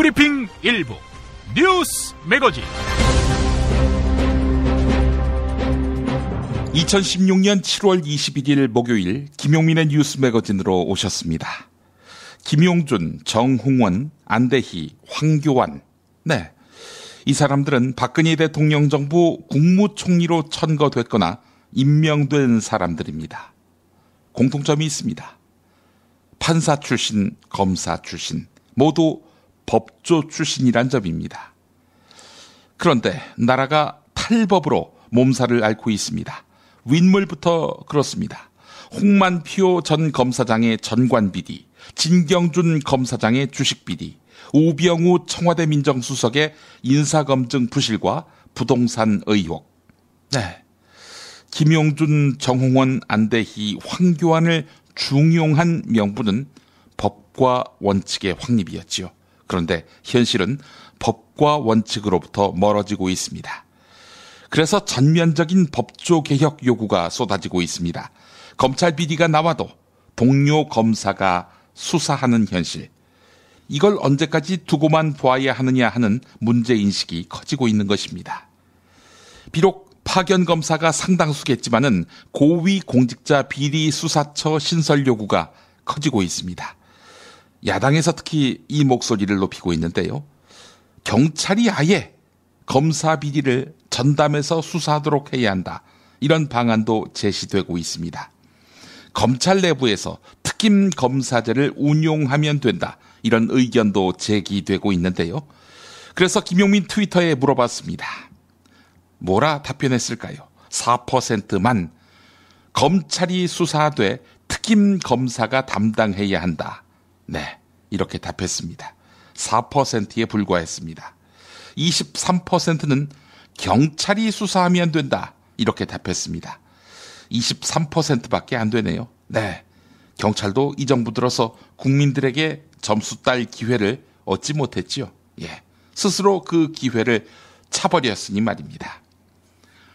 브리핑 일부 뉴스 매거진. 2016년 7월 21일 목요일 김용민의 뉴스 매거진으로 오셨습니다. 김용준, 정홍원, 안대희, 황교안. 네, 이 사람들은 박근혜 대통령 정부 국무총리로 천거됐거나 임명된 사람들입니다. 공통점이 있습니다. 판사 출신, 검사 출신, 모두 법조 출신이란 점입니다. 그런데 나라가 탈법으로 몸살을 앓고 있습니다. 윗물부터 그렇습니다. 홍만표 전 검사장의 전관 비리, 진경준 검사장의 주식 비리, 우병우 청와대 민정수석의 인사검증 부실과 부동산 의혹. 네, 김용준, 정홍원, 안대희, 황교안을 중용한 명분은 법과 원칙의 확립이었지요. 그런데 현실은 법과 원칙으로부터 멀어지고 있습니다. 그래서 전면적인 법조 개혁 요구가 쏟아지고 있습니다. 검찰 비리가 나와도 동료 검사가 수사하는 현실. 이걸 언제까지 두고만 보아야 하느냐 하는 문제인식이 커지고 있는 것입니다. 비록 파견 검사가 상당수겠지만은 고위 공직자 비리 수사처 신설 요구가 커지고 있습니다. 야당에서 특히 이 목소리를 높이고 있는데요. 경찰이 아예 검사 비리를 전담해서 수사하도록 해야 한다. 이런 방안도 제시되고 있습니다. 검찰 내부에서 특임 검사제를 운용하면 된다. 이런 의견도 제기되고 있는데요. 그래서 김용민 트위터에 물어봤습니다. 뭐라 답변했을까요? 4%만 검찰이 수사하되 특임 검사가 담당해야 한다. 네, 이렇게 답했습니다. 4%에 불과했습니다. 23%는 경찰이 수사하면 된다. 이렇게 답했습니다. 23%밖에 안 되네요. 네, 경찰도 이 정부 들어서 국민들에게 점수 딸 기회를 얻지 못했지요. 예, 스스로 그 기회를 차버렸으니 말입니다.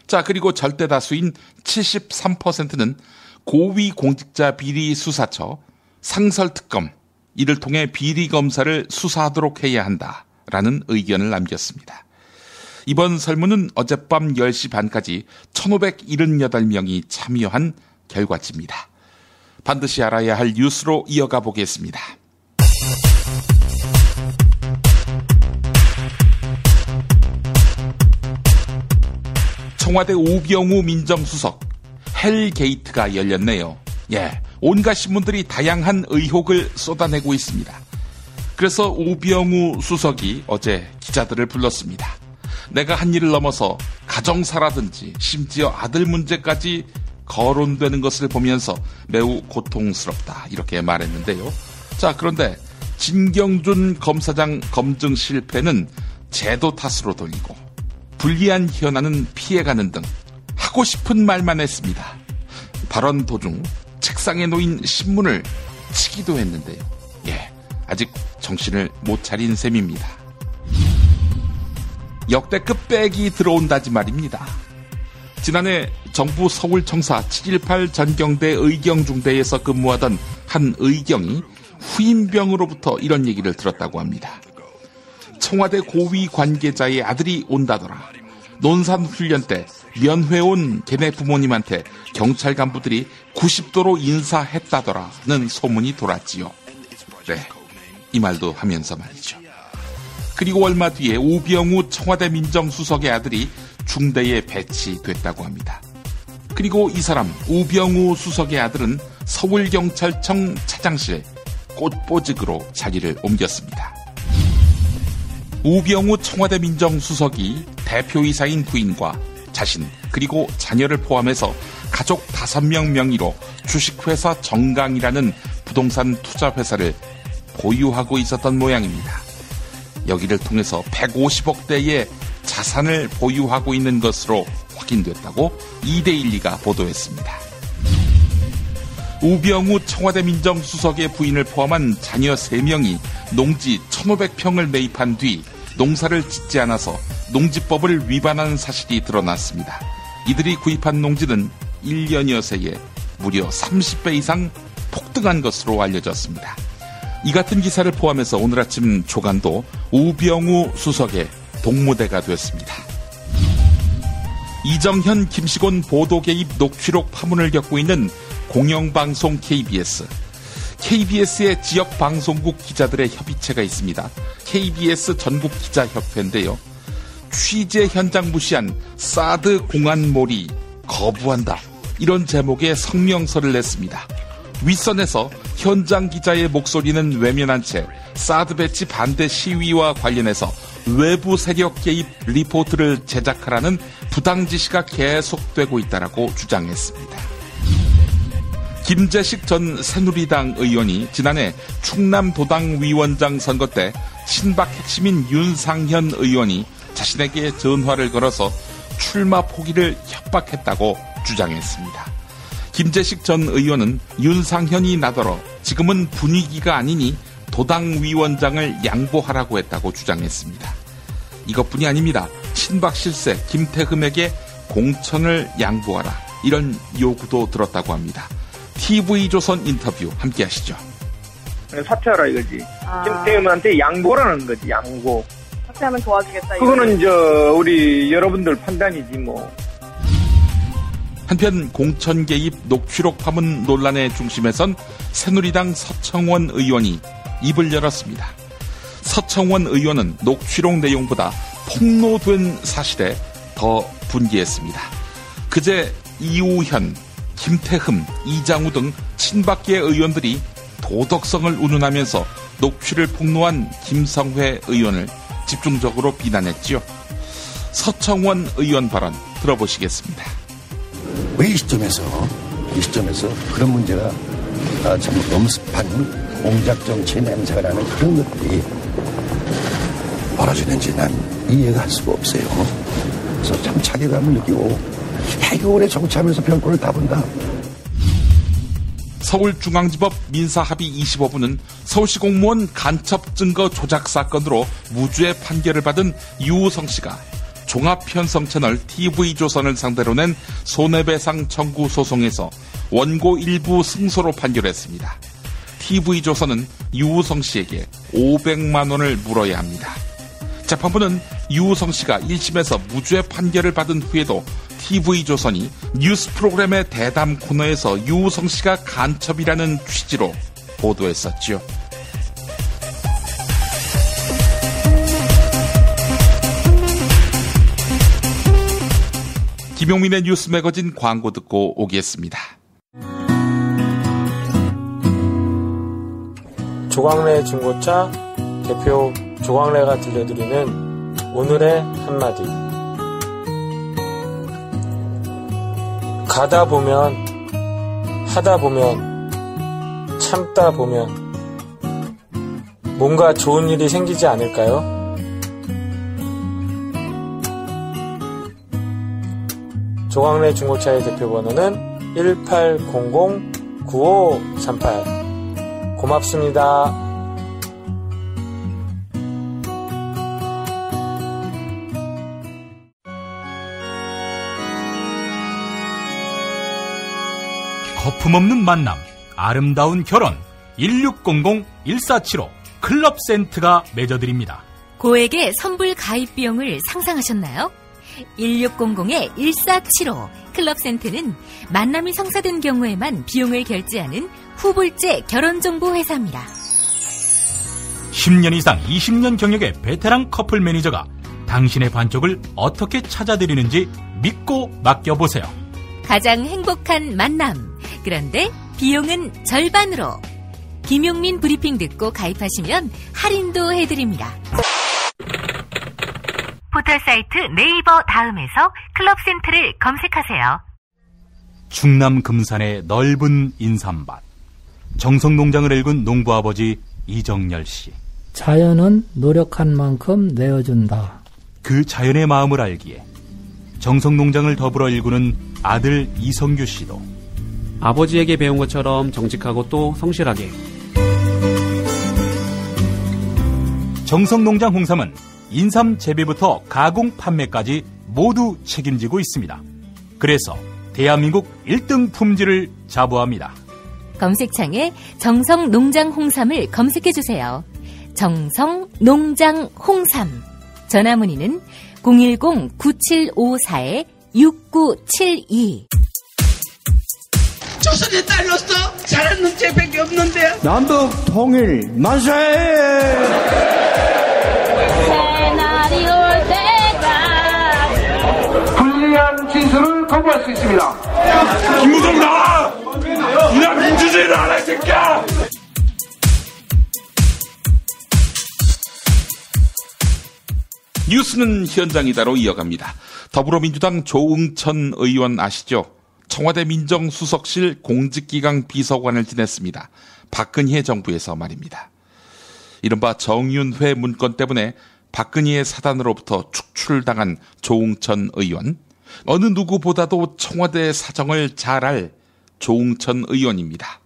자, 그리고 절대 다수인 73%는 고위 공직자 비리 수사처, 상설특검, 이를 통해 비리 검사를 수사하도록 해야 한다라는 의견을 남겼습니다. 이번 설문은 어젯밤 10시 반까지 1,578명이 참여한 결과치입니다. 반드시 알아야 할 뉴스로 이어가 보겠습니다. 청와대 우병우 민정수석 헬게이트가 열렸네요. 예, 온갖 신문들이 다양한 의혹을 쏟아내고 있습니다. 그래서 우병우 수석이 어제 기자들을 불렀습니다. 내가 한 일을 넘어서 가정사라든지 심지어 아들 문제까지 거론되는 것을 보면서 매우 고통스럽다. 이렇게 말했는데요. 자, 그런데 진경준 검사장 검증 실패는 제도 탓으로 돌리고 불리한 현안은 피해가는 등 하고 싶은 말만 했습니다. 발언 도중 책상에 놓인 신문을 치기도 했는데요. 예, 아직 정신을 못 차린 셈입니다. 역대급 백이 들어온다지 말입니다. 지난해 정부 서울청사 7.18 전경대 의경중대에서 근무하던 한 의경이 후임병으로부터 이런 얘기를 들었다고 합니다. 청와대 고위 관계자의 아들이 온다더라. 논산훈련 때 면회 온 걔네 부모님한테 경찰 간부들이 90도로 인사했다더라는 소문이 돌았지요. 네, 이 말도 하면서 말이죠. 그리고 얼마 뒤에 우병우 청와대 민정수석의 아들이 중대에 배치됐다고 합니다. 그리고 이 사람 우병우 수석의 아들은 서울경찰청 차장실 꽃보직으로 자리를 옮겼습니다. 우병우 청와대 민정수석이 대표이사인 부인과 자신 그리고 자녀를 포함해서 가족 5명 명의로 주식회사 정강이라는 부동산 투자회사를 보유하고 있었던 모양입니다. 여기를 통해서 150억대의 자산을 보유하고 있는 것으로 확인됐다고 이데일리가 보도했습니다. 우병우 청와대 민정수석의 부인을 포함한 자녀 3명이 농지 1,500평을 매입한 뒤 농사를 짓지 않아서 농지법을 위반한 사실이 드러났습니다. 이들이 구입한 농지는 1년여 새에 무려 30배 이상 폭등한 것으로 알려졌습니다. 이 같은 기사를 포함해서 오늘 아침 조간도 우병우 수석의 동무대가 됐습니다. 이정현, 김시곤 보도 개입 녹취록 파문을 겪고 있는 공영방송 KBS. KBS의 지역 방송국 기자들의 협의체가 있습니다. KBS 전국기자협회인데요. 취재 현장 무시한 사드 공안몰이 거부한다. 이런 제목의 성명서를 냈습니다. 윗선에서 현장 기자의 목소리는 외면한 채 사드 배치 반대 시위와 관련해서 외부 세력 개입 리포트를 제작하라는 부당 지시가 계속되고 있다라고 주장했습니다. 김재식 전 새누리당 의원이 지난해 충남도당위원장 선거 때 친박 핵심인 윤상현 의원이 자신에게 전화를 걸어서 출마 포기를 협박했다고 주장했습니다. 김재식 전 의원은 윤상현이 나더러 지금은 분위기가 아니니 도당위원장을 양보하라고 했다고 주장했습니다. 이것뿐이 아닙니다. 친박 실세 김태흠에게 공천을 양보하라 이런 요구도 들었다고 합니다. TV조선 인터뷰 함께 하시죠. 사퇴하라 이거지. 김태흠한테 양보라는 거지. 양보. 사퇴하면 도와주겠다. 그거는 우리 여러분들 판단이지 뭐. 한편 공천 개입 녹취록 파문 논란의 중심에선 새누리당 서청원 의원이 입을 열었습니다. 서청원 의원은 녹취록 내용보다 폭로된 사실에 더 분개했습니다. 그제 이우현, 김태흠, 이장우 등 친박계 의원들이 도덕성을 운운하면서 녹취를 폭로한 김성회 의원을 집중적으로 비난했지요. 서청원 의원 발언 들어보시겠습니다. 왜 이 시점에서 그런 문제가 참 엄습한 공작 정치의 냄새가 나는 그런 것들이 벌어지는지 난 이해가 할 수가 없어요. 그래서 참 자괴감을 느끼고 해결에 정치하면서 별꼴을 다 본다. 서울중앙지법 민사합의 25부는 서울시 공무원 간첩 증거 조작 사건으로 무죄 판결을 받은 유우성 씨가 종합편성 채널 TV조선을 상대로 낸 손해배상 청구 소송에서 원고 일부 승소로 판결했습니다. TV조선은 유우성 씨에게 500만 원을 물어야 합니다. 재판부는 유우성 씨가 1심에서 무죄 판결을 받은 후에도 TV조선이 뉴스 프로그램의 대담 코너에서 유우성 씨가 간첩이라는 취지로 보도했었죠. 김용민의 뉴스 매거진 광고 듣고 오겠습니다. 조광래 중고차 대표 조광래가 들려드리는 오늘의 한마디. 가다 보면, 하다 보면, 참다 보면 뭔가 좋은 일이 생기지 않을까요? 조광래 중고차의 대표번호는 1800-9538. 고맙습니다. 거품없는 만남, 아름다운 결혼 1600-1475 클럽센트가 맺어드립니다. 고액의 선불 가입 비용을 상상하셨나요? 1600-1475 클럽센트는 만남이 성사된 경우에만 비용을 결제하는 후불제 결혼정보 회사입니다. 10년 이상 20년 경력의 베테랑 커플 매니저가 당신의 반쪽을 어떻게 찾아드리는지 믿고 맡겨보세요. 가장 행복한 만남. 그런데 비용은 절반으로. 김용민 브리핑 듣고 가입하시면 할인도 해드립니다. 포털사이트 네이버 다음에서 클럽센트를 검색하세요. 충남 금산의 넓은 인삼밭. 정성농장을 일군 농부아버지 이정열 씨. 자연은 노력한 만큼 내어준다. 그 자연의 마음을 알기에 정성농장을 더불어 일구는 아들 이성규 씨도 아버지에게 배운 것처럼 정직하고 또 성실하게. 정성농장 홍삼은 인삼 재배부터 가공 판매까지 모두 책임지고 있습니다. 그래서 대한민국 1등 품질을 자부합니다. 검색창에 정성농장 홍삼을 검색해주세요. 정성농장 홍삼. 전화문의는 010-9754-6972. 조선의 딸로서 잘하는 죄밖에 없는데. 남북 통일 만세! 새날이 올 때가 불리한 진술을 거부할 수 있습니다. 김무성 나와! 이나 민주주의를 알아, 이 새끼야! 뉴스는 현장이다로 이어갑니다. 더불어민주당 조응천 의원 아시죠? 청와대 민정수석실 공직기강 비서관을 지냈습니다. 박근혜 정부에서 말입니다. 이른바 정윤회 문건 때문에 박근혜의 사단으로부터 축출당한 조응천 의원. 어느 누구보다도 청와대 사정을 잘 알 조응천 의원입니다.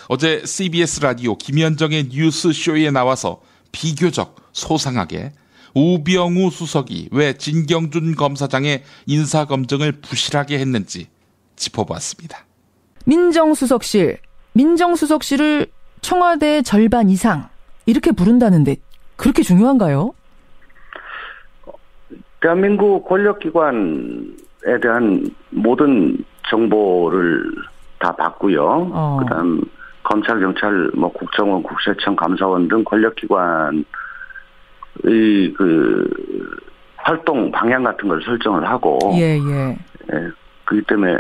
어제 CBS 라디오 김현정의 뉴스쇼에 나와서 비교적 소상하게 우병우 수석이 왜 진경준 검사장의 인사검증을 부실하게 했는지 짚어보았습니다. 민정수석실을 청와대의 절반 이상 이렇게 부른다는데 그렇게 중요한가요? 대한민국 권력기관에 대한 모든 정보를 다 받고요. 그다음 검찰, 경찰, 국정원, 국세청, 감사원 등 권력기관의 그 활동 방향 같은 걸 설정을 하고, 그렇기 때문에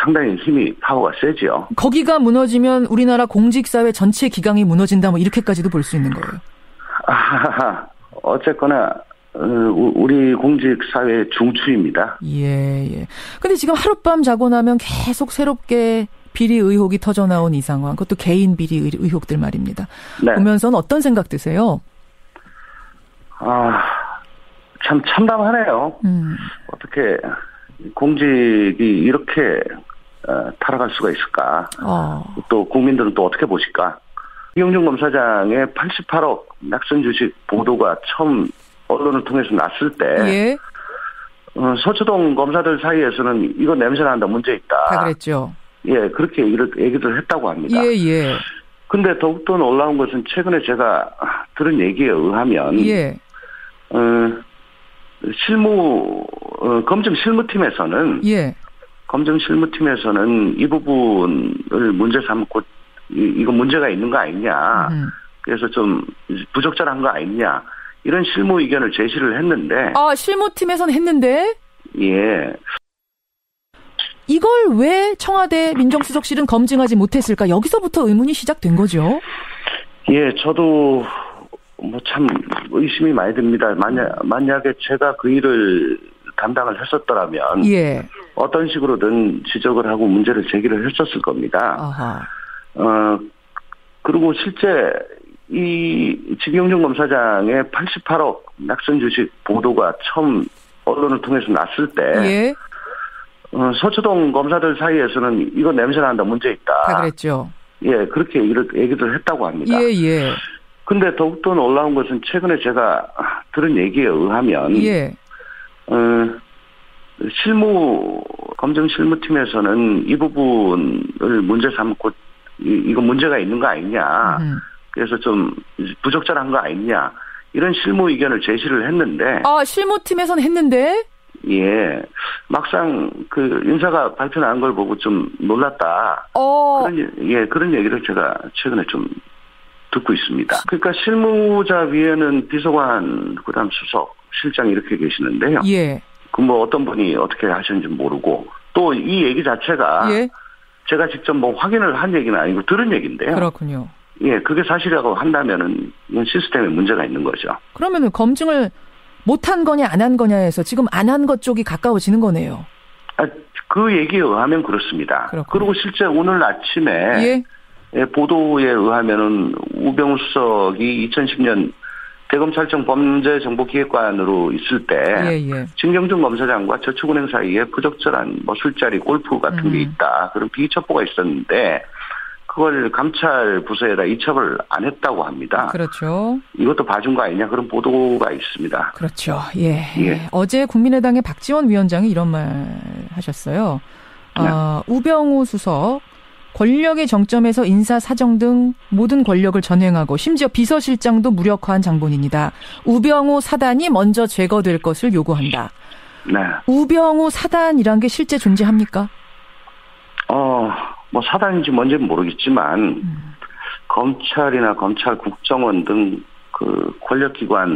상당히 힘이 파워가 세죠. 거기가 무너지면 우리나라 공직사회 전체 기강이 무너진다, 이렇게까지도 볼 수 있는 거예요. 어쨌거나 우리 공직사회의 중추입니다. 예. 근데 지금 하룻밤 자고 나면 계속 새롭게 비리 의혹이 터져 나온 이 상황, 그것도 개인 비리 의혹들 말입니다. 네. 보면서는 어떤 생각 드세요? 참 참담하네요. 어떻게 공직이 이렇게 타락할 수가 있을까? 또 국민들은 또 어떻게 보실까? 이용준 검사장의 88억 낙선 주식 보도가 처음 언론을 통해서 났을 때, 서초동 검사들 사이에서는 이거 냄새 난다, 문제 있다. 다 그랬죠. 예, 그렇게 얘기를 했다고 합니다. 근데 더욱더 놀라운 것은 최근에 제가 들은 얘기에 의하면, 검증 실무팀에서는 이 부분을 문제 삼고 이거 문제가 있는 거 아니냐. 그래서 좀 부적절한 거 아니냐. 이런 실무 의견을 제시를 했는데. 실무팀에서는 했는데? 예. 이걸 왜 청와대 민정수석실은 검증하지 못했을까? 여기서부터 의문이 시작된 거죠. 예, 저도 참 의심이 많이 듭니다. 만약에 제가 그 일을 담당을 했었더라면 어떤 식으로든 지적을 하고 문제를 제기를 했었을 겁니다. 그리고 실제 이 지경준 검사장의 88억 낙선 주식 보도가 처음 언론을 통해서 났을 때 서초동 검사들 사이에서는 이거 냄새 난다, 문제 있다. 다 그랬죠. 예, 그렇게 얘기를 했다고 합니다. 근데 더욱더 놀라운 것은 최근에 제가 들은 얘기에 의하면 검증 실무팀에서는 이 부분을 문제 삼고 이거 문제가 있는 거 아니냐. 그래서 좀 부적절한 거 아니냐. 이런 실무 의견을 제시를 했는데. 실무팀에서는 했는데? 예. 막상 그 인사가 발표 난 걸 보고 좀 놀랐다. 그런 얘기를 제가 최근에 좀 듣고 있습니다. 그러니까 실무자 위에는 비서관, 그다음 수석, 실장 이렇게 계시는데요. 그 어떤 분이 어떻게 하셨는지 모르고 또 이 얘기 자체가 제가 직접 확인을 한 얘기는 아니고 들은 얘기인데요. 그렇군요. 예, 그게 사실이라고 한다면은 이건 시스템에 문제가 있는 거죠. 그러면은 검증을 못한 거냐 안 한 거냐에서 지금 안 한 것 쪽이 가까워지는 거네요. 그 얘기에 의하면 그렇습니다. 그리고 실제 오늘 아침에 보도에 의하면은 우병우 수석이 2010년 대검찰청 범죄정보기획관으로 있을 때 진경준 검사장과 저축은행 사이에 부적절한 술자리, 골프 같은 게 있다. 그런 비위첩보가 있었는데 그걸 감찰 부서에다 이첩을 안 했다고 합니다. 그렇죠. 이것도 봐준 거 아니냐, 그런 보도가 있습니다. 그렇죠. 어제 국민의당의 박지원 위원장이 이런 말 하셨어요. 우병우 수석 권력의 정점에서 인사 사정 등 모든 권력을 전횡하고 심지어 비서실장도 무력화한 장본인이다. 우병우 사단이 먼저 제거될 것을 요구한다. 네. 우병우 사단이란 게 실제 존재합니까? 뭐 사단인지 뭔지는 모르겠지만 검찰이나 검찰 국정원 등 그 권력기관에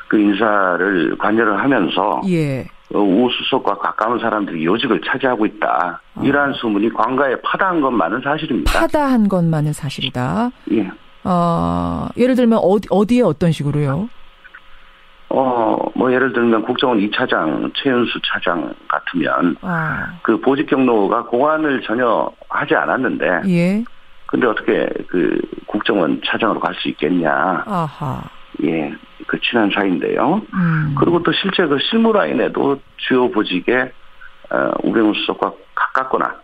그 인사를 관여를 하면서 예. 우 수석과 가까운 사람들이 요직을 차지하고 있다. 이러한 소문이 관가에 파다한 것만은 사실입니다. 파다한 것만은 사실이다. 예. 예를 들면 어디에 어떤 식으로요? 뭐 예를 들면 국정원 2차장 최은수 차장 같으면 그 보직 경로가 공안을 전혀 하지 않았는데 예. 근데 어떻게 그 국정원 차장으로 갈 수 있겠냐? 아하. 예, 그 친한 사이인데요. 그리고 또 실제 그 실무라인에도 주요 보직에 우병우 수석과 가깝거나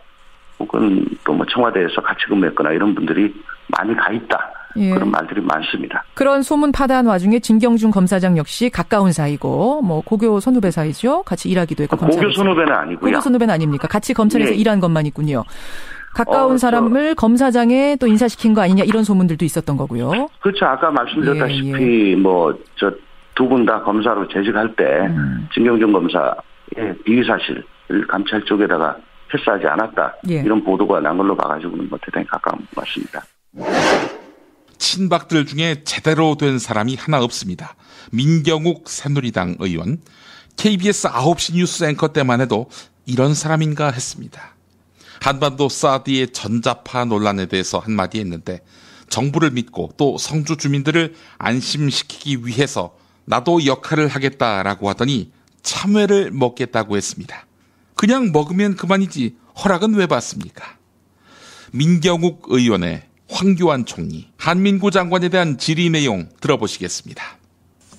혹은 또 뭐 청와대에서 같이 근무했거나 이런 분들이 많이 가 있다. 예. 그런 말들이 많습니다. 그런 소문 파다한 와중에 진경준 검사장 역시 가까운 사이고 뭐 고교 선후배 사이죠. 같이 일하기도 했고 고교 선후배는 아니고요. 고교 선후배는 아닙니까? 같이 검찰에서 예. 일한 것만 있군요. 가까운 사람을 검사장에 또 인사시킨 거 아니냐 이런 소문들도 있었던 거고요. 그렇죠. 아까 말씀드렸다시피 뭐 저 두 분 다 검사로 재직할 때 진경준 검사의 비위 사실을 감찰 쪽에다가 패스하지 않았다. 예. 이런 보도가 난 걸로 봐가지고는 뭐 대단히 가까운 것 같습니다. 친박들 중에 제대로 된 사람이 하나 없습니다. 민경욱 새누리당 의원. KBS 9시 뉴스 앵커 때만 해도 이런 사람인가 했습니다. 한반도 사드의 전자파 논란에 대해서 한마디 했는데 정부를 믿고 또 성주 주민들을 안심시키기 위해서 나도 역할을 하겠다라고 하더니 참외를 먹겠다고 했습니다. 그냥 먹으면 그만이지 허락은 왜 받습니까? 민경욱 의원의 황교안 총리, 한민구 장관에 대한 질의 내용 들어보시겠습니다.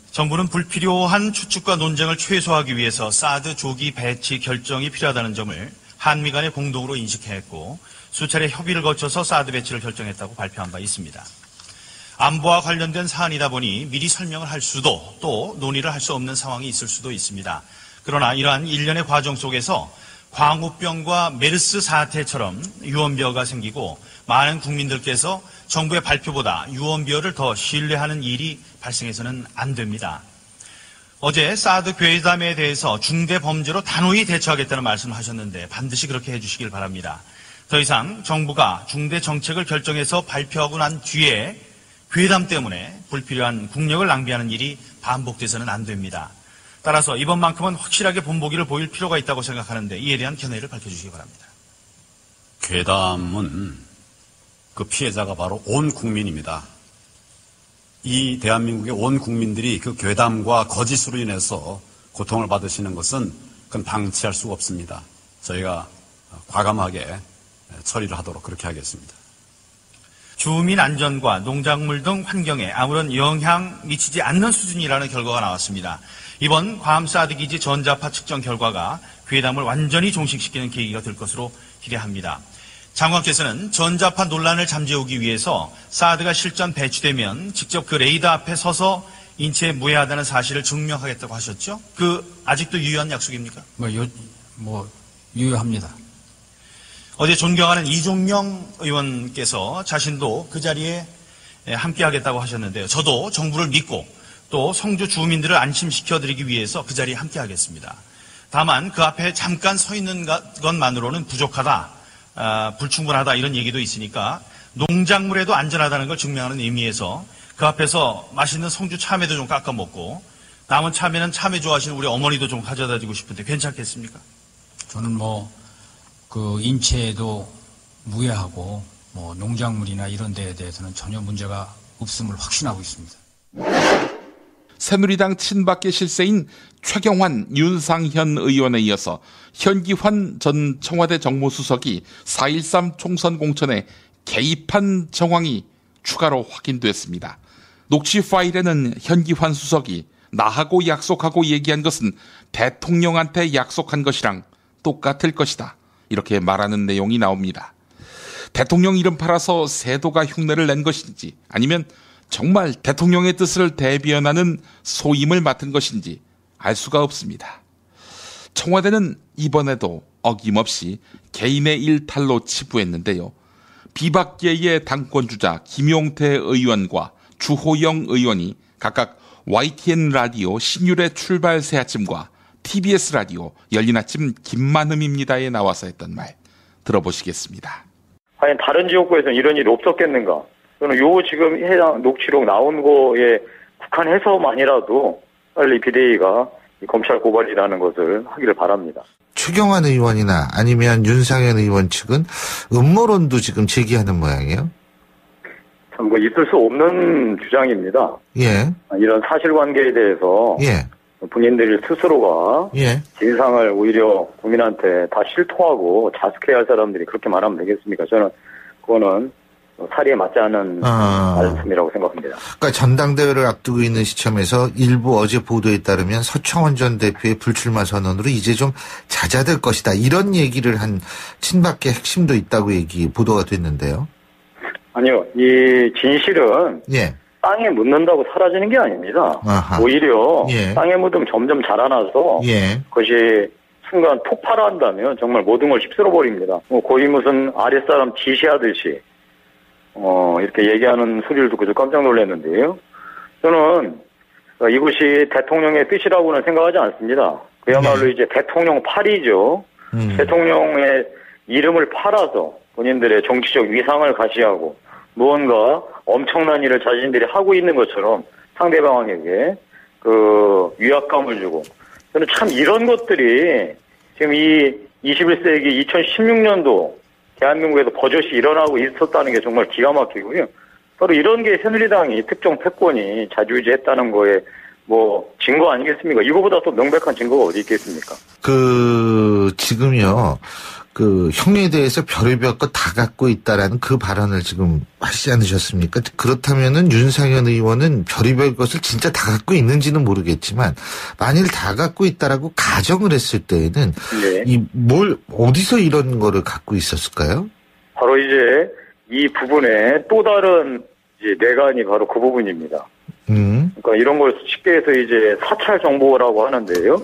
정부는 불필요한 추측과 논쟁을 최소화하기 위해서 사드 조기 배치 결정이 필요하다는 점을 한미 간에 공동으로 인식했고 수차례 협의를 거쳐서 사드 배치를 결정했다고 발표한 바 있습니다. 안보와 관련된 사안이다 보니 미리 설명을 할 수도 또 논의를 할 수 없는 상황이 있을 수도 있습니다. 그러나 이러한 일련의 과정 속에서 광우병과 메르스 사태처럼 유언비어가 생기고 많은 국민들께서 정부의 발표보다 유언비어를 더 신뢰하는 일이 발생해서는 안 됩니다. 어제 사드 괴담에 대해서 중대 범죄로 단호히 대처하겠다는 말씀을 하셨는데 반드시 그렇게 해주시길 바랍니다. 더 이상 정부가 중대 정책을 결정해서 발표하고 난 뒤에 괴담 때문에 불필요한 국력을 낭비하는 일이 반복돼서는 안 됩니다. 따라서 이번만큼은 확실하게 본보기를 보일 필요가 있다고 생각하는데 이에 대한 견해를 밝혀주시기 바랍니다. 괴담은 그 피해자가 바로 온 국민입니다. 이 대한민국의 온 국민들이 그 괴담과 거짓으로 인해서 고통을 받으시는 것은 그건 방치할 수가 없습니다. 저희가 과감하게 처리를 하도록 그렇게 하겠습니다. 주민 안전과 농작물 등 환경에 아무런 영향 미치지 않는 수준이라는 결과가 나왔습니다. 이번 괌 사드 기지 전자파 측정 결과가 괴담을 완전히 종식시키는 계기가 될 것으로 기대합니다. 장관께서는 전자파 논란을 잠재우기 위해서 사드가 실전 배치되면 직접 그 레이더 앞에 서서 인체에 무해하다는 사실을 증명하겠다고 하셨죠? 아직도 유효한 약속입니까? 유효합니다. 어제 존경하는 이종명 의원께서 자신도 그 자리에 함께하겠다고 하셨는데요. 저도 정부를 믿고 또 성주 주민들을 안심시켜드리기 위해서 그 자리에 함께하겠습니다. 다만 그 앞에 잠깐 서 있는 것만으로는 부족하다, 불충분하다 이런 얘기도 있으니까 농작물에도 안전하다는 걸 증명하는 의미에서 그 앞에서 맛있는 성주 참외도 좀 깎아 먹고 남은 참외는 참외 좋아하시는 우리 어머니도 좀 가져다 드리고 싶은데 괜찮겠습니까? 저는 인체에도 무해하고 농작물이나 이런 데에 대해서는 전혀 문제가 없음을 확신하고 있습니다. 새누리당 친박계 실세인 최경환, 윤상현 의원에 이어서 현기환 전 청와대 정무수석이 4.13 총선 공천에 개입한 정황이 추가로 확인됐습니다. 녹취 파일에는 현기환 수석이 나하고 약속하고 얘기한 것은 대통령한테 약속한 것이랑 똑같을 것이다. 이렇게 말하는 내용이 나옵니다. 대통령 이름 팔아서 세도가 흉내를 낸 것인지 아니면 정말 대통령의 뜻을 대변하는 소임을 맡은 것인지 알 수가 없습니다. 청와대는 이번에도 어김없이 개인의 일탈로 치부했는데요. 비박계의 당권주자 김용태 의원과 주호영 의원이 각각 YTN 라디오 신율의 출발 새아침과 TBS 라디오 열린 아침 김만흠입니다에 나와서 했던 말 들어보시겠습니다. 과연 다른 지역구에서는 이런 일이 없었겠는가? 저는 요 지금 해당 녹취록 나온 거에 국한해서만이라도 빨리 비대위가 검찰 고발이라는 것을 하기를 바랍니다. 최경환 의원이나 아니면 윤상현 의원 측은 음모론도 지금 제기하는 모양이에요? 참 뭐 있을 수 없는 주장입니다. 예. 이런 사실관계에 대해서 예. 본인들이 스스로가 예. 진상을 오히려 국민한테 다 실토하고 자숙해야 할 사람들이 그렇게 말하면 되겠습니까? 저는 그거는 사리에 맞지 않은 말씀이라고 생각합니다. 그러니까 전당대회를 앞두고 있는 시점에서 일부 어제 보도에 따르면 서청원 전 대표의 불출마 선언으로 이제 좀 잦아들 것이다. 이런 얘기를 한 친박계 핵심도 있다고 보도가 됐는데요. 아니요. 이 진실은 예. 땅에 묻는다고 사라지는 게 아닙니다. 아하. 오히려 예. 땅에 묻으면 점점 자라나서 예. 그것이 순간 폭발한다면 정말 모든 걸 휩쓸어버립니다. 거의 무슨 아랫사람 지시하듯이 이렇게 얘기하는 소리를 듣고 좀 깜짝 놀랐는데요. 저는 이것이 대통령의 뜻이라고는 생각하지 않습니다. 그야말로 이제 대통령 팔이죠. 대통령의 이름을 팔아서 본인들의 정치적 위상을 가시하고 무언가 엄청난 일을 자신들이 하고 있는 것처럼 상대방에게 그 위압감을 주고 저는 참 이런 것들이 지금 이 21세기 2016년도 대한민국에서 버젓이 일어나고 있었다는 게 정말 기가 막히고요. 바로 이런 게 새누리당이 특정 패권이 자주유지했다는 거에 뭐 증거 아니겠습니까? 이거보다 더 명백한 증거가 어디 있겠습니까? 지금요. 형에 대해서 별의별 것 다 갖고 있다라는 그 발언을 지금 하시지 않으셨습니까? 그렇다면은 윤상현 의원은 별의별 것을 진짜 다 갖고 있는지는 모르겠지만 만일 다 갖고 있다라고 가정을 했을 때에는 네. 어디서 이런 거를 갖고 있었을까요? 바로 이제 이 부분에 또 다른 이제 내관이 바로 그 부분입니다. 그러니까 이런 걸 쉽게 해서 이제 사찰 정보라고 하는데요.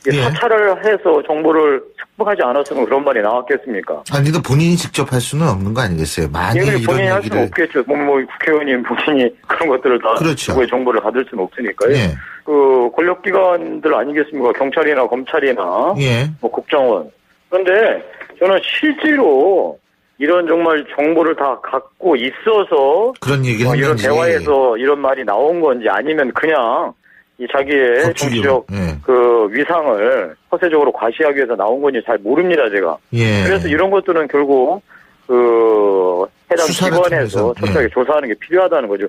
예. 사찰을 해서 정보를 축복하지 않았으면 그런 말이 나왔겠습니까? 아니, 근데 본인이 직접 할 수는 없는 거 아니겠어요? 만일 이런 본인이 할 수는 없겠죠. 뭐 국회의원님 본인이 그런 것들을 다 그렇죠. 정보를 받을 수는 없으니까요. 예. 그 권력기관들 아니겠습니까? 경찰이나 검찰이나 예. 뭐 국정원. 그런데 저는 실제로 이런 정말 정보를 다 갖고 있어서 그런 얘기를 이런 대화에서 이런 말이 나온 건지 아니면 그냥 이 자기의 정치적 그 위상을 허세적으로 과시하기 위해서 나온 건지 잘 모릅니다, 제가. 예. 그래서 이런 것들은 결국 그 해당 기관에서 철저하게 조사하는 게 필요하다는 거죠.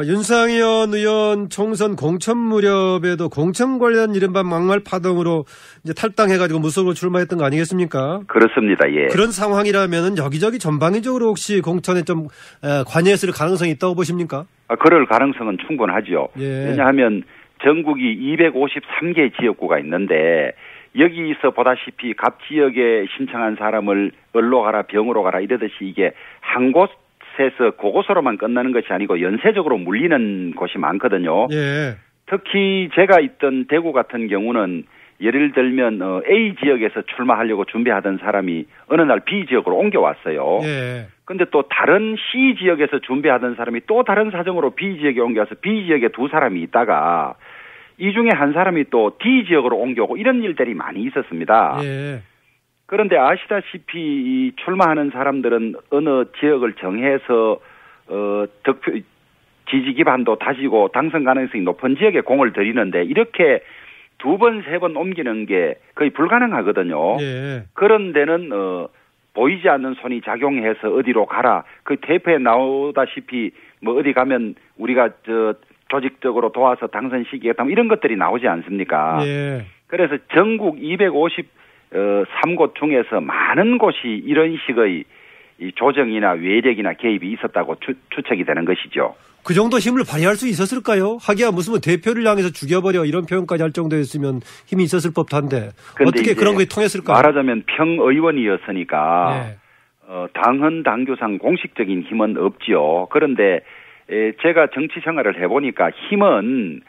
윤상현 의원 총선 공천 무렵에도 공천 관련 이른바 막말 파동으로 이제 탈당해가지고 무소속으로 출마했던 거 아니겠습니까? 그렇습니다. 예. 그런 상황이라면은 여기저기 전방위적으로 혹시 공천에 좀 관여했을 가능성이 있다고 보십니까? 그럴 가능성은 충분하죠. 예. 왜냐하면 전국이 253개 지역구가 있는데 여기서 보다시피 각 지역에 신청한 사람을 을로 가라 병으로 가라 이러듯이 이게 한 곳에서 그곳으로만 끝나는 것이 아니고 연쇄적으로 물리는 곳이 많거든요. 예. 특히 제가 있던 대구 같은 경우는 예를 들면 A 지역에서 출마하려고 준비하던 사람이 어느 날 B 지역으로 옮겨왔어요. 예. 근데 또 다른 C 지역에서 준비하던 사람이 또 다른 사정으로 B 지역에 옮겨와서 B 지역에 두 사람이 있다가 이 중에 한 사람이 또 D 지역으로 옮겨오고 이런 일들이 많이 있었습니다. 예. 그런데 아시다시피 이 출마하는 사람들은 어느 지역을 정해서 득표 지지 기반도 다지고 당선 가능성이 높은 지역에 공을 들이는데 이렇게 두 번, 세 번 옮기는 게 거의 불가능하거든요. 예. 그런 데는 보이지 않는 손이 작용해서 어디로 가라. 그 테이프에 나오다시피 뭐 어디 가면 우리가 조직적으로 도와서 당선 시키겠다 이런 것들이 나오지 않습니까? 예. 그래서 전국 253곳 중에서 많은 곳이 이런 식의 이 조정이나 외력이나 개입이 있었다고 추측이 되는 것이죠. 그 정도 힘을 발휘할 수 있었을까요? 하기야 무슨 뭐 대표를 향해서 죽여버려 이런 표현까지 할 정도였으면 힘이 있었을 법도 한데 어떻게 그런 게 통했을까요? 말하자면 평의원이었으니까 네. 당헌 당규상 공식적인 힘은 없지요. 그런데 제가 정치 생활을 해보니까 힘은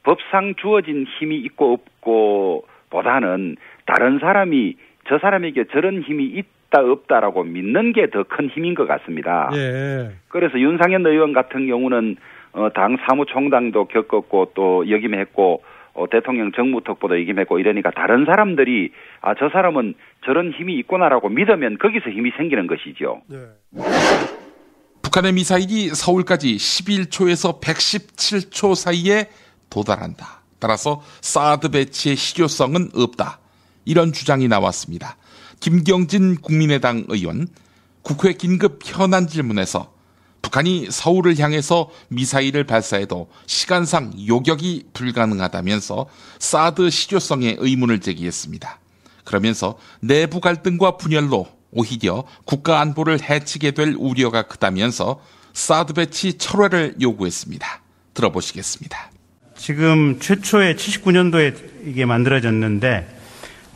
법상 주어진 힘이 있고 없고 보다는 다른 사람이 저 사람에게 저런 힘이 있다 없다라고 믿는 게 더 큰 힘인 것 같습니다. 예. 그래서 윤상현 의원 같은 경우는 당 사무총장도 겪었고 또 역임했고 대통령 정무특보도 역임했고 이러니까 다른 사람들이 저 사람은 저런 힘이 있구나라고 믿으면 거기서 힘이 생기는 것이죠. 네. 북한의 미사일이 서울까지 11초에서 117초 사이에 도달한다. 따라서 사드 배치의 실효성은 없다. 이런 주장이 나왔습니다. 김경진 국민의당 의원, 국회 긴급 현안 질문에서 북한이 서울을 향해서 미사일을 발사해도 시간상 요격이 불가능하다면서 사드 실효성에 의문을 제기했습니다. 그러면서 내부 갈등과 분열로 오히려 국가 안보를 해치게 될 우려가 크다면서 사드 배치 철회를 요구했습니다. 들어보시겠습니다. 지금 최초에 79년도에 이게 만들어졌는데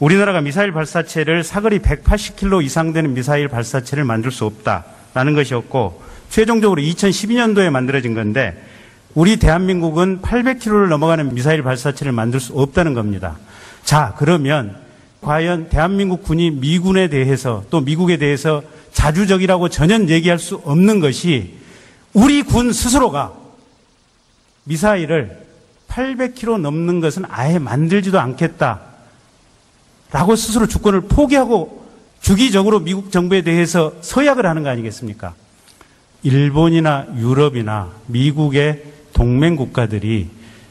우리나라가 미사일 발사체를 사거리 180km 이상 되는 미사일 발사체를 만들 수 없다라는 것이었고 최종적으로 2012년도에 만들어진 건데 우리 대한민국은 800km를 넘어가는 미사일 발사체를 만들 수 없다는 겁니다. 자, 그러면 과연 대한민국 군이 미군에 대해서 또 미국에 대해서 자주적이라고 전혀 얘기할 수 없는 것이 우리 군 스스로가 미사일을 800km 넘는 것은 아예 만들지도 않겠다라고 스스로 주권을 포기하고 주기적으로 미국 정부에 대해서 서약을 하는 거 아니겠습니까? 일본이나 유럽이나 미국의 동맹 국가들이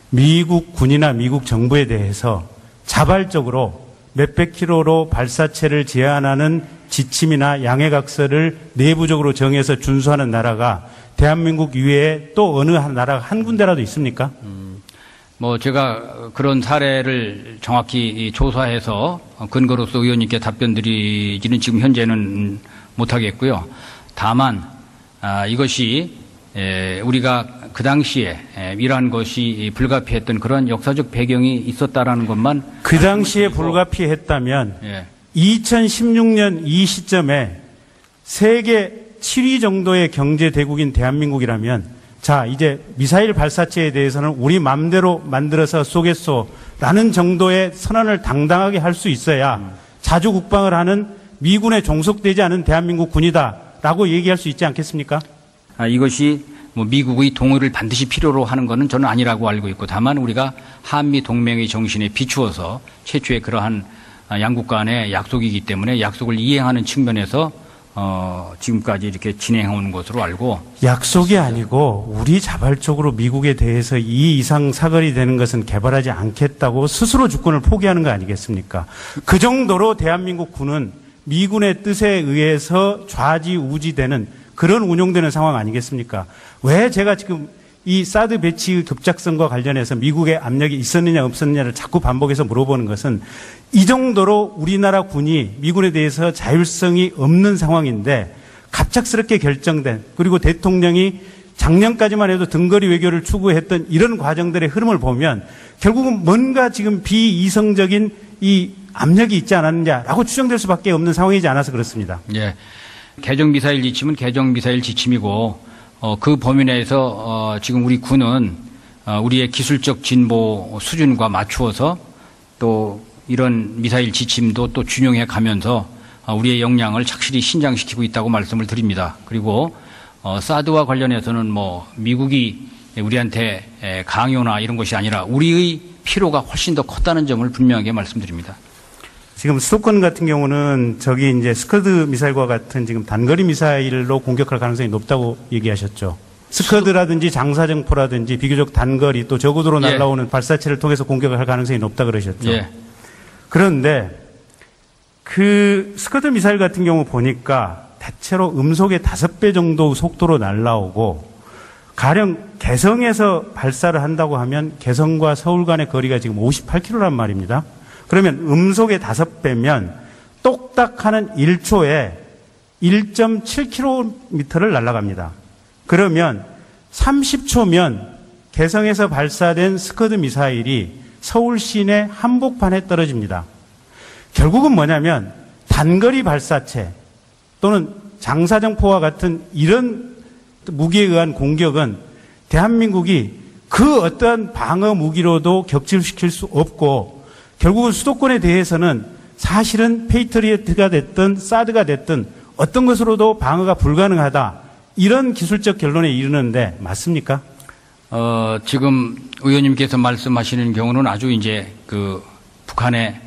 미국 군이나 미국 정부에 대해서 자발적으로 몇백 킬로로 발사체를 제한하는 지침이나 양해각서를 내부적으로 정해서 준수하는 나라가 대한민국 이외에 또 어느 나라가 한 군데라도 있습니까? 제가 그런 사례를 정확히 조사해서 근거로서 의원님께 답변 드리지는 지금 현재는 못하겠고요. 다만 이것이 우리가 그 당시에 이러한 것이 불가피했던 그런 역사적 배경이 있었다라는 것만 그 당시에 불가피했다면 2016년 이 시점에 세계 7위 정도의 경제 대국인 대한민국이라면 자 이제 미사일 발사체에 대해서는 우리 마음대로 만들어서 쏘겠소라는 정도의 선언을 당당하게 할 수 있어야 자주 국방을 하는 미군에 종속되지 않은 대한민국 군이다라고 얘기할 수 있지 않겠습니까? 이것이 미국의 동의를 반드시 필요로 하는 것은 저는 아니라고 알고 있고 다만 우리가 한미 동맹의 정신에 비추어서 최초의 그러한 양국 간의 약속이기 때문에 약속을 이행하는 측면에서 지금까지 이렇게 진행해오는 것으로 알고 약속이 아니고 우리 자발적으로 미국에 대해서 이 이상 사거리 되는 것은 개발하지 않겠다고 스스로 주권을 포기하는 거 아니겠습니까? 그 정도로 대한민국 군은 미군의 뜻에 의해서 좌지우지되는 그런 운용되는 상황 아니겠습니까? 왜 제가 지금 이 사드 배치 급작성과 관련해서 미국의 압력이 있었느냐 없었느냐를 자꾸 반복해서 물어보는 것은 이 정도로 우리나라 군이 미군에 대해서 자율성이 없는 상황인데 갑작스럽게 결정된 그리고 대통령이 작년까지만 해도 등거리 외교를 추구했던 이런 과정들의 흐름을 보면 결국은 뭔가 지금 비이성적인 이 압력이 있지 않았느냐라고 추정될 수밖에 없는 상황이지 않아서 그렇습니다. 예. 개정 미사일 지침은 개정 미사일 지침이고 그 범위 내에서 지금 우리 군은 우리의 기술적 진보 수준과 맞추어서 또 이런 미사일 지침도 또 준용해 가면서 우리의 역량을 착실히 신장시키고 있다고 말씀을 드립니다. 그리고 사드와 관련해서는 미국이 우리한테 강요나 이런 것이 아니라 우리의 필요가 훨씬 더 컸다는 점을 분명하게 말씀드립니다. 지금 수도권 같은 경우는 저기 이제 스커드 미사일과 같은 지금 단거리 미사일로 공격할 가능성이 높다고 얘기하셨죠. 스커드라든지 장사정포라든지 비교적 단거리 또 저고도로 날아오는 발사체를 통해서 공격을 할 가능성이 높다 그러셨죠. 예. 그런데 그 스커드 미사일 같은 경우 보니까 대체로 음속의 5배 정도 속도로 날아오고 가령 개성에서 발사를 한다고 하면 개성과 서울 간의 거리가 지금 58km란 말입니다. 그러면 음속의 5배면 똑딱하는 1초에 1.7km를 날아갑니다. 그러면 30초면 개성에서 발사된 스커드 미사일이 서울 시내 한복판에 떨어집니다. 결국은 뭐냐면 단거리 발사체 또는 장사정포와 같은 이런 무기에 의한 공격은 대한민국이 그 어떠한 방어 무기로도 격침시킬 수 없고 결국은 수도권에 대해서는 사실은 페이트리어트가 됐든 사드가 됐든 어떤 것으로도 방어가 불가능하다. 이런 기술적 결론에 이르는데 맞습니까? 지금 의원님께서 말씀하시는 경우는 아주 이제 그 북한의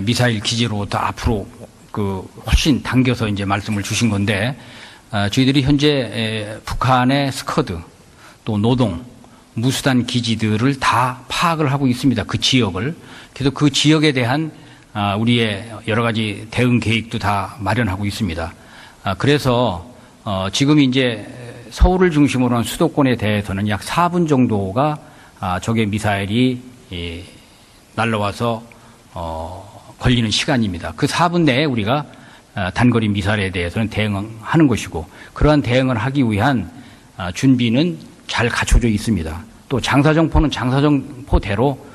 미사일 기지로부터 앞으로 그 훨씬 당겨서 이제 말씀을 주신 건데, 저희들이 현재 북한의 스커드 또 노동 무수단 기지들을 다 파악을 하고 있습니다. 그 지역을. 그래서 그 지역에 대한 우리의 여러 가지 대응 계획도 다 마련하고 있습니다. 그래서 지금 이제 서울을 중심으로 한 수도권에 대해서는 약 4분 정도가 적의 미사일이 날라와서 걸리는 시간입니다. 그 4분 내에 우리가 단거리 미사일에 대해서는 대응하는 것이고, 그러한 대응을 하기 위한 준비는 잘 갖춰져 있습니다. 또 장사정포는 장사정포대로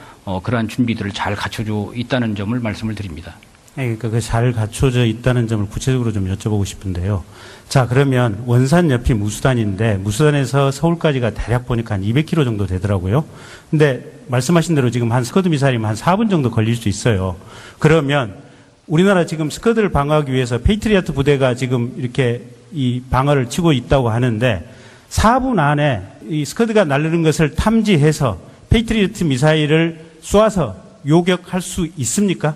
그러한 준비들을 잘 갖춰져 있다는 점을 말씀을 드립니다. 그러니까 그 잘 갖춰져 있다는 점을 구체적으로 좀 여쭤보고 싶은데요. 자, 그러면 원산 옆이 무수단인데 무수단에서 서울까지가 대략 보니까 한 200km 정도 되더라고요. 근데 말씀하신 대로 지금 한 스커드 미사일이면 한 4분 정도 걸릴 수 있어요. 그러면 우리나라 지금 스커드를 방어하기 위해서 페이트리어트 부대가 지금 이렇게 이 방어를 치고 있다고 하는데 4분 안에 이 스커드가 날르는 것을 탐지해서 페이트리어트 미사일을 쏘아서 요격할 수 있습니까?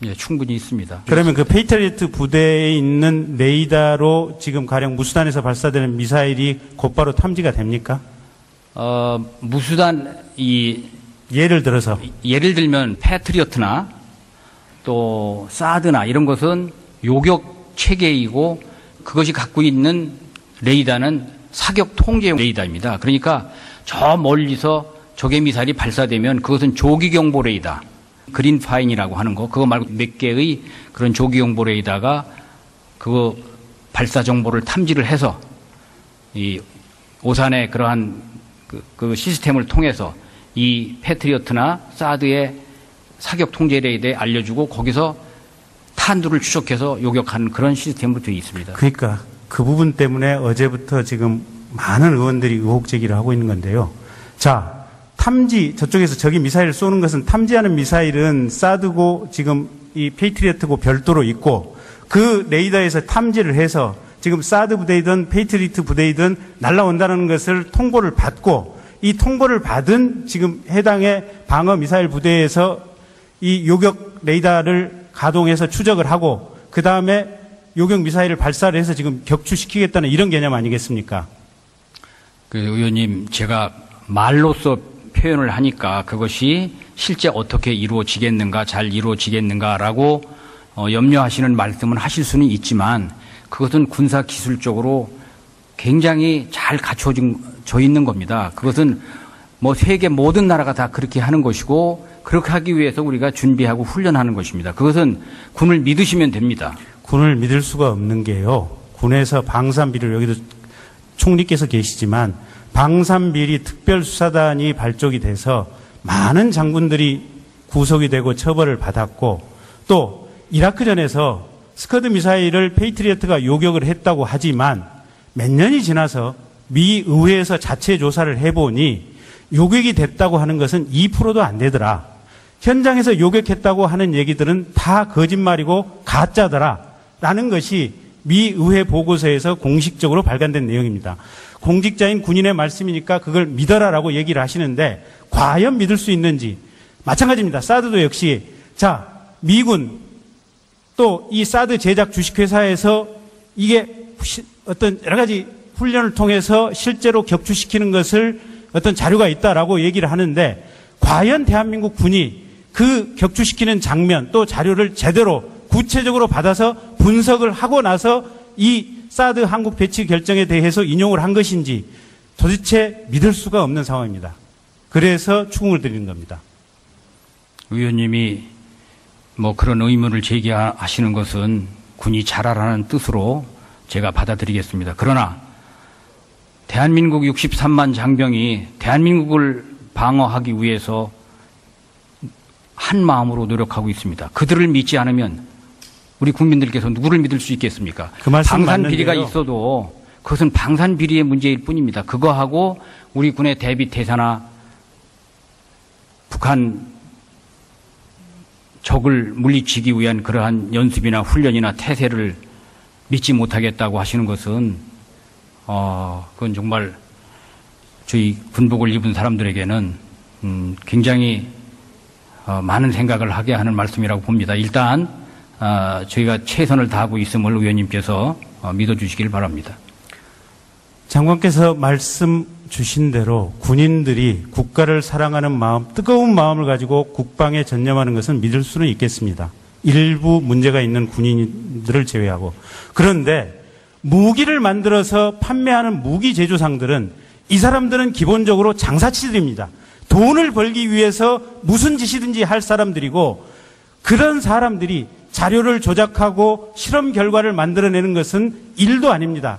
예, 충분히 있습니다. 그러면 그 페이트리어트 부대에 있는 레이더로 지금 가령 무수단에서 발사되는 미사일이 곧바로 탐지가 됩니까? 무수단 예를 들면 패트리어트나 또 사드나 이런 것은 요격 체계이고, 그것이 갖고 있는 레이더는 사격 통제 레이더입니다. 그러니까 저 멀리서 적의 미사일이 발사되면 그것은 조기경보 레이더, 그린파인이라고 하는 거, 그거 말고 몇 개의 그런 조기경보 레이더가 그 발사 정보를 탐지를 해서 이 오산의 그러한 그 시스템을 통해서 이 패트리어트나 사드의 사격 통제 레이더에 알려주고 거기서 탄두를 추적해서 요격하는 그런 시스템으로 되어 있습니다. 그러니까 그 부분 때문에 어제부터 지금 많은 의원들이 의혹 제기를 하고 있는 건데요. 자, 탐지, 저쪽에서 적이 미사일을 쏘는 것은 탐지하는 미사일은 사드고 지금 이 페이트리어트고 별도로 있고, 그 레이더에서 탐지를 해서 지금 사드 부대이든 페이트리어트 부대이든 날아온다는 것을 통보를 받고, 이 통보를 받은 지금 해당의 방어 미사일 부대에서 이 요격 레이더를 가동해서 추적을 하고, 그 다음에 요격 미사일을 발사를 해서 지금 격추시키겠다는 이런 개념 아니겠습니까? 그 의원님, 제가 말로써 표현을 하니까 그것이 실제 어떻게 이루어지겠는가, 잘 이루어지겠는가라고 염려하시는 말씀은 하실 수는 있지만, 그것은 군사 기술적으로 굉장히 잘 갖춰져 있는 겁니다. 그것은 뭐 세계 모든 나라가 다 그렇게 하는 것이고, 그렇게 하기 위해서 우리가 준비하고 훈련하는 것입니다. 그것은 군을 믿으시면 됩니다. 군을 믿을 수가 없는 게요. 군에서 방산비를, 여기도 총리께서 계시지만 방산비리 특별수사단이 발족이 돼서 많은 장군들이 구속이 되고 처벌을 받았고, 또 이라크전에서 스커드 미사일을 페이트리어트가 요격을 했다고 하지만 몇 년이 지나서 미 의회에서 자체 조사를 해보니 요격이 됐다고 하는 것은 2%도 안 되더라. 현장에서 요격했다고 하는 얘기들은 다 거짓말이고 가짜더라. 라는 것이 미 의회 보고서에서 공식적으로 발간된 내용입니다. 공직자인 군인의 말씀이니까 그걸 믿어라라고 얘기를 하시는데, 과연 믿을 수 있는지. 마찬가지입니다. 사드도 역시, 자, 미군 또 이 사드 제작 주식회사에서 이게 어떤 여러 가지 훈련을 통해서 실제로 격추시키는 것을 어떤 자료가 있다라고 얘기를 하는데, 과연 대한민국 군이 그 격추시키는 장면 또 자료를 제대로 구체적으로 받아서 분석을 하고 나서 이 사드 한국 배치 결정에 대해서 인용을 한 것인지 도대체 믿을 수가 없는 상황입니다. 그래서 추궁을 드리는 겁니다. 의원님이 뭐 그런 의문을 제기하시는 것은 군이 잘하라는 뜻으로 제가 받아들이겠습니다. 그러나 대한민국 63만 장병이 대한민국을 방어하기 위해서 한 마음으로 노력하고 있습니다. 그들을 믿지 않으면 우리 국민들께서 누구를 믿을 수 있겠습니까? 그 말씀 방산비리가 맞는데요. 있어도 그것은 방산비리의 문제일 뿐입니다. 그거하고 우리 군의 대비 태세나 북한 적을 물리치기 위한 그러한 연습이나 훈련이나 태세를 믿지 못하겠다고 하시는 것은 그건 정말 저희 군복을 입은 사람들에게는 굉장히 많은 생각을 하게 하는 말씀이라고 봅니다. 일단 저희가 최선을 다하고 있음을 의원님께서 믿어주시길 바랍니다. 장관께서 말씀 주신 대로 군인들이 국가를 사랑하는 마음, 뜨거운 마음을 가지고 국방에 전념하는 것은 믿을 수는 있겠습니다. 일부 문제가 있는 군인들을 제외하고. 그런데 무기를 만들어서 판매하는 무기 제조상들은 이 사람들은 기본적으로 장사치들입니다. 돈을 벌기 위해서 무슨 짓이든지 할 사람들이고, 그런 사람들이 자료를 조작하고 실험 결과를 만들어내는 것은 일도 아닙니다.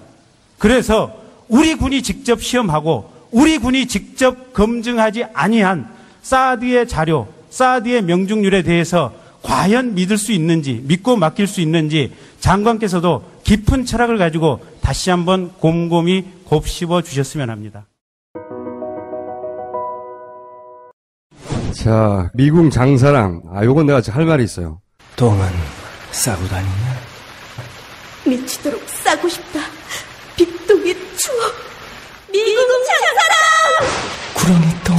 그래서 우리 군이 직접 시험하고 우리 군이 직접 검증하지 아니한 사드의 자료, 사드의 명중률에 대해서 과연 믿을 수 있는지, 믿고 맡길 수 있는지 장관께서도 깊은 철학을 가지고 다시 한번 곰곰이 곱씹어 주셨으면 합니다. 자, 미궁 장사랑. 요건 내가 할 말이 있어요. 똥은 싸고 다니냐? 미치도록 싸고 싶다. 빅동의 추억. 미궁 장사랑! 구렁이 똥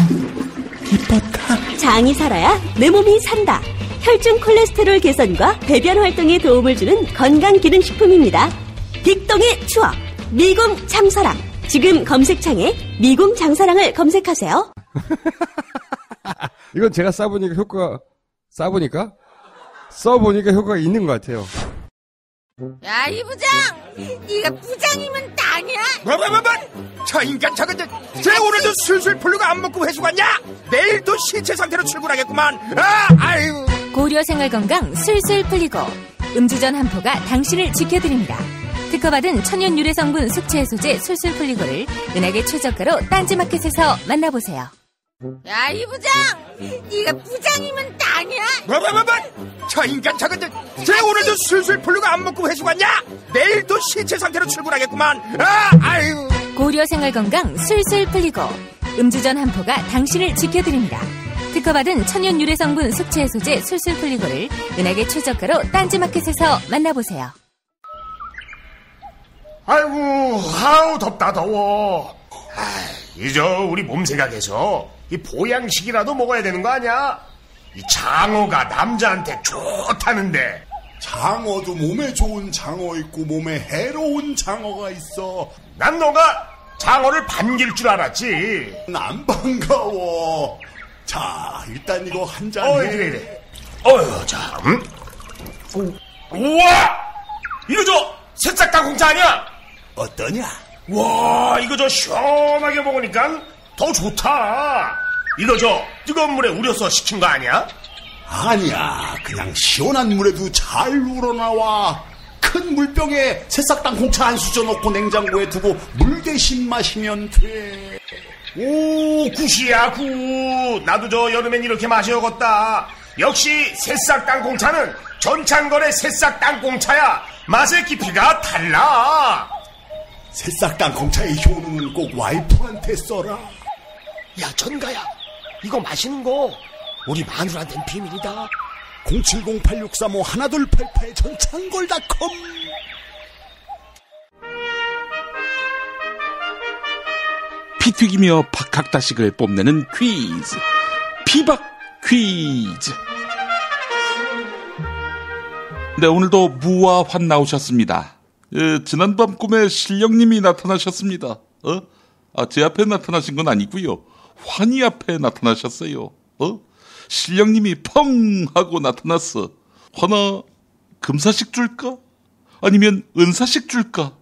이뻤다. 장이 살아야 내 몸이 산다. 혈중 콜레스테롤 개선과 배변 활동에 도움을 주는 건강기능식품입니다. 빅동의 추억. 미궁 장사랑. 지금 검색창에 미궁 장사랑을 검색하세요. 이건 제가 써보니까 효과가 있는 것 같아요. 야, 이 부장! 네가 부장이면 땅이야? 뭐? 저 인간 저건 쟤 오늘도 술술 풀리고 안 먹고 회수 갔냐? 내일도 신체 상태로 출근하겠구만. 아유. 고려 생활건강 술술 풀리고 음주전 한포가 당신을 지켜드립니다. 특허받은 천연 유래 성분 숙취 해소제 술술 풀리고를 은하계 최저가로 딴지마켓에서 만나보세요. 야, 이 부장! 네가 부장이면 땅이야? 뭐? 저 인간 저건 쟤 오늘도 술술 풀리고 안 먹고 회수 갔냐? 내일도 신체 상태로 출근하겠구만. 아유. 고려 생활건강 술술 풀리고 음주전 한포가 당신을 지켜드립니다. 특허받은 천연 유래 성분 숙취 해소제 술술 풀리고를 은하계 최저가로 딴지마켓에서 만나보세요. 아이고, 덥다 더워. 이제 우리 몸 생각해서 이 보양식이라도 먹어야 되는 거 아니야? 이 장어가 남자한테 좋다는데. 장어도 몸에 좋은 장어 있고 몸에 해로운 장어가 있어. 난 너가 장어를 반길 줄 알았지. 안 반가워. 자, 일단 이거 한 잔 해. 그래. 자. 우와! 이거 저 새싹 땅콩차 아니야? 어떠냐? 와, 이거 저 시원하게 먹으니까 더 좋다. 이거 저 뜨거운 물에 우려서 식힌 거 아니야? 아니야, 그냥 시원한 물에도 잘 우러나와. 큰 물병에 새싹 땅콩차 한 수저 넣고 냉장고에 두고 물 대신 마시면 돼. 오, 굿이야, 굿. 나도 저 여름엔 이렇게 마셔야겠다. 역시 새싹 땅콩차는 전창걸의 새싹 땅콩차야. 맛의 깊이가 달라. 새싹 땅콩차의 효능은 꼭 와이프한테 써라. 야, 전가야, 이거 마시는 거 우리 마누라한테는 비밀이다. 070-8635-1288 전창걸닷컴. 피 튀기며 박학다식을 뽐내는 퀴즈, 피박 퀴즈. 네, 오늘도 무와 환 나오셨습니다. 지난밤 꿈에 신령님이 나타나셨습니다. 제 앞에 나타나신 건 아니고요. 환희 앞에 나타나셨어요. 신령님이 펑 하고 나타났어. 환아, 금사식 줄까? 아니면 은사식 줄까?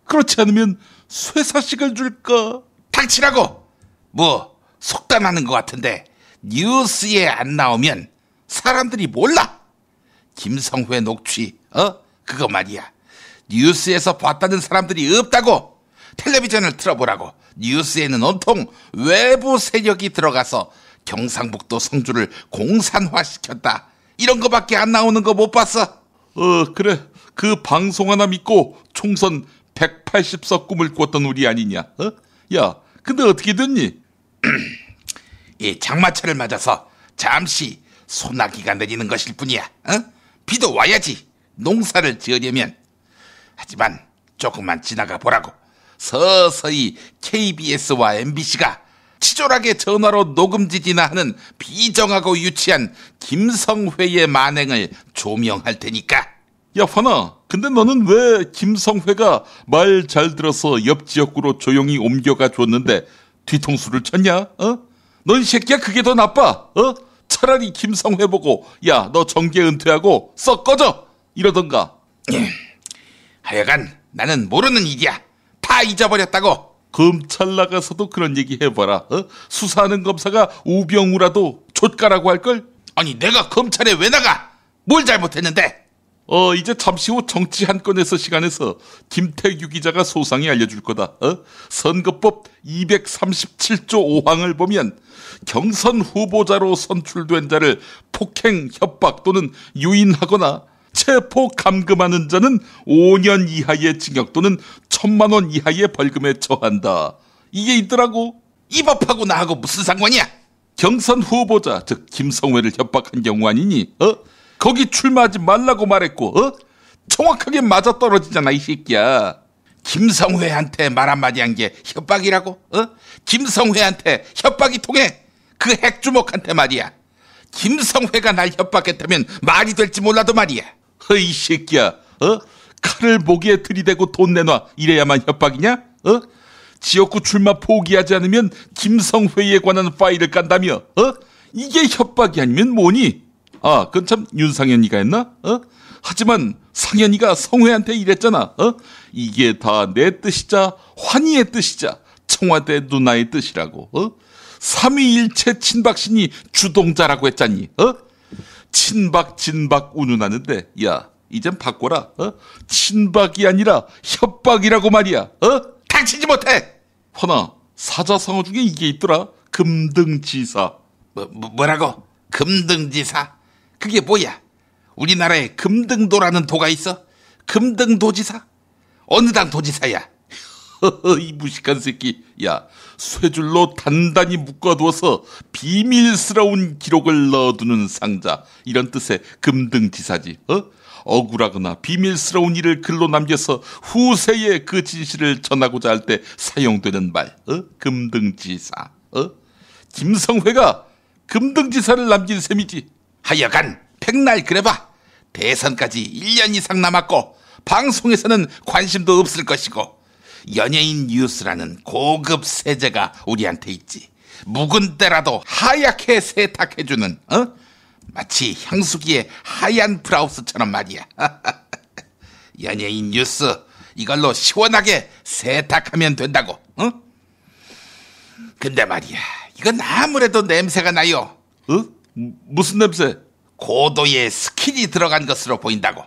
그렇지 않으면 쇠사식을 줄까? 닥치라고! 뭐 속단하는 것 같은데 뉴스에 안 나오면 사람들이 몰라. 김성회 녹취, 그거 말이야. 뉴스에서 봤다는 사람들이 없다고. 텔레비전을 틀어보라고. 뉴스에는 온통 외부 세력이 들어가서 경상북도 성주를 공산화시켰다, 이런 거밖에 안 나오는 거 못 봤어? 그래. 그 방송 하나 믿고 총선 180석 꿈을 꿨던 우리 아니냐? 야, 근데 어떻게 됐니? 이 장마철을 맞아서 잠시 소나기가 내리는 것일 뿐이야. 비도 와야지 농사를 지으려면. 하지만 조금만 지나가 보라고. 서서히 KBS와 MBC가 치졸하게 전화로 녹음짓이나 하는 비정하고 유치한 김성회의 만행을 조명할 테니까. 야, 환아, 근데 너는 왜 김성회가 말 잘 들어서 옆 지역구로 조용히 옮겨가 줬는데 뒤통수를 쳤냐? 넌 이 새끼야 그게 더 나빠. 차라리 김성회 보고 야, 너 정계 은퇴하고 썩 꺼져 이러던가. 하여간 나는 모르는 일이야. 다 잊어버렸다고. 검찰 나가서도 그런 얘기 해봐라. 수사하는 검사가 우병우라도 좆가라고 할걸? 아니 내가 검찰에 왜 나가? 뭘 잘못했는데? 이제 잠시 후 정치 한 건에서 시간에서 김태규 기자가 소상히 알려줄 거다. 선거법 237조 5항을 보면 경선 후보자로 선출된 자를 폭행, 협박 또는 유인하거나 체포 감금하는 자는 5년 이하의 징역 또는 1,000만 원 이하의 벌금에 처한다. 이게 있더라고. 이 법하고 나하고 무슨 상관이야? 경선 후보자, 즉 김성회를 협박한 경우 아니니? 거기 출마하지 말라고 말했고, 정확하게 맞아떨어지잖아, 이 새끼야. 김성회한테 말 한마디 한 게 협박이라고? 김성회한테 협박이 통해? 그 핵주먹한테 말이야. 김성회가 날 협박했다면 말이 될지 몰라도 말이야. 이 새끼야, 칼을 목에 들이대고 돈 내놔 이래야만 협박이냐? 지역구 출마 포기하지 않으면 김성회에 관한 파일을 깐다며? 이게 협박이 아니면 뭐니? 그건 참 윤상현이가 했나? 하지만 상현이가 성회한테 이랬잖아. 이게 다 내 뜻이자 환희의 뜻이자 청와대 누나의 뜻이라고. 삼위일체 친박신이 주동자라고 했잖니. 친박 진박 운운하는데 야, 이젠 바꿔라. 친박이 아니라 협박이라고 말이야. 닥치지 못해. 허나 사자성어 중에 이게 있더라. 금등지사. 뭐라고? 금등지사? 그게 뭐야? 우리나라에 금등도라는 도가 있어? 금등도지사? 어느 당 도지사야? 이 무식한 새끼. 야, 쇠줄로 단단히 묶어두어서 비밀스러운 기록을 넣어두는 상자, 이런 뜻의 금등지사지. 억울하거나 비밀스러운 일을 글로 남겨서 후세에 그 진실을 전하고자 할 때 사용되는 말, 금등지사. 김성회가 금등지사를 남긴 셈이지. 하여간 백날 그래봐. 대선까지 1년 이상 남았고 방송에서는 관심도 없을 것이고 연예인 뉴스라는 고급 세제가 우리한테 있지. 묵은 때라도 하얗게 세탁해주는, 마치 향수기의 하얀 브라우스처럼 말이야. 연예인 뉴스 이걸로 시원하게 세탁하면 된다고. 근데 말이야, 이건 아무래도 냄새가 나요. 무슨 냄새? 고도의 스킬이 들어간 것으로 보인다고.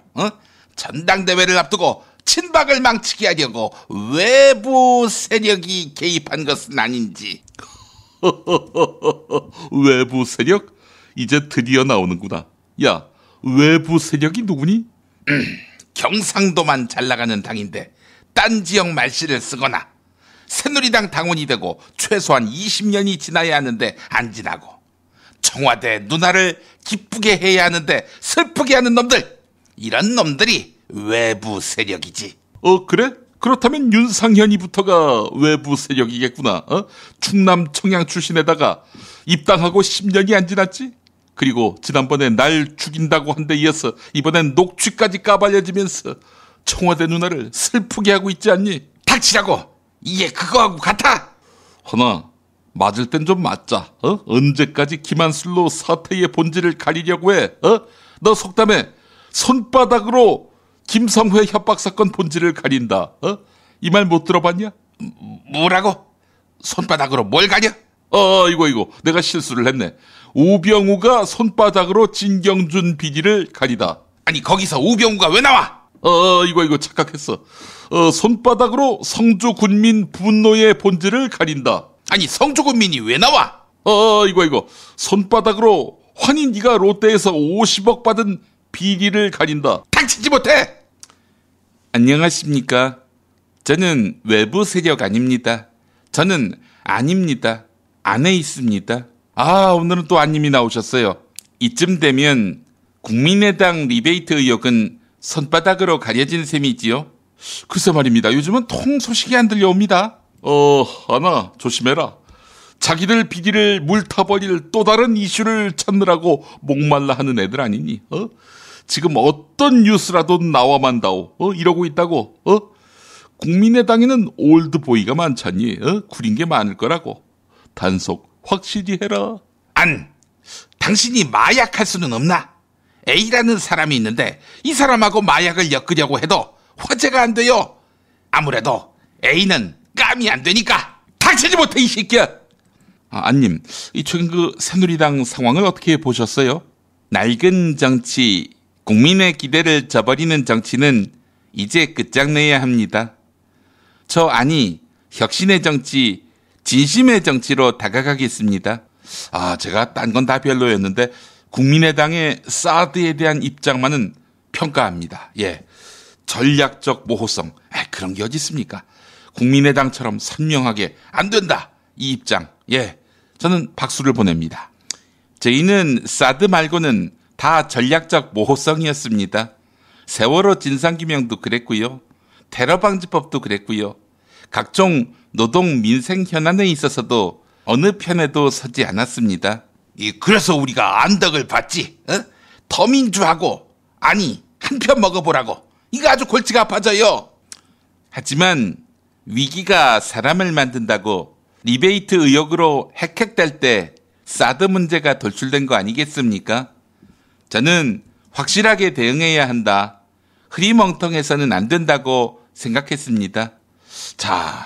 전당대회를 앞두고 친박을 망치게 하려고 외부 세력이 개입한 것은 아닌지. 외부 세력? 이제 드디어 나오는구나. 야, 외부 세력이 누구니? 경상도만 잘 나가는 당인데 딴 지역 말씨를 쓰거나 새누리당 당원이 되고 최소한 20년이 지나야 하는데 안 지나고 청와대 누나를 기쁘게 해야 하는데 슬프게 하는 놈들, 이런 놈들이 외부 세력이지. 그래? 그렇다면 윤상현이부터가 외부 세력이겠구나. 충남 청양 출신에다가 입당하고 10년이 안 지났지? 그리고 지난번에 날 죽인다고 한 데 이어서 이번엔 녹취까지 까발려지면서 청와대 누나를 슬프게 하고 있지 않니? 닥치라고. 이게 그거하고 같아. 허나 맞을 땐 좀 맞자. 언제까지 기만술로 사태의 본질을 가리려고 해? 너 속담에 손바닥으로 김성회 협박 사건 본질을 가린다. 이 말 못 들어봤냐? 뭐라고? 손바닥으로 뭘 가려? 이거 내가 실수를 했네. 우병우가 손바닥으로 진경준 비리를 가리다. 아니 거기서 우병우가 왜 나와? 이거 착각했어. 손바닥으로 성주 군민 분노의 본질을 가린다. 아니 성주 군민이 왜 나와? 이거 손바닥으로 환인이가 롯데에서 50억 받은 비리를 가린다. 닥치지 못해. 안녕하십니까. 저는 외부 세력 아닙니다. 저는 아닙니다. 안에 있습니다. 오늘은 또 안님이 나오셨어요. 이쯤 되면 국민의당 리베이트 의혹은 손바닥으로 가려진 셈이지요. 글쎄 말입니다. 요즘은 통 소식이 안 들려옵니다. 하나 조심해라. 자기들 비리를 물타버릴 또 다른 이슈를 찾느라고 목말라 하는 애들 아니니? 지금 어떤 뉴스라도 나와만다오. 이러고 있다고. 국민의당에는 올드보이가 많잖니. 구린 게 많을 거라고. 단속 확실히 해라. 당신이 마약할 수는 없나? A라는 사람이 있는데 이 사람하고 마약을 엮으려고 해도 화제가 안 돼요. 아무래도 A는 감이 안 되니까 닥치지 못해 이 새끼야. 안님, 이 최근 그 새누리당 상황을 어떻게 보셨어요? 낡은 정치, 국민의 기대를 저버리는 정치는 이제 끝장내야 합니다. 혁신의 정치, 진심의 정치로 다가가겠습니다. 제가 딴 건 다 별로였는데 국민의당의 사드에 대한 입장만은 평가합니다. 예, 전략적 모호성, 그런 게 어디 있습니까? 국민의당처럼 선명하게 안 된다 이 입장, 예, 저는 박수를 보냅니다. 저희는 사드 말고는 다 전략적 모호성이었습니다. 세월호 진상규명도 그랬고요, 테러방지법도 그랬고요, 각종 노동 민생 현안에 있어서도 어느 편에도 서지 않았습니다. 그래서 우리가 안덕을 봤지. 더민주하고 한 편 먹어보라고. 이거 아주 골치가 아파져요. 하지만 위기가 사람을 만든다고 리베이트 의혹으로 헥헥댈 때 사드 문제가 돌출된 거 아니겠습니까? 저는 확실하게 대응해야 한다. 흐리멍텅해서는 안 된다고 생각했습니다. 자,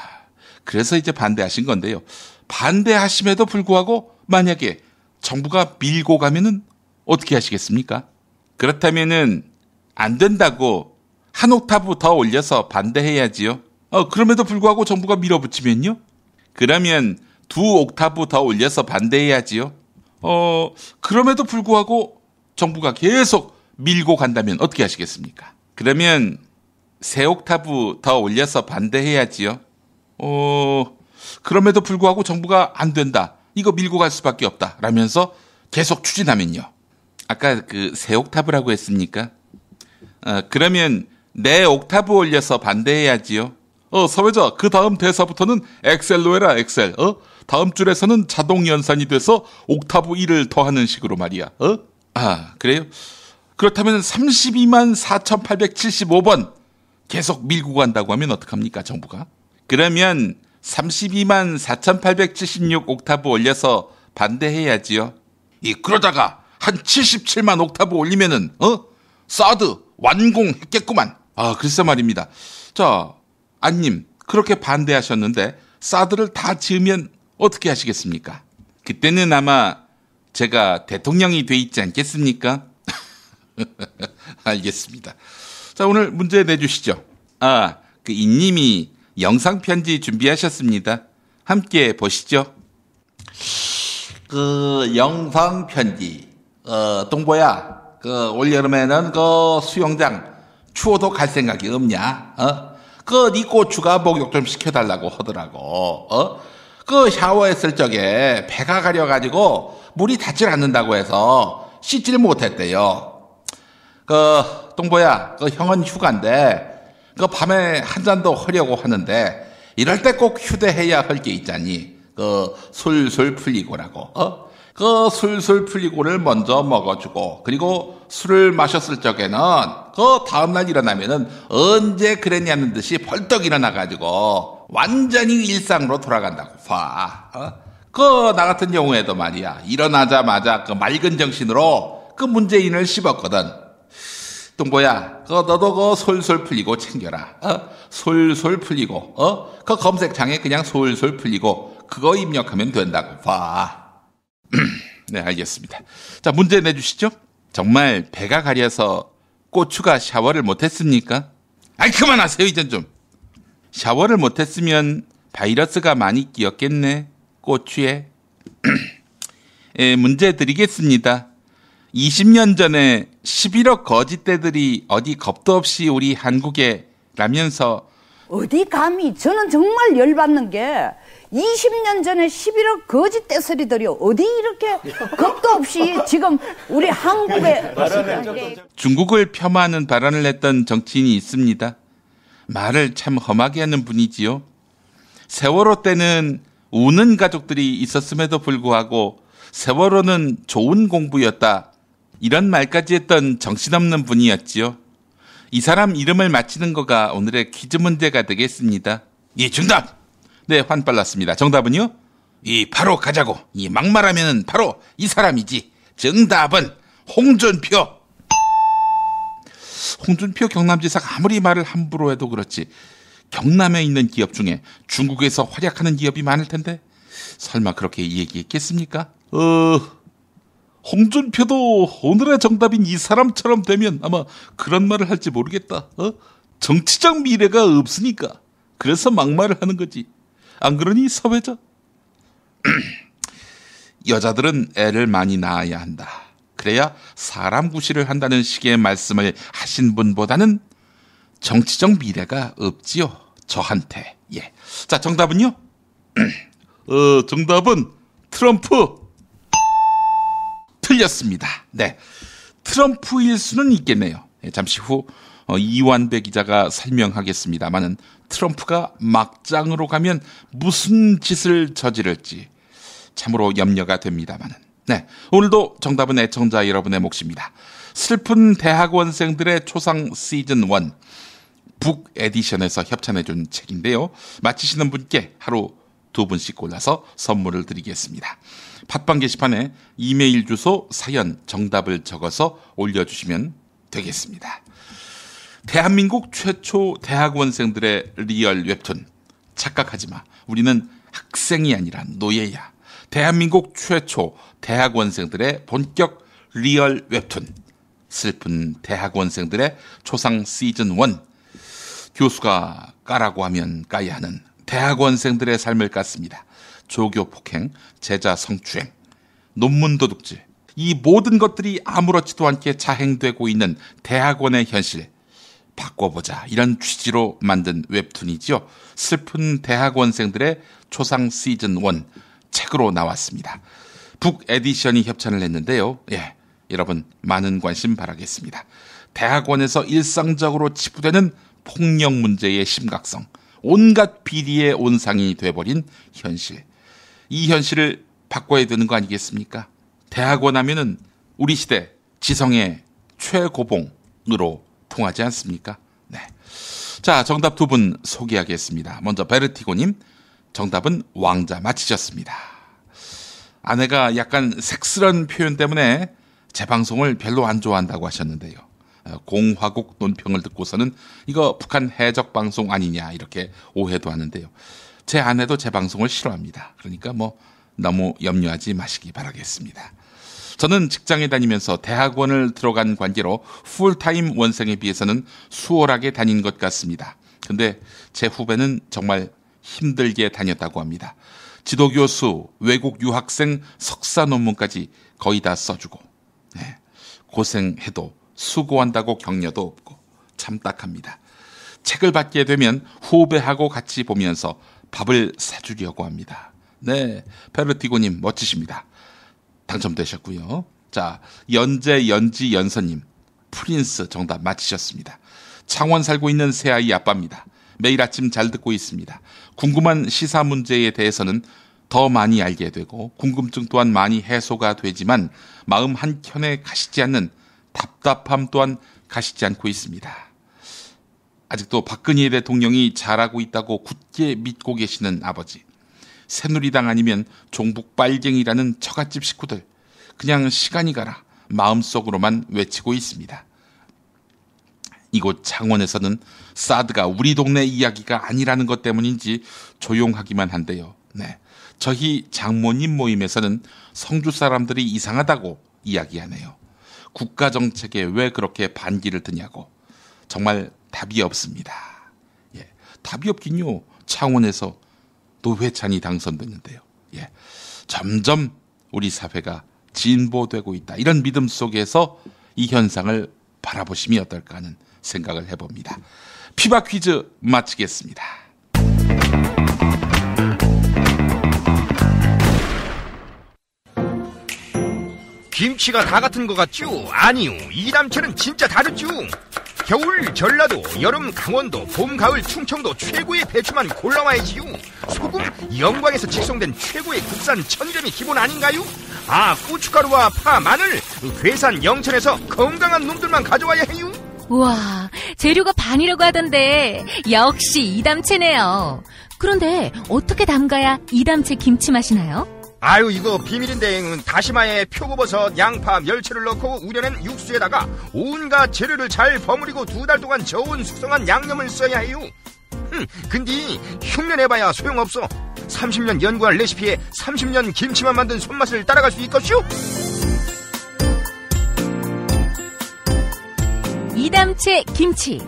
그래서 이제 반대하신 건데요. 반대하심에도 불구하고 만약에 정부가 밀고 가면은 어떻게 하시겠습니까? 그렇다면은 안 된다고 한 옥타브 더 올려서 반대해야지요. 그럼에도 불구하고 정부가 밀어붙이면요? 그러면 2 옥타브 더 올려서 반대해야지요. 그럼에도 불구하고 정부가 계속 밀고 간다면 어떻게 하시겠습니까? 그러면 3 옥타브 더 올려서 반대해야지요. 그럼에도 불구하고 정부가 안 된다, 이거 밀고 갈 수밖에 없다 라면서 계속 추진하면요. 아까 3 옥타브라고 했습니까? 그러면 4 옥타브 올려서 반대해야지요. 사회자, 그 다음 대사부터는 엑셀로 해라, 엑셀. 다음 줄에서는 자동 연산이 돼서 옥타브 1을 더하는 식으로 말이야. 그래요? 그렇다면 32만 4,875번 계속 밀고 간다고 하면 어떡합니까, 정부가? 그러면 32만 4,876 옥타브 올려서 반대해야지요. 그러다가 한 77만 옥타브 올리면은 사드 완공했겠구만. 글쎄 말입니다. 자, 안님, 그렇게 반대하셨는데 사드를 다 지으면 어떻게 하시겠습니까? 그때는 아마 제가 대통령이 돼 있지 않겠습니까? 알겠습니다. 자, 오늘 문제 내주시죠. 이님이 영상편지 준비하셨습니다. 함께 보시죠. 영상편지. 동보야, 올여름에는 수영장 추워도 갈 생각이 없냐? 네 고추가 목욕 좀 시켜달라고 하더라고. 샤워했을 적에 배가 가려가지고 물이 닿질 않는다고 해서 씻질 못했대요. 동보야, 형은 휴가인데 밤에 한 잔도 하려고 하는데 이럴 때 꼭 휴대해야 할 게 있잖니. 술술 풀리고라고. 술술 풀리고를 먼저 먹어주고, 그리고 술을 마셨을 적에는 다음날 일어나면은 언제 그랬냐는 듯이 벌떡 일어나가지고 완전히 일상으로 돌아간다고 봐. 나 같은 경우에도 말이야, 일어나자마자 맑은 정신으로 문재인을 씹었거든. 동보야, 너도 솔솔 풀리고 챙겨라. 솔솔 풀리고, 검색창에 그냥 솔솔 풀리고 그거 입력하면 된다고 봐. 네, 알겠습니다. 자, 문제 내주시죠. 정말 배가 가려서 고추가 샤워를 못했습니까? 그만하세요, 이젠 좀. 샤워를 못했으면 바이러스가 많이 끼었겠네, 고추에. 문제 드리겠습니다. 20년 전에 11억 거짓대들이 어디 겁도 없이 우리 한국에 라면서 어디 감히. 저는 정말 열받는 게 20년 전에 11억 거짓 떼서리들이 어디 이렇게 겁도 없이 지금 우리 한국에 중국을 폄하하는 발언을 했던 정치인이 있습니다. 말을 참 험하게 하는 분이지요. 세월호 때는 우는 가족들이 있었음에도 불구하고 세월호는 좋은 공부였다. 이런 말까지 했던 정신없는 분이었지요. 이 사람 이름을 맞히는 거가 오늘의 퀴즈 문제가 되겠습니다. 예, 정답! 네, 환빨랐습니다. 정답은요? 바로 가자고. 막말하면 바로 이 사람이지. 정답은 홍준표. 홍준표 경남지사가 아무리 말을 함부로 해도 그렇지 경남에 있는 기업 중에 중국에서 활약하는 기업이 많을 텐데 설마 그렇게 얘기했겠습니까? 홍준표도 오늘의 정답인 이 사람처럼 되면 아마 그런 말을 할지 모르겠다. 정치적 미래가 없으니까 그래서 막말을 하는 거지. 안 그러니 사회자? 여자들은 애를 많이 낳아야 한다. 그래야 사람 구실을 한다는 식의 말씀을 하신 분보다는 정치적 미래가 없지요. 저한테. 예. 자, 정답은요? 정답은 트럼프. 틀렸습니다. 네. 트럼프일 수는 있겠네요. 잠시 후 이완배 기자가 설명하겠습니다만은 트럼프가 막장으로 가면 무슨 짓을 저지를지 참으로 염려가 됩니다만은. 네. 오늘도 정답은 애청자 여러분의 몫입니다. 슬픈 대학원생들의 초상 시즌 1 북 에디션에서 협찬해준 책인데요. 맞히시는 분께 하루 2분씩 골라서 선물을 드리겠습니다. 팟빵 게시판에 이메일 주소, 사연, 정답을 적어서 올려주시면 되겠습니다. 대한민국 최초 대학원생들의 리얼 웹툰. 착각하지 마. 우리는 학생이 아니라 노예야. 대한민국 최초 대학원생들의 본격 리얼 웹툰. 슬픈 대학원생들의 초상 시즌 1. 교수가 까라고 하면 까야 하는 대학원생들의 삶을 깠습니다. 조교 폭행, 제자 성추행, 논문 도둑질. 이 모든 것들이 아무렇지도 않게 자행되고 있는 대학원의 현실. 바꿔보자. 이런 취지로 만든 웹툰이지요. 슬픈 대학원생들의 초상 시즌 1 책으로 나왔습니다. 북 에디션이 협찬을 했는데요. 예, 여러분 많은 관심 바라겠습니다. 대학원에서 일상적으로 치부되는 폭력 문제의 심각성, 온갖 비리의 온상이 돼버린 현실. 이 현실을 바꿔야 되는 거 아니겠습니까? 대학원 하면은 우리 시대 지성의 최고봉으로 통하지 않습니까? 네. 자, 정답 2분 소개하겠습니다. 먼저 베르티고님, 정답은 왕자 맞히셨습니다. 아내가 약간 색스런 표현 때문에 제 방송을 별로 안 좋아한다고 하셨는데요. 공화국 논평을 듣고서는 이거 북한 해적 방송 아니냐 이렇게 오해도 하는데요. 제 아내도 제 방송을 싫어합니다. 그러니까 뭐 너무 염려하지 마시기 바라겠습니다. 저는 직장에 다니면서 대학원을 들어간 관계로 풀타임 원생에 비해서는 수월하게 다닌 것 같습니다. 근데 제 후배는 정말 힘들게 다녔다고 합니다. 지도교수, 외국 유학생, 석사 논문까지 거의 다 써주고, 네, 고생해도 수고한다고 격려도 없고 참 딱합니다. 책을 받게 되면 후배하고 같이 보면서 밥을 사주려고 합니다. 네, 페르티고님 멋지십니다. 당첨되셨고요. 자, 연지연서님, 프린스 정답 맞히셨습니다. 창원 살고 있는 새아이 아빠입니다. 매일 아침 잘 듣고 있습니다. 궁금한 시사 문제에 대해서는 더 많이 알게 되고 궁금증 또한 많이 해소가 되지만 마음 한켠에 가시지 않는 답답함 또한 가시지 않고 있습니다. 아직도 박근혜 대통령이 잘하고 있다고 굳게 믿고 계시는 아버지. 새누리당 아니면 종북 빨갱이라는 처갓집 식구들. 그냥 시간이 가라 마음속으로만 외치고 있습니다. 이곳 창원에서는 사드가 우리 동네 이야기가 아니라는 것 때문인지 조용하기만 한데요. 네, 저희 장모님 모임에서는 성주 사람들이 이상하다고 이야기하네요. 국가정책에 왜 그렇게 반기를 드냐고. 정말 답이 없습니다. 예, 답이 없긴요. 창원에서 노회찬이 당선됐는데요. 예, 점점 우리 사회가 진보되고 있다. 이런 믿음 속에서 이 현상을 바라보시면 어떨까 하는 생각을 해봅니다. 피바 퀴즈 마치겠습니다. 김치가 다 같은 것 같죠? 아니요, 이담채는 진짜 다르죠. 겨울 전라도, 여름 강원도, 봄 가을 충청도 최고의 배추만 골라와야지요. 소금 영광에서 직송된 최고의 국산 천점이 기본 아닌가요? 아, 고춧가루와 파, 마늘, 괴산 영천에서 건강한 놈들만 가져와야 해요. 우와, 재료가 반이라고 하던데 역시 이담채네요. 그런데 어떻게 담가야 이담채 김치 맛이 나요? 아유, 이거 비밀인데 다시마에 표고버섯, 양파, 멸치를 넣고 우려낸 육수에다가 온갖 재료를 잘 버무리고 2달 동안 저온 숙성한 양념을 써야 해요. 근데 흉내내봐야 소용없어. 30년 연구한 레시피에 30년 김치만 만든 손맛을 따라갈 수 있겠슈? 이담채 김치.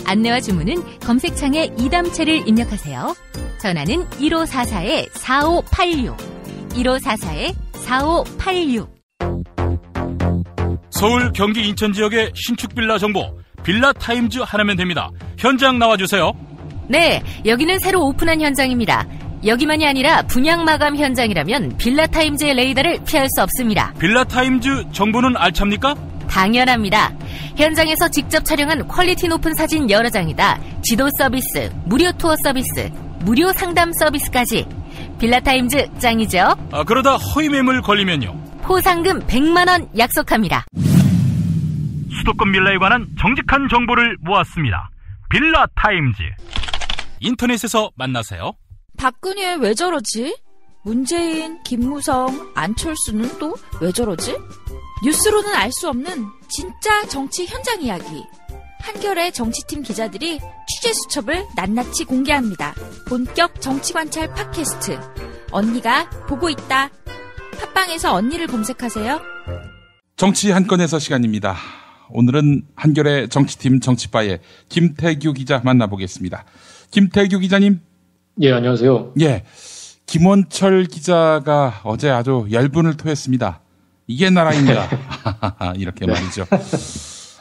안내와 주문은 검색창에 이담채를 입력하세요. 전화는 1544-4586 1544-4586. 서울, 경기, 인천 지역의 신축 빌라 정보 빌라타임즈 하나면 됩니다. 현장 나와주세요. 네, 여기는 새로 오픈한 현장입니다. 여기만이 아니라 분양 마감 현장이라면 빌라타임즈의 레이더를 피할 수 없습니다. 빌라타임즈 정보는 알찹니까? 당연합니다. 현장에서 직접 촬영한 퀄리티 높은 사진 여러 장이다. 지도 서비스, 무료 투어 서비스, 무료 상담 서비스까지. 빌라타임즈 짱이죠? 그러다 허위 매물 걸리면요? 포상금 100만 원 약속합니다. 수도권 빌라에 관한 정직한 정보를 모았습니다. 빌라타임즈. 인터넷에서 만나세요. 박근혜 왜 저러지? 문재인, 김무성, 안철수는 또 왜 저러지? 뉴스로는 알 수 없는 진짜 정치 현장 이야기. 한겨레 정치팀 기자들이 취재 수첩을 낱낱이 공개합니다. 본격 정치관찰 팟캐스트. 언니가 보고 있다. 팟빵에서 언니를 검색하세요. 정치 한 건에서 시간입니다. 오늘은 한겨레 정치팀 정치바의 김태규 기자 만나보겠습니다. 김태규 기자님. 예, 안녕하세요. 예, 김원철 기자가 어제 아주 열분을 토했습니다. 이게 나라인가. 이렇게 말이죠.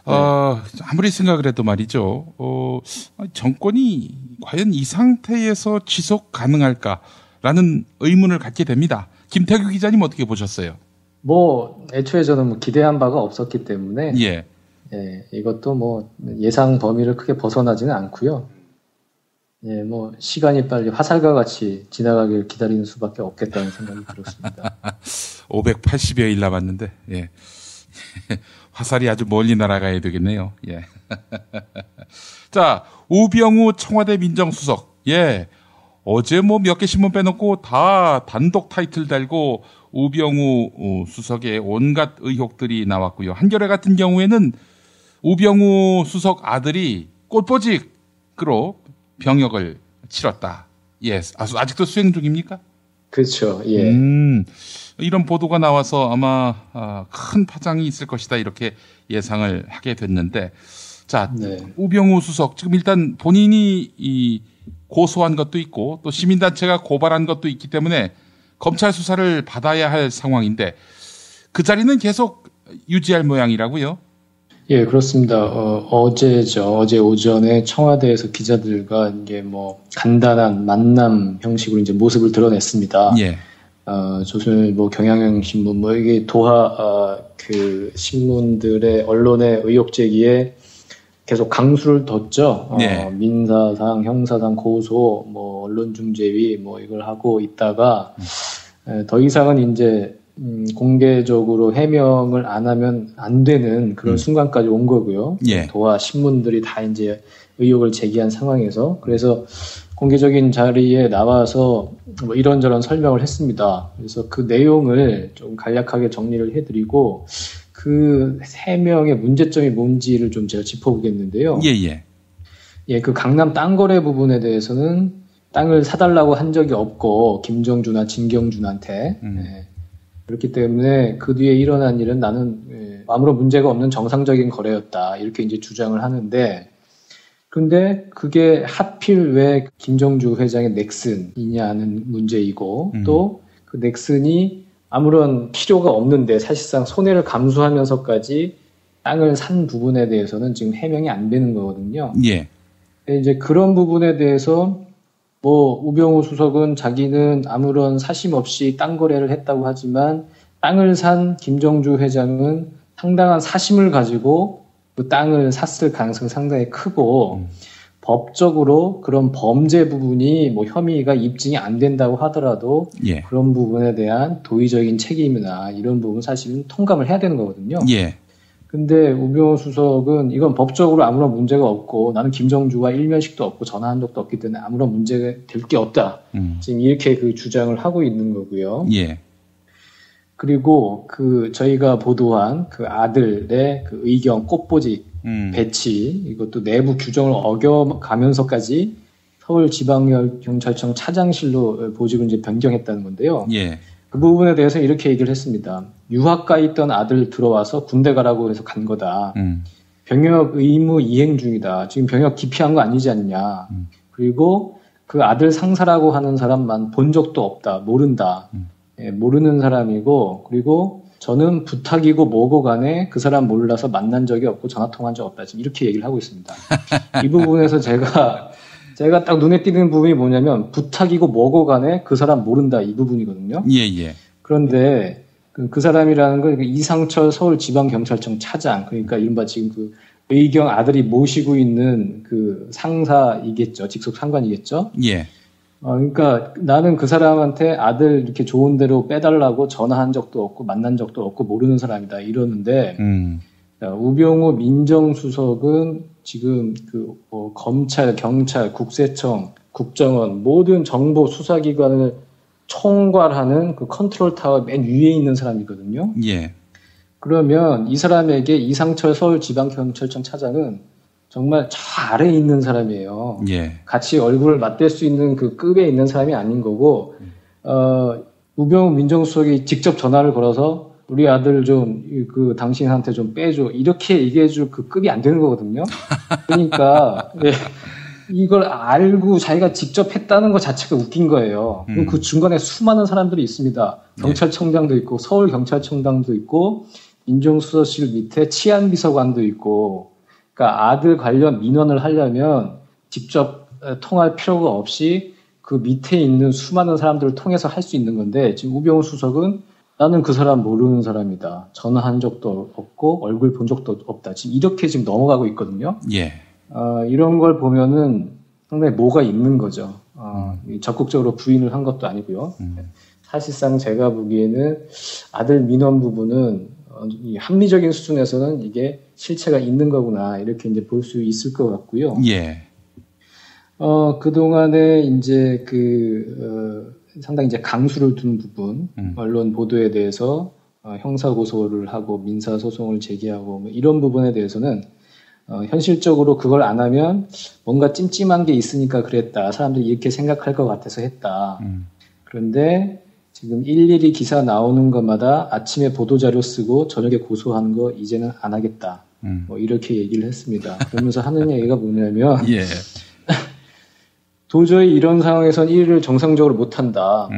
아무리 생각을 해도 말이죠. 정권이 과연 이 상태에서 지속 가능할까라는 의문을 갖게 됩니다. 김태규 기자님 어떻게 보셨어요? 애초에 저는 기대한 바가 없었기 때문에. 예, 이것도 예상 범위를 크게 벗어나지는 않고요. 예, 시간이 빨리 화살과 같이 지나가길 기다리는 수밖에 없겠다는 생각이 들었습니다. 580여일 남았는데, 예. 화살이 아주 멀리 날아가야 되겠네요. 예. 자, 우병우 청와대 민정수석. 예. 어제 몇 개 신문 빼놓고 다 단독 타이틀 달고 우병우 수석의 온갖 의혹들이 나왔고요. 한겨레 같은 경우에는 우병우 수석 아들이 꽃보직으로 병역을 치렀다. 예. 아직도 수행 중입니까? 그렇죠. 예. 이런 보도가 나와서 아마 큰 파장이 있을 것이다 이렇게 예상을 하게 됐는데, 자, 네. 우병우 수석 지금 일단 본인이 고소한 것도 있고 또 시민단체가 고발한 것도 있기 때문에 검찰 수사를 받아야 할 상황인데 그 자리는 계속 유지할 모양이라고요? 예, 그렇습니다. 어제 오전에 청와대에서 기자들과 이제 간단한 만남 형식으로 이제 모습을 드러냈습니다. 예. 조선일보, 경향형 신문, 이게 도하, 신문들의 언론의 의혹 제기에 계속 강수를 뒀죠. 네. 민사상, 형사상 고소, 언론중재위, 이걸 하고 있다가, 더 이상은 이제, 공개적으로 해명을 안 하면 안 되는 그런 순간까지 온 거고요. 예. 도하 신문들이 다 이제 의혹을 제기한 상황에서, 그래서 공개적인 자리에 나와서 이런저런 설명을 했습니다. 그래서 그 내용을 좀 간략하게 정리를 해드리고 그 해명의 문제점이 뭔지를 좀 제가 짚어보겠는데요. 예, 그 강남 땅 거래 부분에 대해서는 땅을 사달라고 한 적이 없고 김정주나 진경준한테 그렇기 때문에 그 뒤에 일어난 일은 나는 아무런 문제가 없는 정상적인 거래였다 이렇게 이제 주장을 하는데. 근데 그게 하필 왜 김정주 회장의 넥슨이냐는 문제이고 또 그 넥슨이 아무런 필요가 없는데 사실상 손해를 감수하면서까지 땅을 산 부분에 대해서는 지금 해명이 안 되는 거거든요. 예. 이제 그런 부분에 대해서 우병우 수석은 자기는 아무런 사심 없이 땅 거래를 했다고 하지만 땅을 산 김정주 회장은 상당한 사심을 가지고 그 땅을 샀을 가능성이 상당히 크고 법적으로 그런 범죄 부분이 뭐 혐의가 입증이 안 된다고 하더라도 예. 그런 부분에 대한 도의적인 책임이나 이런 부분 사실은 통감을 해야 되는 거거든요. 예. 근데 우병우 수석은 이건 법적으로 아무런 문제가 없고 나는 김정주와 일면식도 없고 전화한 적도 없기 때문에 아무런 문제가 될 게 없다. 지금 이렇게 그 주장을 하고 있는 거고요. 예. 그리고 그 저희가 보도한 그 아들의 그 의경 꽃보직 배치 이것도 내부 규정을 어겨가면서까지 서울지방경찰청 차장실로 보직을 이제 변경했다는 건데요. 예. 그 부분에 대해서 이렇게 얘기를 했습니다. 유학가 있던 아들 들어와서 군대 가라고 해서 간 거다. 병역 의무 이행 중이다. 지금 병역 기피한 거 아니지 않냐. 그리고 그 아들 상사라고 하는 사람만 본 적도 없다. 모른다. 예, 모르는 사람이고 그리고 저는 부탁이고 뭐고 간에 그 사람 몰라서 만난 적이 없고 전화 통화한 적 없다. 지금 이렇게 얘기를 하고 있습니다. 이 부분에서 제가 딱 눈에 띄는 부분이 뭐냐면 부탁이고 뭐고 간에 그 사람 모른다 이 부분이거든요. 예. 그런데 그 사람이라는 건 이상철 서울지방경찰청 차장 그러니까 이른바 지금 그 의경 아들이 모시고 있는 그 상사이겠죠. 직속 상관이겠죠. 예. 그러니까 나는 그 사람한테 아들 이렇게 좋은 대로 빼달라고 전화한 적도 없고 만난 적도 없고 모르는 사람이다 이러는데 우병우 민정수석은 지금 그 검찰, 경찰, 국세청, 국정원 모든 정보 수사기관을 총괄하는 그 컨트롤 타워 맨 위에 있는 사람이거든요. 예. 그러면 이 사람에게 이상철 서울지방경찰청 차장은 정말 저 아래에 있는 사람이에요. 예. 같이 얼굴을 맞댈 수 있는 그 급에 있는 사람이 아닌 거고, 우병우 민정수석이 직접 전화를 걸어서 우리 아들 좀, 당신한테 좀 빼줘. 이렇게 얘기해줄 그 급이 안 되는 거거든요. 그러니까, 예, 이걸 알고 자기가 직접 했다는 것 자체가 웃긴 거예요. 그 중간에 수많은 사람들이 있습니다. 경찰청장도 있고, 서울경찰청장도 있고, 민정수석실 밑에 치안비서관도 있고, 그러니까 아들 관련 민원을 하려면 직접 통할 필요가 없이 그 밑에 있는 수많은 사람들을 통해서 할 수 있는 건데 지금 우병우 수석은 나는 그 사람 모르는 사람이다. 전화한 적도 없고 얼굴 본 적도 없다. 지금 이렇게 지금 넘어가고 있거든요. 예. 이런 걸 보면은 상당히 뭐가 있는 거죠. 적극적으로 부인을 한 것도 아니고요. 사실상 제가 보기에는 아들 민원 부분은 이 합리적인 수준에서는 이게 실체가 있는 거구나 이렇게 이제 볼 수 있을 것 같고요. 예. 그동안에 이제 상당히 이제 강수를 둔 부분, 언론 보도에 대해서 형사 고소를 하고 민사 소송을 제기하고 뭐 이런 부분에 대해서는 현실적으로 그걸 안 하면 뭔가 찜찜한 게 있으니까 그랬다. 사람들이 이렇게 생각할 것 같아서 했다. 그런데 지금 일일이 기사 나오는 것마다 아침에 보도자료 쓰고 저녁에 고소하는 거 이제는 안 하겠다. 뭐 이렇게 얘기를 했습니다. 그러면서 하는 얘기가 뭐냐면 예. 도저히 이런 상황에선 일을 정상적으로 못한다.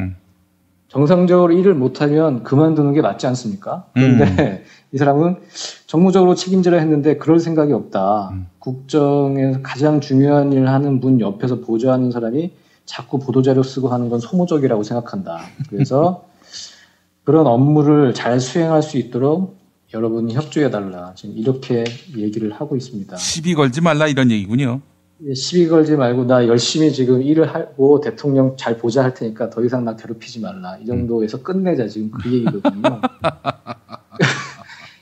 정상적으로 일을 못하면 그만두는 게 맞지 않습니까? 그런데 이 사람은 정무적으로 책임지라 했는데 그럴 생각이 없다. 국정에서 가장 중요한 일을 하는 분 옆에서 보좌하는 사람이 자꾸 보도자료 쓰고 하는 건 소모적이라고 생각한다. 그래서 그런 업무를 잘 수행할 수 있도록 여러분이 협조해달라. 지금 이렇게 얘기를 하고 있습니다. 시비 걸지 말라 이런 얘기군요. 시비 걸지 말고 나 열심히 지금 일을 하고 대통령 잘 보자 할 테니까 더 이상 나 괴롭히지 말라. 이 정도에서 끝내자. 지금 그 얘기거든요.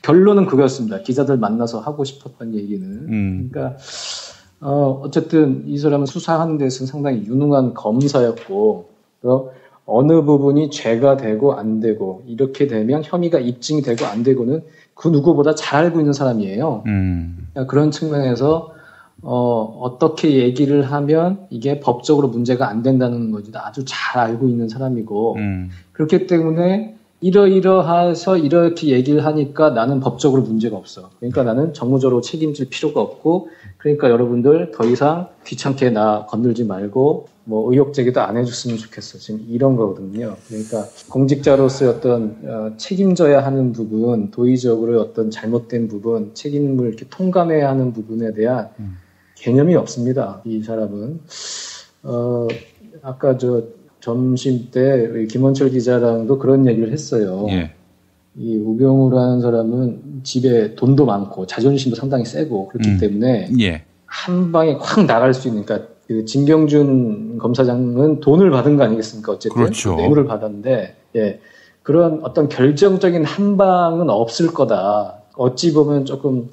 결론은 그거였습니다. 기자들 만나서 하고 싶었던 얘기는. 그러니까 어쨌든 이 사람은 수사하는 데서는 상당히 유능한 검사였고 어느 부분이 죄가 되고 안 되고 이렇게 되면 혐의가 입증이 되고 안 되고는 그 누구보다 잘 알고 있는 사람이에요. 그런 측면에서 어떻게 얘기를 하면 이게 법적으로 문제가 안 된다는 거지 아주 잘 알고 있는 사람이고 그렇기 때문에 이러이러해서 이렇게 얘기를 하니까 나는 법적으로 문제가 없어. 그러니까 나는 정무적으로 책임질 필요가 없고 그러니까 여러분들 더 이상 귀찮게 나 건들지 말고 뭐 의혹 제기도 안 해줬으면 좋겠어. 지금 이런 거거든요. 그러니까 공직자로서의 어떤 책임져야 하는 부분, 도의적으로 어떤 잘못된 부분, 책임을 이렇게 통감해야 하는 부분에 대한 개념이 없습니다. 이 사람은 아까 점심 때 김원철 기자랑도 그런 얘기를 했어요. 예. 이 우병우라는 사람은 집에 돈도 많고 자존심도 상당히 세고 그렇기 때문에 예. 한 방에 확 나갈 수 있는, 그러니까 그 진경준 검사장은 돈을 받은 거 아니겠습니까? 어쨌든 그렇죠. 뇌물을 받았는데, 예, 그런 어떤 결정적인 한 방은 없을 거다. 어찌 보면 조금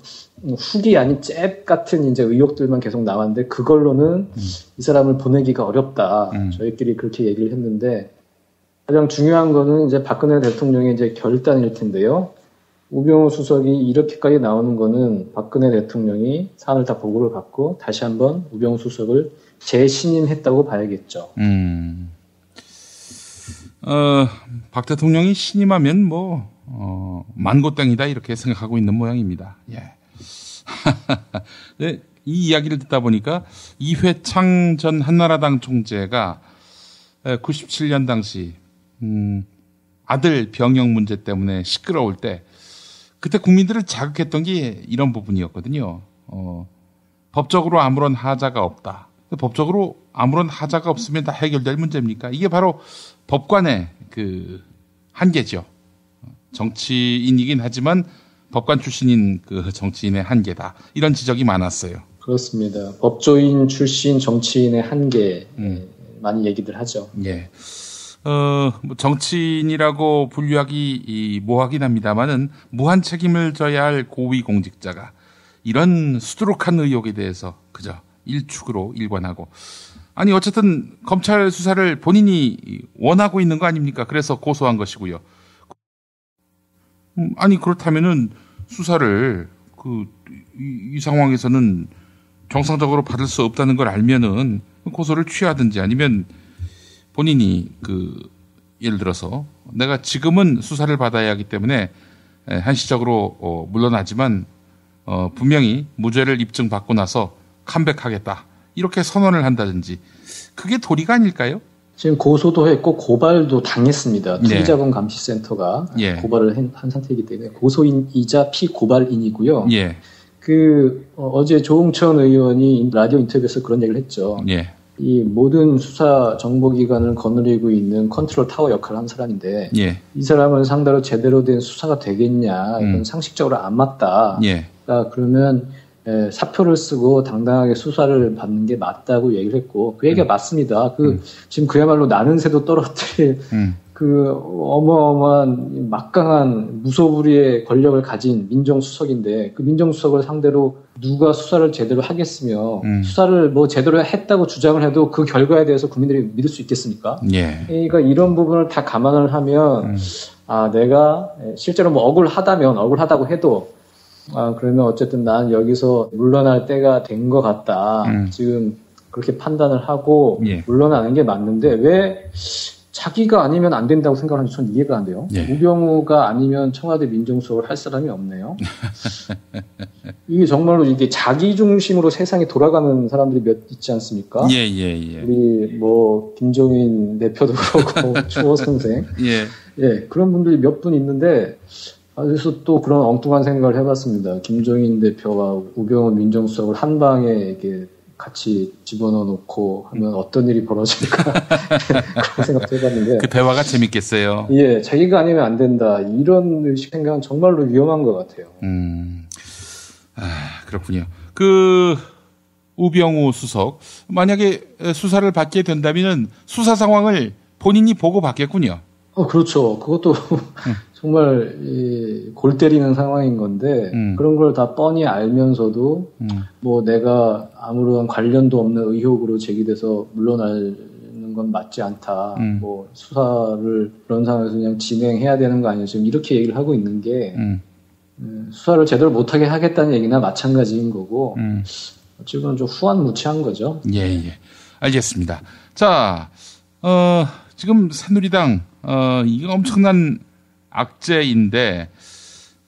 후기 아닌 잽 같은 이제 의혹들만 계속 나왔는데 그걸로는 이 사람을 보내기가 어렵다. 저희끼리 그렇게 얘기를 했는데 가장 중요한 거는 이제 박근혜 대통령의 이제 결단일 텐데요. 우병우 수석이 이렇게까지 나오는 거는 박근혜 대통령이 사안을 다 보고를 받고 다시 한번 우병우 수석을 재신임했다고 봐야겠죠. 박 대통령이 신임하면 만고땡이다 이렇게 생각하고 있는 모양입니다. 예. 네, 이 이야기를 듣다 보니까 이회창 전 한나라당 총재가 97년 당시 아들 병역 문제 때문에 시끄러울 때 그때 국민들을 자극했던 게 이런 부분이었거든요. 법적으로 아무런 하자가 없다. 법적으로 아무런 하자가 없으면 다 해결될 문제입니까? 이게 바로 법관의 그 한계죠. 정치인이긴 하지만 법관 출신인 그 정치인의 한계다. 이런 지적이 많았어요. 그렇습니다. 법조인 출신 정치인의 한계 많이 얘기들 하죠. 예. 뭐 정치인이라고 분류하기 모하긴 합니다만은 무한 책임을 져야 할 고위공직자가 이런 수두룩한 의혹에 대해서 그저 일축으로 일관하고 아니 어쨌든 검찰 수사를 본인이 원하고 있는 거 아닙니까? 그래서 고소한 것이고요. 아니 그렇다면은 수사를 이 상황에서는 정상적으로 받을 수 없다는 걸 알면은 고소를 취하든지 아니면 본인이 예를 들어서 내가 지금은 수사를 받아야 하기 때문에 한시적으로 물러나지만 분명히 무죄를 입증받고 나서 컴백하겠다 이렇게 선언을 한다든지 그게 도리가 아닐까요? 지금 고소도 했고 고발도 당했습니다. 투기자본감시센터가 예. 고발을 한 상태이기 때문에 고소인이자 피고발인이고요. 예. 어제 조응천 의원이 라디오 인터뷰에서 그런 얘기를 했죠. 예. 이 모든 수사 정보기관을 거느리고 있는 컨트롤 타워 역할을 한 사람인데 예. 이 사람을 상대로 제대로 된 수사가 되겠냐 이건 상식적으로 안 맞다. 예. 그러니까 그러면 사표를 쓰고 당당하게 수사를 받는 게 맞다고 얘기를 했고 그 얘기가 맞습니다. 지금 그야말로 나는 새도 떨어뜨릴 그 어마어마한 막강한 무소불위의 권력을 가진 민정수석인데 그 민정수석을 상대로 누가 수사를 제대로 하겠으며 수사를 뭐 제대로 했다고 주장을 해도 그 결과에 대해서 국민들이 믿을 수 있겠습니까? 예. 그러니까 이런 부분을 다 감안을 하면 내가 실제로 뭐 억울하다고 해도 그러면 어쨌든 난 여기서 물러날 때가 된 것 같다. 지금 그렇게 판단을 하고 예. 물러나는 게 맞는데 왜 자기가 아니면 안 된다고 생각하는지 전 이해가 안 돼요. 예. 우병우가 아니면 청와대 민정수석을 할 사람이 없네요. 이게 정말로 이게 자기 중심으로 세상이 돌아가는 사람들이 몇 있지 않습니까? 예. 우리 뭐 김종인 대표도 그렇고 추호 선생, 예, 그런 분들이 몇 분 있는데. 그래서 또 그런 엉뚱한 생각을 해봤습니다. 김종인 대표와 우병우 민정수석을 한 방에 이렇게 같이 집어넣어 놓고 하면 어떤 일이 벌어질까 그런 생각도 해봤는데 그 대화가 재밌겠어요. 예, 자기가 아니면 안 된다 이런 의식 생각은 정말로 위험한 것 같아요. 그렇군요. 우병우 수석 만약에 수사를 받게 된다면은 수사 상황을 본인이 보고 받겠군요. 그렇죠. 그것도 정말 골 때리는 상황인 건데 그런 걸 다 뻔히 알면서도 뭐 내가 아무런 관련도 없는 의혹으로 제기돼서 물러나는 건 맞지 않다. 뭐 수사를 그런 상황에서 그냥 진행해야 되는 거 아니냐. 지금 이렇게 얘기를 하고 있는 게 수사를 제대로 못하게 하겠다는 얘기나 마찬가지인 거고 어찌보면 좀 후한무치한 거죠. 예. 알겠습니다. 자, 지금 새누리당 이게 엄청난 악재인데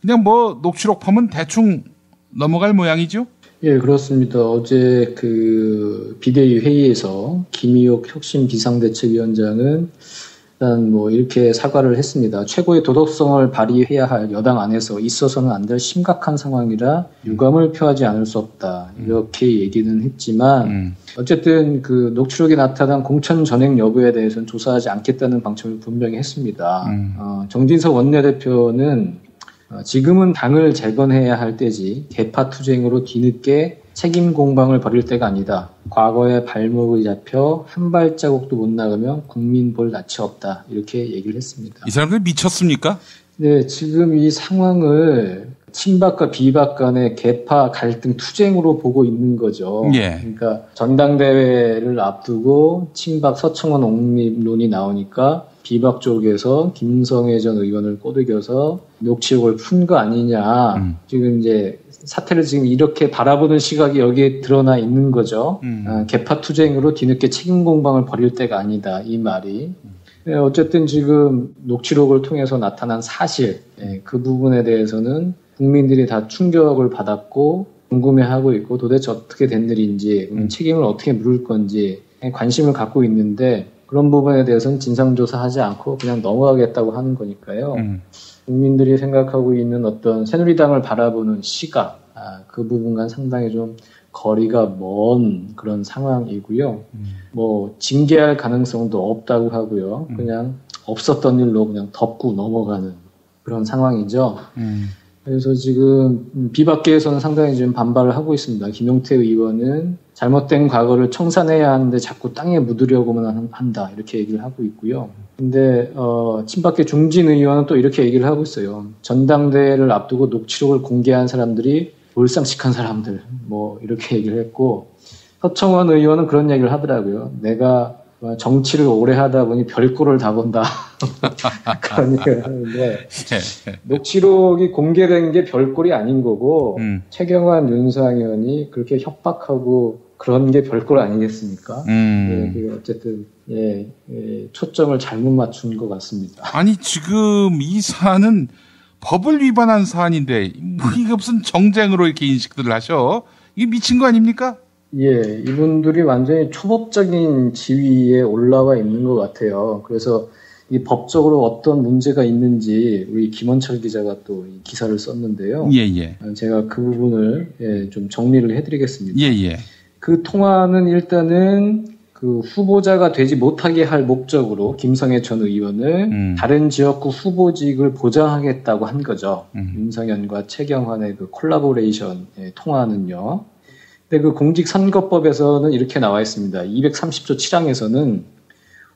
그냥 뭐 녹취록 파면 대충 넘어갈 모양이죠? 예, 그렇습니다. 어제 그 비대위 회의에서 김희옥 혁신 비상대책위원장은 일단 뭐 이렇게 사과를 했습니다. 최고의 도덕성을 발휘해야 할 여당 안에서 있어서는 안 될 심각한 상황이라 유감을 표하지 않을 수 없다. 이렇게 얘기는 했지만 어쨌든 그 녹취록에 나타난 공천 전액 여부에 대해서는 조사하지 않겠다는 방침을 분명히 했습니다. 정진석 원내대표는 지금은 당을 재건해야 할 때지 개파 투쟁으로 뒤늦게 책임 공방을 벌일 때가 아니다. 과거에 발목을 잡혀 한 발자국도 못 나가면 국민 볼 낯이 없다. 이렇게 얘기를 했습니다. 이 사람들 미쳤습니까? 네, 지금 이 상황을 친박과 비박 간의 개파 갈등 투쟁으로 보고 있는 거죠. 예. 그러니까 전당대회를 앞두고 친박 서청원 옹립론이 나오니까 비박 쪽에서 김성애 전 의원을 꼬드겨서 녹취록을 푼 거 아니냐. 지금 이제 사태를 지금 이렇게 바라보는 시각이 여기에 드러나 있는 거죠. 개파 투쟁으로 뒤늦게 책임 공방을 벌일 때가 아니다. 이 말이. 네, 어쨌든 지금 녹취록을 통해서 나타난 사실, 그 부분에 대해서는 국민들이 다 충격을 받았고 궁금해하고 있고 도대체 어떻게 된 일인지 책임을 어떻게 물을 건지 관심을 갖고 있는데 그런 부분에 대해서는 진상조사하지 않고 그냥 넘어가겠다고 하는 거니까요. 국민들이 생각하고 있는 어떤 새누리당을 바라보는 시각, 그 부분과 상당히 좀 거리가 먼 그런 상황이고요. 뭐 징계할 가능성도 없다고 하고요. 그냥 없었던 일로 그냥 덮고 넘어가는 그런 상황이죠. 그래서 지금 비박계에서는 상당히 좀 반발을 하고 있습니다. 김용태 의원은 잘못된 과거를 청산해야 하는데 자꾸 땅에 묻으려고만 한다 이렇게 얘기를 하고 있고요. 근데 친박계 중진 의원은 또 이렇게 얘기를 하고 있어요. 전당대회를 앞두고 녹취록을 공개한 사람들이 몰상식한 사람들 뭐 이렇게 얘기를 했고 서청원 의원은 그런 얘기를 하더라고요. 내가 정치를 오래 하다 보니 별꼴을 다 본다. 그런 얘기를 하는데 녹취록이 공개된 게 별꼴이 아닌 거고 최경환 윤상현이 그렇게 협박하고 그런 게 별꼴 아니겠습니까? 어쨌든 초점을 잘못 맞춘 것 같습니다. 아니 지금 이 사안은 법을 위반한 사안인데 뭐 이게 무슨 정쟁으로 이렇게 인식들을 하셔? 이게 미친 거 아닙니까? 예, 이분들이 완전히 초법적인 지위에 올라와 있는 것 같아요. 그래서 이 법적으로 어떤 문제가 있는지 우리 김원철 기자가 또 이 기사를 썼는데요. 예. 제가 그 부분을 좀 정리를 해드리겠습니다. 예. 그 통화는 일단은 그 후보자가 되지 못하게 할 목적으로 김성애 전 의원을 다른 지역구 후보직을 보장하겠다고 한 거죠. 윤상현과 최경환의 그 콜라보레이션 통화는요. 근데 그 공직선거법에서는 이렇게 나와 있습니다. 230조 7항에서는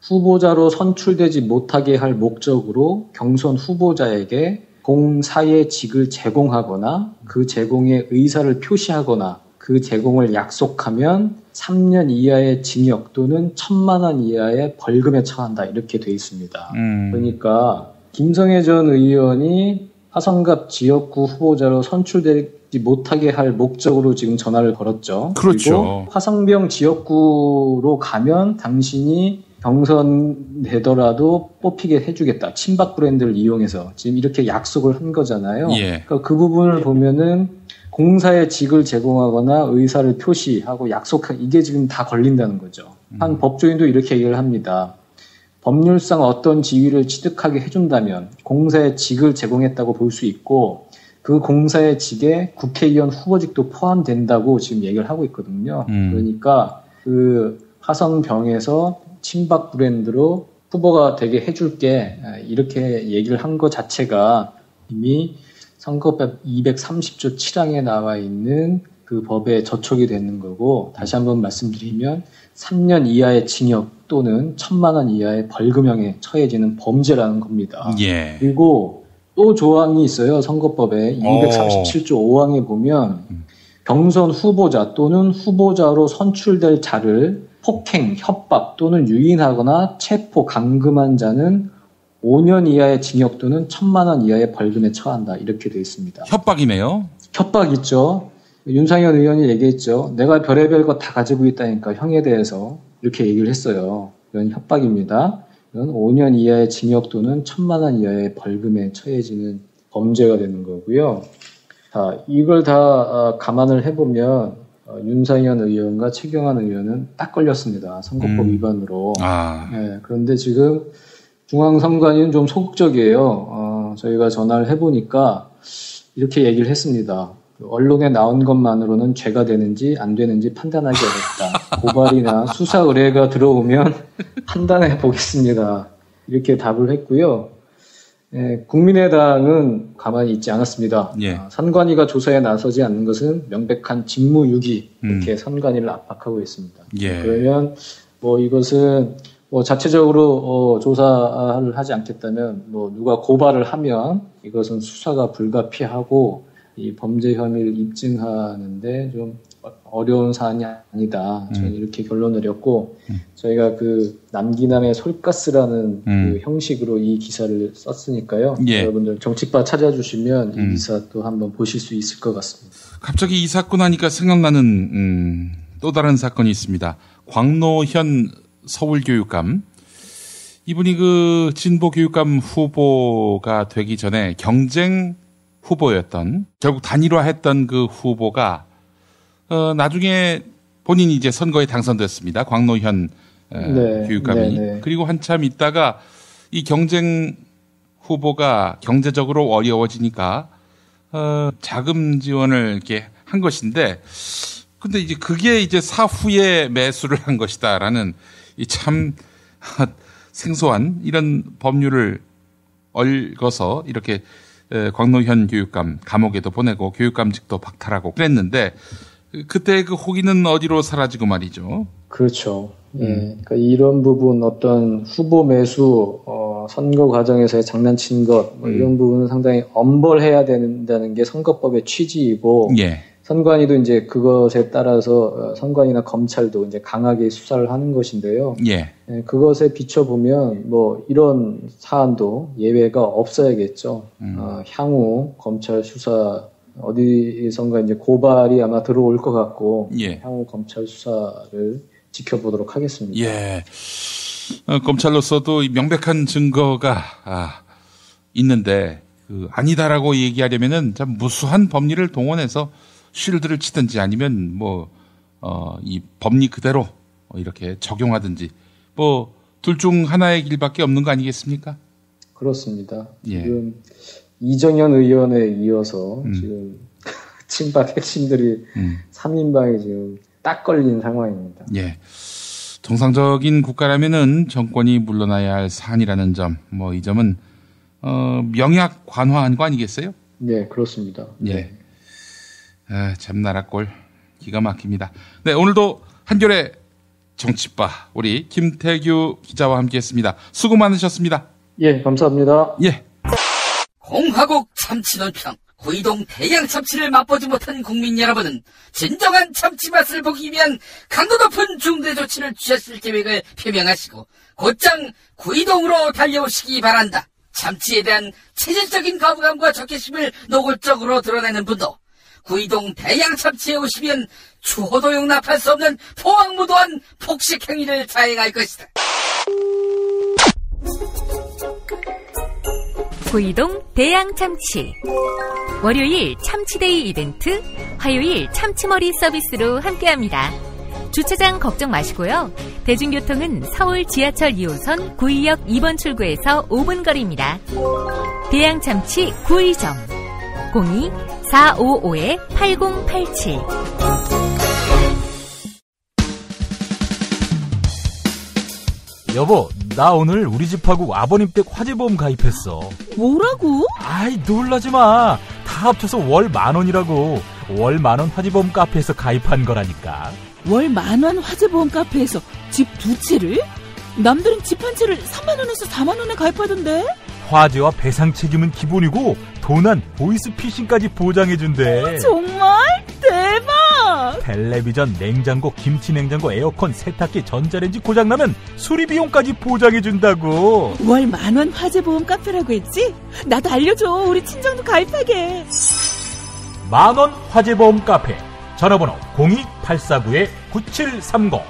후보자로 선출되지 못하게 할 목적으로 경선 후보자에게 공사의 직을 제공하거나 그 제공의 의사를 표시하거나 그 제공을 약속하면 3년 이하의 징역 또는 1,000만 원 이하의 벌금에 처한다 이렇게 돼 있습니다. 그러니까 김성애 전 의원이 화성갑 지역구 후보자로 선출되지 못하게 할 목적으로 지금 전화를 걸었죠. 그렇죠. 그리고 화성병 지역구로 가면 당신이 경선되더라도 뽑히게 해주겠다. 친박 브랜드를 이용해서 지금 이렇게 약속을 한 거잖아요. 그러니까 그 부분을 보면은 공사의 직을 제공하거나 의사를 표시하고 약속한 이게 지금 다 걸린다는 거죠. 한 법조인도 이렇게 얘기를 합니다. 법률상 어떤 지위를 취득하게 해준다면 공사의 직을 제공했다고 볼 수 있고 그 공사의 직에 국회의원 후보직도 포함된다고 지금 얘기를 하고 있거든요. 그러니까 그 화성병에서 친박 브랜드로 후보가 되게 해줄게 이렇게 얘기를 한 것 자체가 이미 선거법 230조 7항에 나와 있는 그 법에 저촉이 되는 거고 다시 한번 말씀드리면 3년 이하의 징역 또는 1,000만 원 이하의 벌금형에 처해지는 범죄라는 겁니다. 그리고 또 조항이 있어요. 선거법에 237조 5항에 보면 경선 후보자 또는 후보자로 선출될 자를 폭행, 협박 또는 유인하거나 체포, 감금한 자는 5년 이하의 징역 또는 1,000만 원 이하의 벌금에 처한다. 이렇게 되어 있습니다. 협박이네요. 협박 있죠. 윤상현 의원이 얘기했죠. 내가 별의별 거 다 가지고 있다니까 형에 대해서 이렇게 얘기를 했어요. 이건 협박입니다. 이건 5년 이하의 징역 또는 1,000만 원 이하의 벌금에 처해지는 범죄가 되는 거고요. 자, 이걸 다 감안을 해보면 윤상현 의원과 최경환 의원은 딱 걸렸습니다. 선거법 위반으로. 그런데 지금 중앙선관위는 좀 소극적이에요. 저희가 전화를 해보니까 이렇게 얘기를 했습니다. 언론에 나온 것만으로는 죄가 되는지 안 되는지 판단하기 어렵다. 고발이나 수사 의뢰가 들어오면 판단해 보겠습니다. 이렇게 답을 했고요. 국민의당은 가만히 있지 않았습니다. 예. 선관위가 조사에 나서지 않는 것은 명백한 직무유기, 이렇게 선관위를 압박하고 있습니다. 예. 그러면 이것은 자체적으로 조사를 하지 않겠다면 누가 고발을 하면 이것은 수사가 불가피하고 이 범죄 혐의를 입증하는데 좀 어려운 사안이 아니다. 저는 이렇게 결론을 내렸고 저희가 그 남기남의 솔가스라는 그 형식으로 이 기사를 썼으니까요. 예. 여러분들 정치바 찾아주시면 이 기사 또 한번 보실 수 있을 것 같습니다. 갑자기 이 사건 하니까 생각나는 또 다른 사건이 있습니다. 광노현 서울교육감. 이분이 그 진보교육감 후보가 되기 전에 경쟁 후보였던, 결국 단일화했던 그 후보가 나중에 본인이 이제 선거에 당선됐습니다. 광노현 교육감이. 네네. 그리고 한참 있다가 이 경쟁 후보가 경제적으로 어려워지니까 자금 지원을 이렇게 한 것인데, 근데 이제 그게 이제 사후에 매수를 한 것이다라는 이 참 생소한 이런 법률을 얽어서 이렇게 광노현 교육감 감옥에도 보내고 교육감직도 박탈하고 그랬는데, 그때 그 호기는 어디로 사라지고 말이죠. 그렇죠. 예. 그러니까 이런 부분, 어떤 후보 매수, 선거 과정에서의 장난친 것, 이런 부분은 상당히 엄벌해야 된다는 게 선거법의 취지이고, 예. 선관위도 이제 그것에 따라서 선관위나 검찰도 이제 강하게 수사를 하는 것인데요. 예. 예, 그것에 비춰보면 이런 사안도 예외가 없어야겠죠. 향후 검찰 수사 어디선가 이제 고발이 아마 들어올 것 같고, 예. 향후 검찰 수사를 지켜보도록 하겠습니다. 예. 검찰로서도 명백한 증거가 있는데 아니다라고 얘기하려면은 참 무수한 법리를 동원해서 쉴드를 치든지 아니면 이 법리 그대로 이렇게 적용하든지 둘 중 하나의 길밖에 없는 거 아니겠습니까? 그렇습니다. 예. 지금 이정현 의원에 이어서 지금 친박 핵심들이 3인방에 지금 딱 걸린 상황입니다. 예. 정상적인 국가라면은 정권이 물러나야 할 사안이라는 점, 이 점은 명약 관화한 거 아니겠어요? 네, 그렇습니다. 예. 참 나라 꼴 기가 막힙니다. 네, 오늘도 한겨레 정치바 우리 김태규 기자와 함께했습니다. 수고 많으셨습니다. 예, 감사합니다. 예. 공화국 참치 논평, 구이동 대양 참치를 맛보지 못한 국민 여러분은 진정한 참치 맛을 보기 위한 강도 높은 중대 조치를 취하실 계획을 표명하시고 곧장 구이동으로 달려오시기 바란다. 참치에 대한 체질적인 거부감과 적개심을 노골적으로 드러내는 분도 구이동 대양 참치에 오시면 추호도 용납할 수 없는 포악무도한 폭식 행위를 자행할 것이다. 구이동 대양참치. 월요일 참치데이 이벤트, 화요일 참치머리 서비스로 함께합니다. 주차장 걱정 마시고요. 대중교통은 서울 지하철 2호선 구의역 2번 출구에서 5분 거리입니다. 대양참치 구의점 02-455-8087. 여보, 나 오늘 우리 집하고 아버님 댁 화재보험 가입했어. 뭐라고? 아이, 놀라지 마. 다 합쳐서 월 10,000원이라고. 월 10,000원 화재보험 카페에서 가입한 거라니까. 월 10,000원 화재보험 카페에서 집 2채를? 남들은 집 한 채를 30,000원에서 40,000원에 가입하던데? 화재와 배상 책임은 기본이고 도난, 보이스피싱까지 보장해준대. 정말? 대박! 텔레비전, 냉장고, 김치냉장고, 에어컨, 세탁기, 전자레인지 고장나면 수리비용까지 보장해준다고. 월 10,000원 화재보험 카페라고 했지? 나도 알려줘. 우리 친정도 가입하게. 10,000원 화재보험 카페. 전화번호 02849-9730.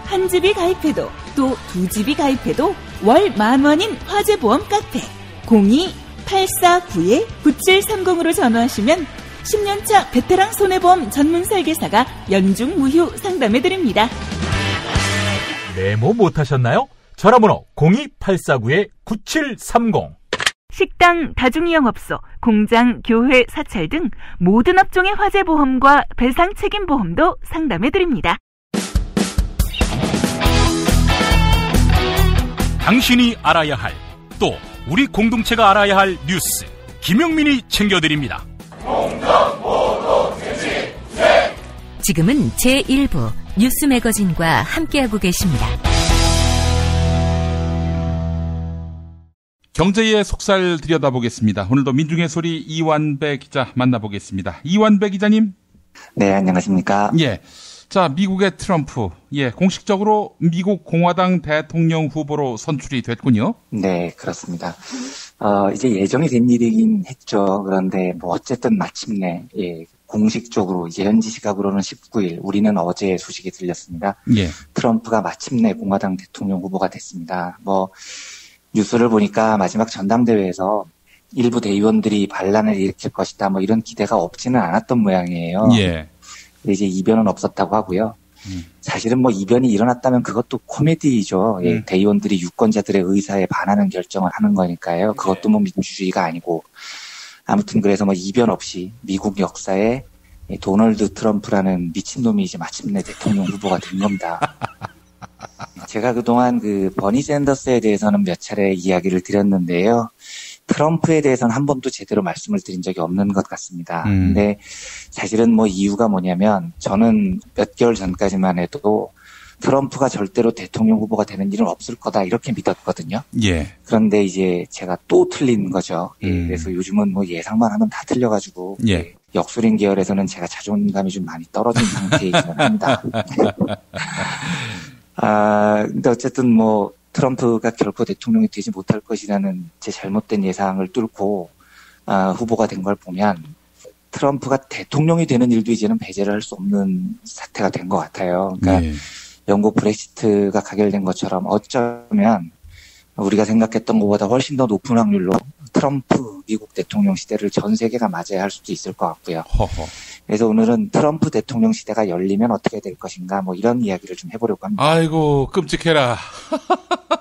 한 집이 가입해도 또 두 집이 가입해도 월 10,000원인 화재보험 카페 02-849-9730으로 전화하시면 10년차 베테랑 손해보험 전문 설계사가 연중 무휴 상담해드립니다. 메모 못하셨나요? 전화번호 02849-9730. 식당, 다중이용업소, 공장, 교회, 사찰 등 모든 업종의 화재보험과 배상책임보험도 상담해드립니다. 당신이 알아야 할, 또 우리 공동체가 알아야 할 뉴스, 김용민이 챙겨드립니다. 지금은 제1부 뉴스 매거진과 함께하고 계십니다. 경제의 속살 들여다보겠습니다. 오늘도 민중의 소리 이완배 기자 만나보겠습니다. 이완배 기자님. 네, 안녕하십니까. 예. 자, 미국의 트럼프. 예, 공식적으로 미국 공화당 대통령 후보로 선출이 됐군요. 네, 그렇습니다. 이제 예정이 된 일이긴 했죠. 그런데 뭐 어쨌든 마침내, 예, 공식적으로 이제 현지 시각으로는 19일, 우리는 어제 소식이 들렸습니다. 예. 트럼프가 마침내 공화당 대통령 후보가 됐습니다. 뭐, 뉴스를 보니까 마지막 전당대회에서 일부 대의원들이 반란을 일으킬 것이다, 뭐 이런 기대가 없지는 않았던 모양이에요. 예. 근데 이제 이변은 없었다고 하고요. 사실은 뭐 이변이 일어났다면 그것도 코미디이죠. 예, 대의원들이 유권자들의 의사에 반하는 결정을 하는 거니까요. 그것도 뭐 민주주의가 아니고. 아무튼 그래서 뭐 이변 없이 미국 역사에 도널드 트럼프라는 미친놈이 이제 마침내 대통령 후보가 된 겁니다. 제가 그동안 그 버니 샌더스에 대해서는 몇 차례 이야기를 드렸는데요. 트럼프에 대해서는 한 번도 제대로 말씀을 드린 적이 없는 것 같습니다. 근데 사실은 뭐 이유가 뭐냐면 저는 몇 개월 전까지만 해도 트럼프가 절대로 대통령 후보가 되는 일은 없을 거다 이렇게 믿었거든요. 예. 그런데 이제 제가 또 틀린 거죠. 예, 그래서 요즘은 뭐 예상만 하면 다 틀려가지고 예. 역술인 계열에서는 제가 자존감이 좀 많이 떨어진 상태이기는 합니다. 근데 어쨌든 뭐 트럼프가 결코 대통령이 되지 못할 것이라는 제 잘못된 예상을 뚫고 후보가 된 걸 보면 트럼프가 대통령이 되는 일도 이제는 배제를 할 수 없는 사태가 된 것 같아요. 그러니까 영국 브렉시트가 가결된 것처럼 어쩌면 우리가 생각했던 것보다 훨씬 더 높은 확률로 트럼프 미국 대통령 시대를 전 세계가 맞이해야 할 수도 있을 것 같고요. 허허. 그래서 오늘은 트럼프 대통령 시대가 열리면 어떻게 될 것인가 뭐 이런 이야기를 좀 해보려고 합니다. 아이고 끔찍해라.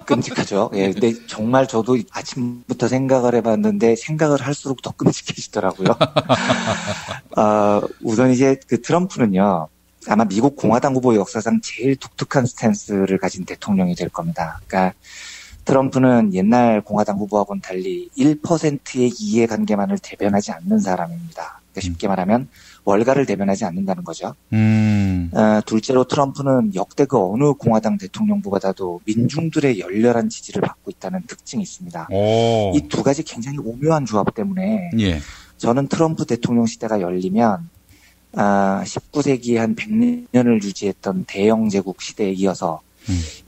끔찍하죠. 예, 근데 정말 저도 아침부터 생각을 해봤는데 생각을 할수록 더 끔찍해지더라고요. 우선 이제 그 트럼프는요. 아마 미국 공화당 후보 역사상 제일 독특한 스탠스를 가진 대통령이 될 겁니다. 그러니까 트럼프는 옛날 공화당 후보하고는 달리 1%의 이해관계만을 대변하지 않는 사람입니다. 그러니까 쉽게 말하면 월가를 대변하지 않는다는 거죠. 둘째로 트럼프는 역대 그 어느 공화당 대통령 후보보다도 민중들의 열렬한 지지를 받고 있다는 특징이 있습니다. 이 두 가지 굉장히 오묘한 조합 때문에 예. 저는 트럼프 대통령 시대가 열리면 19세기에 한 100년을 유지했던 대영 제국 시대에 이어서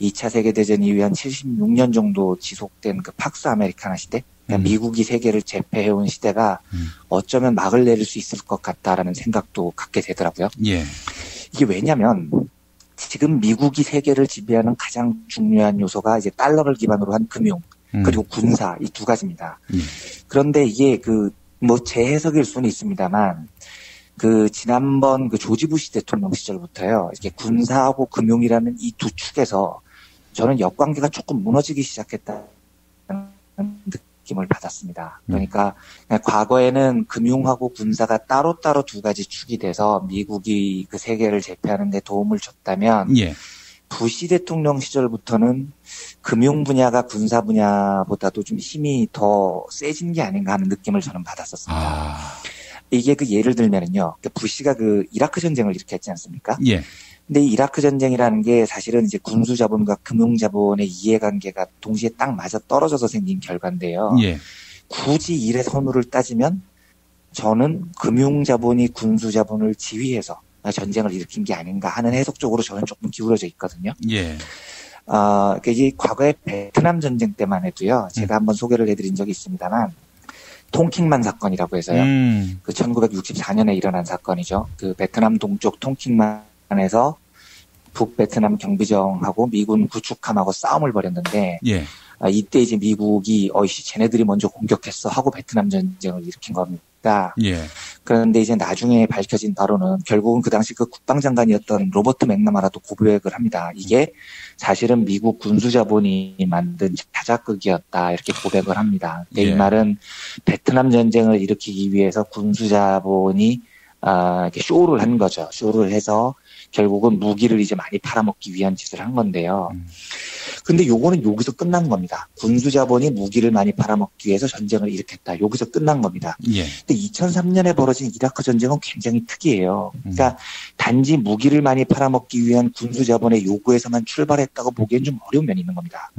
2차 세계대전 이후에 한 76년 정도 지속된 그 팍스 아메리카나 시대, 그러니까 미국이 세계를 제패해온 시대가 어쩌면 막을 내릴 수 있을 것 같다라는 생각도 갖게 되더라고요. 예. 이게 왜냐면 지금 미국이 세계를 지배하는 가장 중요한 요소가 이제 달러를 기반으로 한 금융 그리고 군사 이 두 가지입니다. 그런데 이게 뭐 제 해석일 수는 있습니다만 지난번 조지 부시 대통령 시절부터요, 이렇게 군사하고 금융이라는 이 두 축에서 저는 역관계가 조금 무너지기 시작했다는 느낌을 받았습니다. 그러니까 과거에는 금융하고 군사가 따로따로 두 가지 축이 돼서 미국이 그 세계를 제패하는 데 도움을 줬다면, 예. 부시 대통령 시절부터는 금융 분야가 군사 분야보다도 좀 힘이 더 세진 게 아닌가 하는 느낌을 저는 받았었습니다. 이게 예를 들면은요, 부시가 이라크 전쟁을 일으켰지 않습니까? 예. 근데 이 이라크 전쟁이라는 게 사실은 이제 군수 자본과 금융 자본의 이해관계가 동시에 딱 맞아 떨어져서 생긴 결과인데요. 예. 굳이 일의 선후를 따지면 저는 금융 자본이 군수 자본을 지휘해서 전쟁을 일으킨 게 아닌가 하는 해석 쪽으로 저는 조금 기울어져 있거든요. 예. 이게 과거에 베트남 전쟁 때만 해도요, 제가 한번 소개를 해드린 적이 있습니다만, 통킹만 사건이라고 해서요. 1964년에 일어난 사건이죠. 베트남 동쪽 통킹만에서 북베트남 경비정하고 미군 구축함하고 싸움을 벌였는데, 이때 이제 미국이 쟤네들이 먼저 공격했어 하고 베트남 전쟁을 일으킨 겁니다. 겁니다. 예. 그런데 이제 나중에 밝혀진 바로는 결국은 그 당시 그 국방장관이었던 로버트 맥나마라도 고백을 합니다. 이게 사실은 미국 군수자본이 만든 자작극이었다 이렇게 고백을 합니다. 이 말은 베트남 전쟁을 일으키기 위해서 군수자본이 이렇게 쇼를 한 거죠. 쇼를 해서 결국은 무기를 이제 많이 팔아먹기 위한 짓을 한 건데요. 근데 요거는 여기서 끝난 겁니다. 군수자본이 무기를 많이 팔아먹기 위해서 전쟁을 일으켰다. 여기서 끝난 겁니다. 예. 근데 2003년에 벌어진 이라크 전쟁은 굉장히 특이해요. 그러니까 단지 무기를 많이 팔아먹기 위한 군수자본의 요구에서만 출발했다고 보기엔 좀 어려운 면이 있는 겁니다.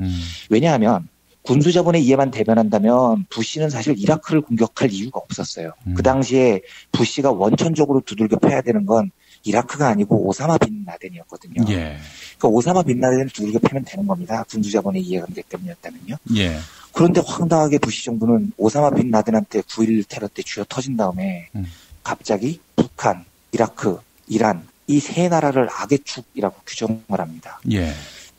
왜냐하면 군수자본의 이해만 대변한다면 부시는 사실 이라크를 공격할 이유가 없었어요. 그 당시에 부시가 원천적으로 두들겨 패야 되는 건 이라크가 아니고 오사마 빈 라덴이었거든요. 예. 그러니까 오사마 빈 라덴을 두들겨 패면 되는 겁니다. 군수자본의 이해관계 때문이었다면요. 예. 그런데 황당하게 부시 정부는 오사마 빈 라덴한테 9.11 테러 때 쥐어 터진 다음에 갑자기 북한, 이라크, 이란 이 세 나라를 악의 축이라고 규정을 합니다. 예.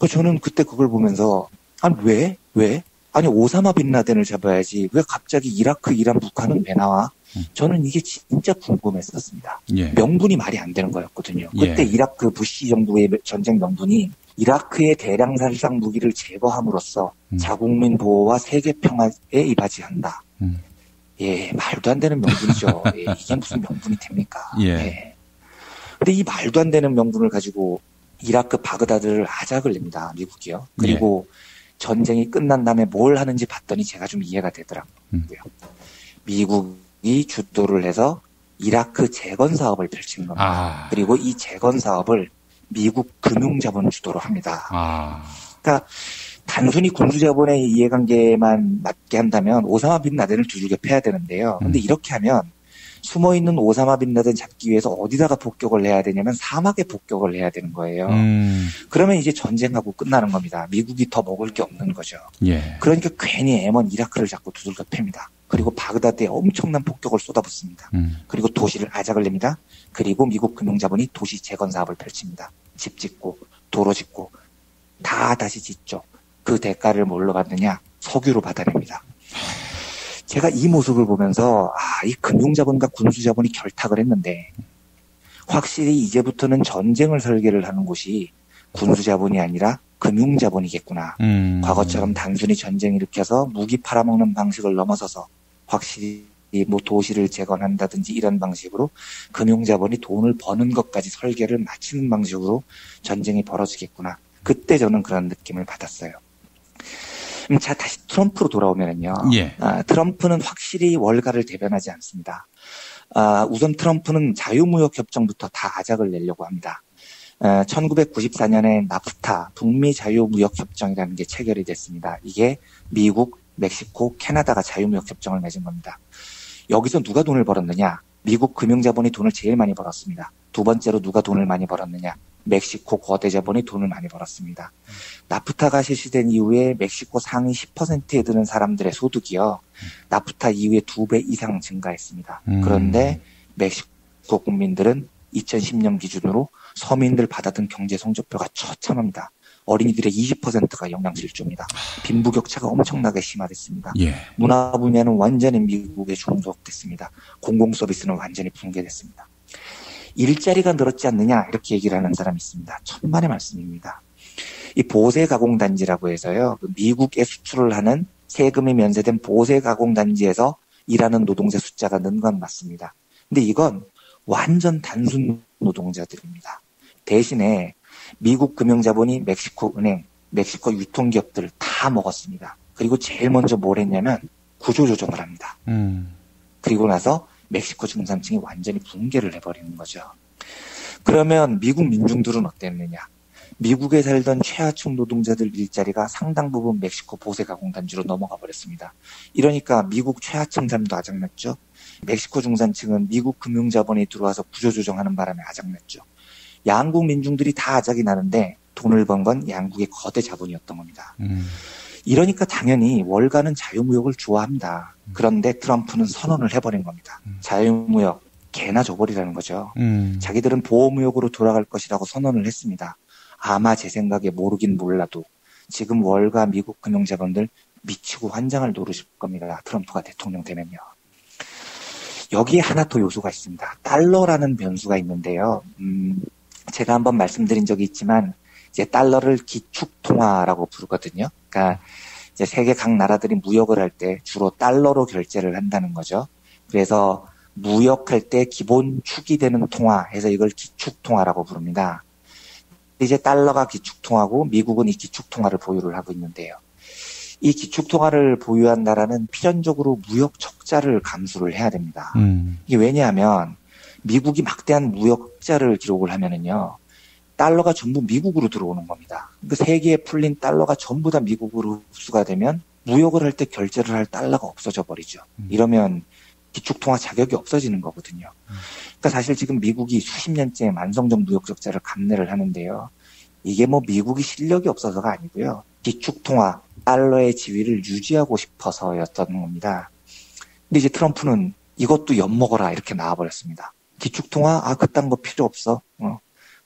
저는 그때 그걸 보면서 아니 왜? 아니 오사마 빈 라덴을 잡아야지 왜 갑자기 이라크, 이란, 북한은 왜 나와? 저는 이게 진짜 궁금했었습니다. 예. 명분이 말이 안 되는 거였거든요. 그때 이라크 부시 정부의 전쟁 명분이 이라크의 대량 살상 무기를 제거함으로써 자국민 보호와 세계 평화에 이바지한다. 예, 말도 안 되는 명분이죠. 예, 이게 무슨 명분이 됩니까? 예. 근데 이 말도 안 되는 명분을 가지고 이라크 바그다드를 아작을 냅니다. 미국이요. 그리고 전쟁이 끝난 다음에 뭘 하는지 봤더니 제가 좀 이해가 되더라고요. 미국이 주도를 해서 이라크 재건 사업을 펼친 겁니다. 그리고 이 재건 사업을 미국 금융자본을 주도로 합니다. 그러니까 단순히 군수자본의 이해관계만 맞게 한다면 오사마 빈 라덴을 두들겨 패야 되는데요. 근데 이렇게 하면 숨어있는 오사마 빈 라덴 잡기 위해서 어디다가 폭격을 해야 되냐면 사막에 폭격을 해야 되는 거예요. 그러면 이제 전쟁하고 끝나는 겁니다. 미국이 더 먹을 게 없는 거죠. 예. 그러니까 괜히 M1 이라크를 잡고 두들겨 팹니다. 그리고 바그다드에 엄청난 폭격을 쏟아붓습니다. 그리고 도시를 아작을 냅니다. 그리고 미국 금융자본이 도시 재건 사업을 펼칩니다. 집 짓고 도로 짓고 다 다시 짓죠. 그 대가를 뭘로 받느냐? 석유로 받아냅니다. 제가 이 모습을 보면서 이 금융자본과 군수자본이 결탁을 했는데 확실히 이제부터는 전쟁을 설계를 하는 곳이 군수자본이 아니라 금융자본이겠구나. 과거처럼 단순히 전쟁 일으켜서 무기 팔아먹는 방식을 넘어서서 확실히 뭐 도시를 재건한다든지 이런 방식으로 금융자본이 돈을 버는 것까지 설계를 마치는 방식으로 전쟁이 벌어지겠구나. 그때 저는 그런 느낌을 받았어요. 자, 다시 트럼프로 돌아오면은요. 트럼프는 확실히 월가를 대변하지 않습니다. 우선 트럼프는 자유무역 협정부터 다 아작을 내려고 합니다. 1994년에 나프타 북미 자유무역 협정이라는 게 체결이 됐습니다. 이게 미국, 멕시코, 캐나다가 자유무역 협정을 맺은 겁니다. 여기서 누가 돈을 벌었느냐? 미국 금융자본이 돈을 제일 많이 벌었습니다. 두 번째로 누가 돈을 많이 벌었느냐? 멕시코 거대 자본이 돈을 많이 벌었습니다. 나프타가 실시된 이후에 멕시코 상위 10%에 드는 사람들의 소득이요. 나프타 이후에 2배 이상 증가했습니다. 그런데 멕시코 국민들은 2010년 기준으로 서민들 받아든 경제 성적표가 처참합니다. 어린이들의 20%가 영양실조입니다. 빈부격차가 엄청나게 심화됐습니다. 문화 분야는 완전히 미국에 중독됐습니다. 공공서비스는 완전히 붕괴됐습니다. 일자리가 늘었지 않느냐 이렇게 얘기를 하는 사람이 있습니다. 천만의 말씀입니다. 이 보세가공단지라고 해서요. 미국에 수출을 하는 세금이 면세된 보세가공단지에서 일하는 노동자 숫자가 는 건 맞습니다. 근데 이건 완전 단순 노동자들입니다. 대신에 미국 금융자본이 멕시코 은행, 멕시코 유통기업들을 다 먹었습니다. 그리고 제일 먼저 뭘 했냐면 구조조정을 합니다. 그리고 나서 멕시코 중산층이 완전히 붕괴를 해버리는 거죠. 그러면 미국 민중들은 어땠느냐? 미국에 살던 최하층 노동자들 일자리가 상당 부분 멕시코 보세가공단지로 넘어가 버렸습니다. 이러니까 미국 최하층 삶도 아작났죠. 멕시코 중산층은 미국 금융자본이 들어와서 구조조정하는 바람에 아작났죠. 양국 민중들이 다 아작이 나는데 돈을 번 건 양국의 거대 자본이었던 겁니다. 이러니까 당연히 월가는 자유무역을 좋아합니다. 그런데 트럼프는 선언을 해버린 겁니다. 자유무역 개나 줘버리라는 거죠. 자기들은 보호무역으로 돌아갈 것이라고 선언을 했습니다. 아마 제 생각에 모르긴 몰라도 지금 월가 미국 금융자본들 미치고 환장을 노리실 겁니다. 트럼프가 대통령 되면요. 여기에 하나 더 요소가 있습니다. 달러라는 변수가 있는데요. 제가 한번 말씀드린 적이 있지만 이제 달러를 기축통화라고 부르거든요. 그러니까 이제 세계 각 나라들이 무역을 할 때 주로 달러로 결제를 한다는 거죠. 그래서 무역할 때 기본 축이 되는 통화 해서 이걸 기축통화라고 부릅니다. 이제 달러가 기축통화고 미국은 이 기축통화를 보유를 하고 있는데요. 이 기축통화를 보유한 나라는 필연적으로 무역 적자를 감수를 해야 됩니다. 이게 왜냐하면 미국이 막대한 무역 흑자를 기록을 하면은요, 달러가 전부 미국으로 들어오는 겁니다. 그 세계에 풀린 달러가 전부 다 미국으로 흡수가 되면 무역을 할 때 결제를 할 달러가 없어져 버리죠. 이러면 기축통화 자격이 없어지는 거거든요. 그러니까 사실 지금 미국이 수십 년째 만성적 무역 적자를 감내를 하는데요. 이게 뭐 미국이 실력이 없어서가 아니고요. 기축통화, 달러의 지위를 유지하고 싶어서였던 겁니다. 근데 이제 트럼프는 이것도 엿먹어라 이렇게 나와버렸습니다. 기축통화, 그딴 거 필요 없어.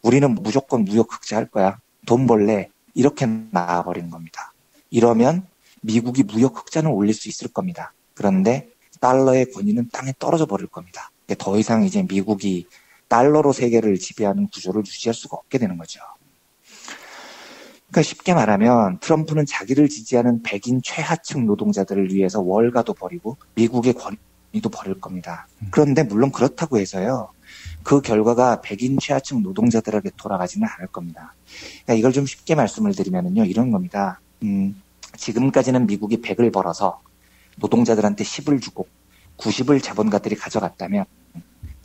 우리는 무조건 무역 흑자할 거야. 돈 벌래. 이렇게 나와버린 겁니다. 이러면 미국이 무역 흑자는 올릴 수 있을 겁니다. 그런데 달러의 권위는 땅에 떨어져 버릴 겁니다. 더 이상 이제 미국이 달러로 세계를 지배하는 구조를 유지할 수가 없게 되는 거죠. 그러니까 쉽게 말하면 트럼프는 자기를 지지하는 백인 최하층 노동자들을 위해서 월가도 버리고 미국의 권위도 버릴 겁니다. 그런데 물론 그렇다고 해서요. 그 결과가 백인 최하층 노동자들에게 돌아가지는 않을 겁니다. 그러니까 이걸 좀 쉽게 말씀을 드리면은요, 이런 겁니다. 지금까지는 미국이 100을 벌어서 노동자들한테 10을 주고 90을 자본가들이 가져갔다면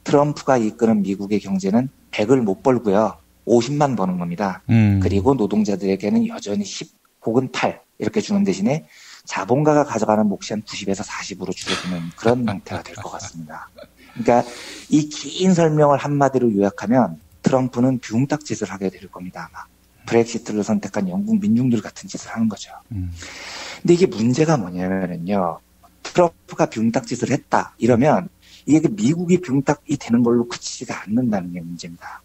트럼프가 이끄는 미국의 경제는 100을 못 벌고요. 50만 버는 겁니다. 그리고 노동자들에게는 여전히 10 혹은 8 이렇게 주는 대신에 자본가가 가져가는 몫이 한 90에서 40으로 줄어드는 그런 형태가 될 것 같습니다. 그러니까 이 긴 설명을 한마디로 요약하면 트럼프는 뷰응딱 짓을 하게 될 겁니다. 아마. 브렉시트를 선택한 영국 민중들 같은 짓을 하는 거죠. 근데 이게 문제가 뭐냐면요. 트럼프가 뷰응딱 짓을 했다. 이러면 이게 미국이 뷰응딱이 되는 걸로 그치지가 않는다는 게 문제입니다.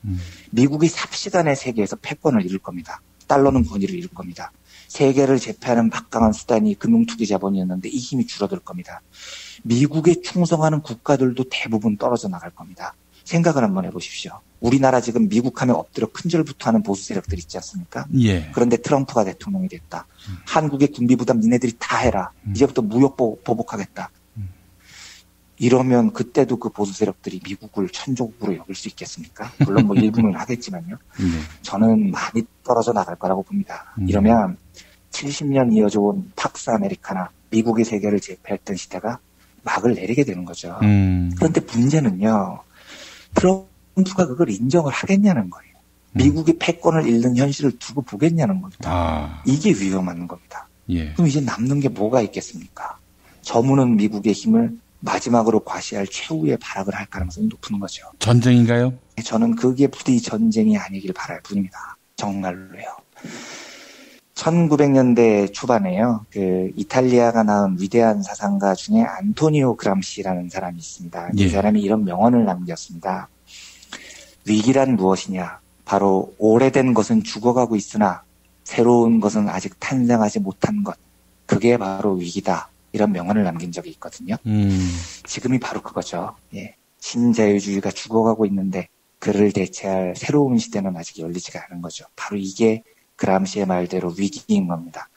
미국이 삽시간에 세계에서 패권을 잃을 겁니다. 달러는 권위를 잃을 겁니다. 세계를 제패하는 막강한 수단이 금융투기 자본이었는데 이 힘이 줄어들 겁니다. 미국에 충성하는 국가들도 대부분 떨어져 나갈 겁니다. 생각을 한번 해보십시오. 우리나라 지금 미국하면 엎드려 큰절부터 하는 보수 세력들 있지 않습니까? 예. 그런데 트럼프가 대통령이 됐다. 한국의 군비 부담 니네들이 다 해라. 이제부터 무역 보복하겠다. 이러면 그때도 그 보수 세력들이 미국을 천조국으로 여길 수 있겠습니까? 물론 뭐 일부는 하겠지만요. 저는 많이 떨어져 나갈 거라고 봅니다. 이러면 70년 이어져온 팍스 아메리카나 미국의 세계를 제패했던 시대가 막을 내리게 되는 거죠. 그런데 문제는요. 트럼프가 그걸 인정을 하겠냐는 거예요. 미국이 패권을 잃는 현실을 두고 보겠냐는 겁니다. 이게 위험한 겁니다. 예. 그럼 이제 남는 게 뭐가 있겠습니까? 저무는 미국의 힘을 마지막으로 과시할 최후의 발악을 할 가능성이 높은 거죠. 전쟁인가요? 저는 그게 부디 전쟁이 아니길 바랄 뿐입니다. 정말로요. 1900년대 초반에요. 그 이탈리아가 낳은 위대한 사상가 중에 안토니오 그람시라는 사람이 있습니다. 이 사람이 이런 명언을 남겼습니다. 위기란 무엇이냐? 바로 오래된 것은 죽어가고 있으나 새로운 것은 아직 탄생하지 못한 것. 그게 바로 위기다. 이런 명언을 남긴 적이 있거든요. 지금이 바로 그거죠. 예. 신자유주의가 죽어가고 있는데 그를 대체할 새로운 시대는 아직 열리지가 않은 거죠. 바로 이게 그람시의 말대로 위기인 겁니다.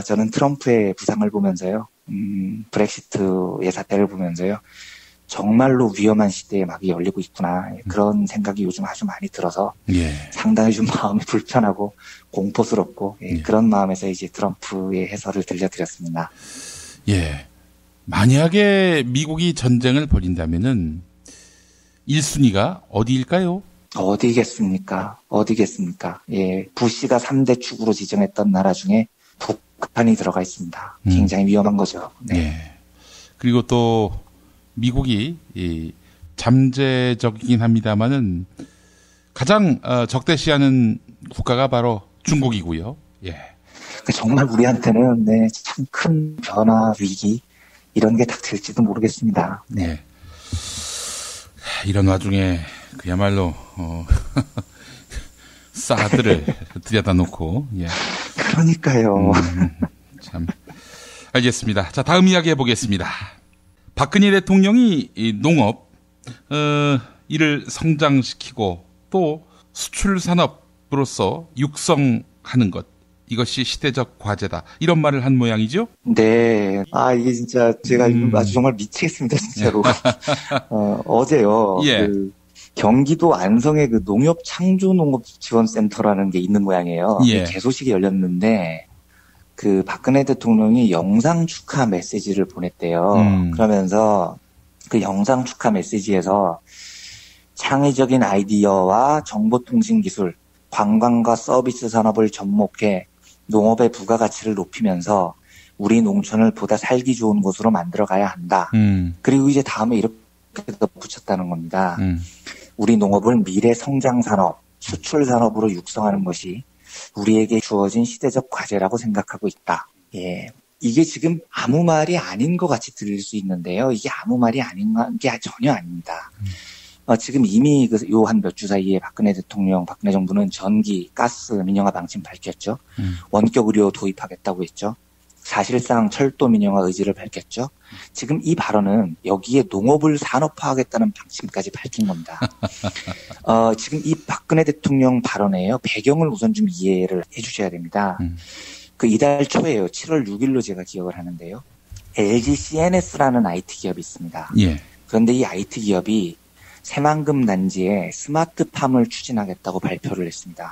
저는 트럼프의 부상을 보면서요, 브렉시트의 사태를 보면서요, 정말로 위험한 시대에 막이 열리고 있구나. 그런 생각이 요즘 아주 많이 들어서 상당히 좀 마음이 불편하고 공포스럽고 그런 마음에서 이제 트럼프의 해설을 들려드렸습니다. 예. 만약에 미국이 전쟁을 벌인다면은 1순위가 어디일까요? 어디겠습니까? 예. 부시가 3대 축으로 지정했던 나라 중에 북한이 들어가 있습니다. 굉장히 위험한 거죠. 네. 예. 그리고 또 미국이 잠재적이긴 합니다만은 가장 적대시하는 국가가 바로 중국이고요. 예. 정말 우리한테는 참 큰 변화, 위기 이런 게 닥칠지도 모르겠습니다. 네. 이런 와중에 그야말로 사드를 들여다 놓고 예. 그러니까요. 참 알겠습니다. 자, 다음 이야기 해보겠습니다. 박근혜 대통령이 이 농업 이를 성장시키고 또 수출 산업으로서 육성하는 것, 이것이 시대적 과제다, 이런 말을 한 모양이죠? 네. 이게 진짜 제가 아주 정말 미치겠습니다, 진짜로. 어제요. 예. 경기도 안성에 그 농협 창조농업지원센터라는 게 있는 모양이에요. 예. 개소식이 열렸는데 그 박근혜 대통령이 영상 축하 메시지를 보냈대요. 그러면서 그 영상 축하 메시지에서 창의적인 아이디어와 정보통신기술, 관광과 서비스 산업을 접목해 농업의 부가가치를 높이면서 우리 농촌을 보다 살기 좋은 곳으로 만들어가야 한다. 그리고 이제 다음에 이렇게 붙였다는 겁니다. 우리 농업을 미래 성장 산업, 수출 산업으로 육성하는 것이 우리에게 주어진 시대적 과제라고 생각하고 있다. 예. 이게 지금 아무 말이 아닌 것 같이 들릴 수 있는데요. 이게 아무 말이 아닌 게 전혀 아닙니다. 지금 이미 요 한 몇 주 사이에 박근혜 대통령, 박근혜 정부는 전기, 가스, 민영화 방침 밝혔죠. 원격 의료 도입하겠다고 했죠. 사실상 철도 민영화 의지를 밝혔죠. 지금 이 발언은 여기에 농업을 산업화하겠다는 방침까지 밝힌 겁니다. 지금 이 박근혜 대통령 발언에요, 배경을 우선 좀 이해를 해주셔야 됩니다. 그 이달 초에요, 7월 6일로 제가 기억을 하는데요. LG CNS라는 IT 기업이 있습니다. 예. 그런데 이 IT 기업이 새만금 단지에 스마트팜을 추진하겠다고 발표를 했습니다.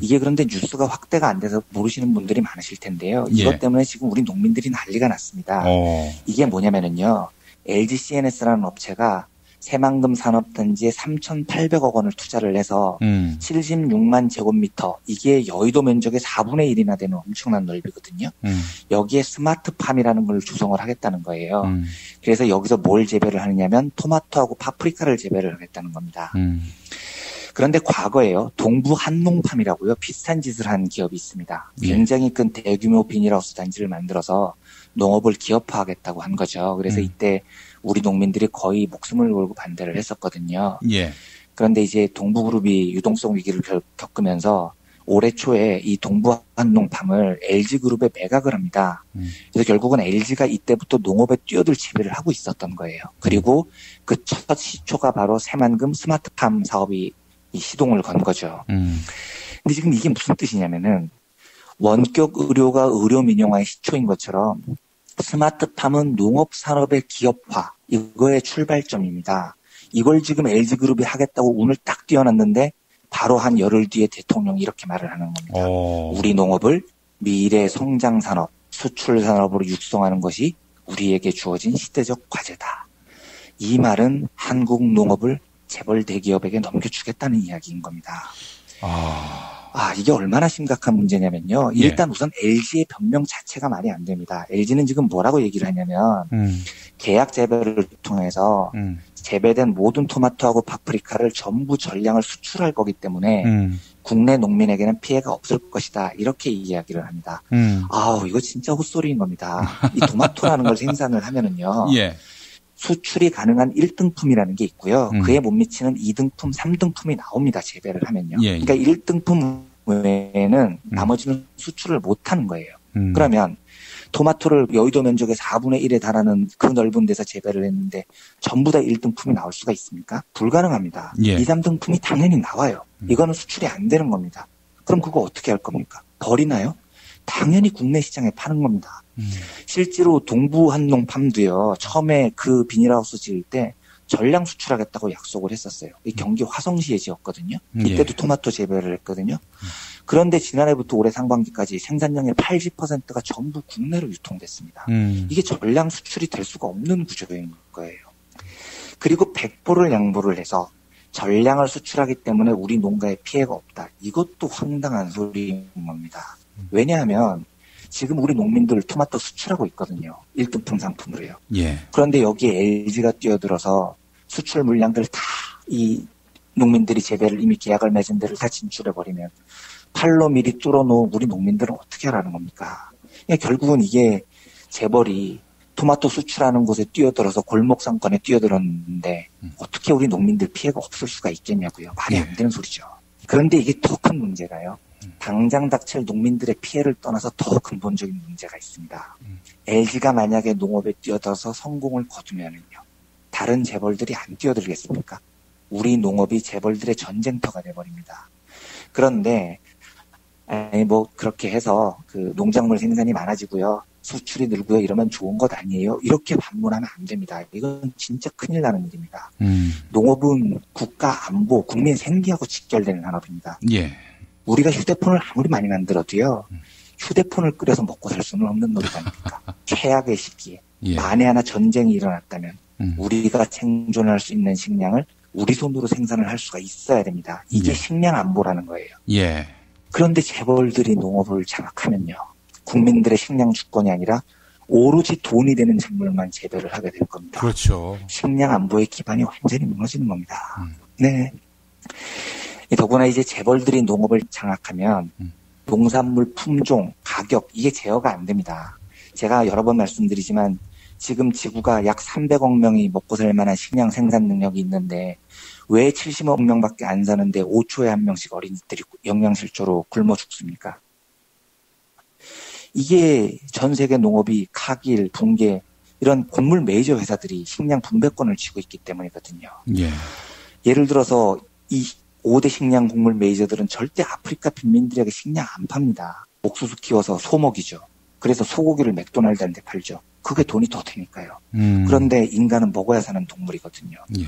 이게 그런데 뉴스가 확대가 안 돼서 모르시는 분들이 많으실 텐데요. 이것 예. 때문에 지금 우리 농민들이 난리가 났습니다. 이게 뭐냐면은요, LG CNS라는 업체가 새만금 산업단지에 3,800억 원을 투자를 해서 76만 제곱미터, 이게 여의도 면적의 4분의 1이나 되는 엄청난 넓이거든요. 여기에 스마트팜이라는 걸 조성을 하겠다는 거예요. 그래서 여기서 뭘 재배를 하느냐면 토마토하고 파프리카를 재배를 하겠다는 겁니다. 그런데 과거에요, 동부 한농팜이라고요, 비슷한 짓을 한 기업이 있습니다. 굉장히 큰 대규모 비닐하우스 단지를 만들어서 농업을 기업화하겠다고 한 거죠. 그래서 이때 우리 농민들이 거의 목숨을 걸고 반대를 했었거든요. 예. 그런데 이제 동부그룹이 유동성 위기를 겪으면서 올해 초에 이 동부한농팜을 LG그룹에 매각을 합니다. 그래서 결국은 LG가 이때부터 농업에 뛰어들 재배를 하고 있었던 거예요. 그리고 그 첫 시초가 바로 새만금 스마트팜 사업이 이 시동을 건 거죠. 근데 지금 이게 무슨 뜻이냐면은 원격 의료가 의료 민영화의 시초인 것처럼 스마트팜은 농업 산업의 기업화, 이거의 출발점입니다. 이걸 지금 LG그룹이 하겠다고 운을 딱 띄워놨는데 바로 한 열흘 뒤에 대통령이 이렇게 말을 하는 겁니다. 우리 농업을 미래 성장 산업, 수출 산업으로 육성하는 것이 우리에게 주어진 시대적 과제다. 이 말은 한국 농업을 재벌 대기업에게 넘겨주겠다는 이야기인 겁니다. 이게 얼마나 심각한 문제냐면요. 일단 우선 LG의 변명 자체가 말이 안 됩니다. LG는 지금 뭐라고 얘기를 하냐면 계약 재배를 통해서 재배된 모든 토마토하고 파프리카를 전부 전량을 수출할 거기 때문에 국내 농민에게는 피해가 없을 것이다, 이렇게 이야기를 합니다. 이거 진짜 헛소리인 겁니다. 이 토마토라는 걸 생산을 하면은요. 예. 수출이 가능한 1등품이라는 게 있고요. 그에 못 미치는 2등품, 3등품이 나옵니다. 재배를 하면요. 예. 그러니까 1등품 외에는 나머지는 수출을 못 하는 거예요. 그러면 토마토를 여의도 면적의 4분의 1에 달하는 그 넓은 데서 재배를 했는데 전부 다 1등품이 나올 수가 있습니까? 불가능합니다. 예. 2, 3등품이 당연히 나와요. 이거는 수출이 안 되는 겁니다. 그럼 그거 어떻게 할 겁니까? 버리나요? 당연히 국내 시장에 파는 겁니다. 실제로 동부한농팜도요, 처음에 그 비닐하우스 지을 때 전량 수출하겠다고 약속을 했었어요. 이 경기 화성시에 지었거든요. 이때도 토마토 재배를 했거든요. 그런데 지난해부터 올해 상반기까지 생산량의 80%가 전부 국내로 유통됐습니다. 이게 전량 수출이 될 수가 없는 구조인 거예요. 그리고 백보를 양보를 해서 전량을 수출하기 때문에 우리 농가에 피해가 없다. 이것도 황당한 소리인 겁니다. 왜냐하면 지금 우리 농민들 토마토 수출하고 있거든요. 1등품 상품으로요. 예. 그런데 여기에 LG가 뛰어들어서 수출 물량들 다 이 농민들이 재배를 이미 계약을 맺은 데를 다 진출해버리면 팔로 미리 뚫어놓은 우리 농민들은 어떻게 하라는 겁니까? 그러니까 결국은 이게 재벌이 토마토 수출하는 곳에 뛰어들어서 골목 상권에 뛰어들었는데 어떻게 우리 농민들 피해가 없을 수가 있겠냐고요. 말이 안 되는 소리죠. 그런데 이게 더 큰 문제가요. 당장 닥칠 농민들의 피해를 떠나서 더 근본적인 문제가 있습니다. LG가 만약에 농업에 뛰어들어서 성공을 거두면은요, 다른 재벌들이 안 뛰어들겠습니까? 우리 농업이 재벌들의 전쟁터가 돼버립니다. 그런데 뭐 그렇게 해서 그 농작물 생산이 많아지고요, 수출이 늘고요, 이러면 좋은 것 아니에요? 이렇게 반문하면 안 됩니다. 이건 진짜 큰일 나는 일입니다. 농업은 국가 안보, 국민 생계하고 직결되는 산업입니다. 예. 우리가 휴대폰을 아무리 많이 만들어도요, 휴대폰을 끓여서 먹고 살 수는 없는 노릇 아닙니까? 최악의 시기에 만에 하나 전쟁이 일어났다면 우리가 생존할 수 있는 식량을 우리 손으로 생산을 할 수가 있어야 됩니다. 이게 식량 안보라는 거예요. 예. 그런데 재벌들이 농업을 장악하면요, 국민들의 식량 주권이 아니라 오로지 돈이 되는 작물만 재배를 하게 될 겁니다. 그렇죠. 식량 안보의 기반이 완전히 무너지는 겁니다. 네. 더구나 이제 재벌들이 농업을 장악하면 농산물 품종, 가격, 이게 제어가 안 됩니다. 제가 여러 번 말씀드리지만 지금 지구가 약 300억 명이 먹고 살 만한 식량 생산 능력이 있는데 왜 70억 명밖에 안 사는데 5초에 한 명씩 어린이들이 영양실조로 굶어 죽습니까? 이게 전 세계 농업이 카길, 붕괴, 이런 곡물 메이저 회사들이 식량 분배권을 쥐고 있기 때문이거든요. 예. 예를 들어서 이 5대 식량 곡물 메이저들은 절대 아프리카 빈민들에게 식량 안 팝니다. 옥수수 키워서 소 먹이죠. 그래서 소고기를 맥도날드한테 팔죠. 그게 돈이 더 되니까요. 그런데 인간은 먹어야 사는 동물이거든요. 예.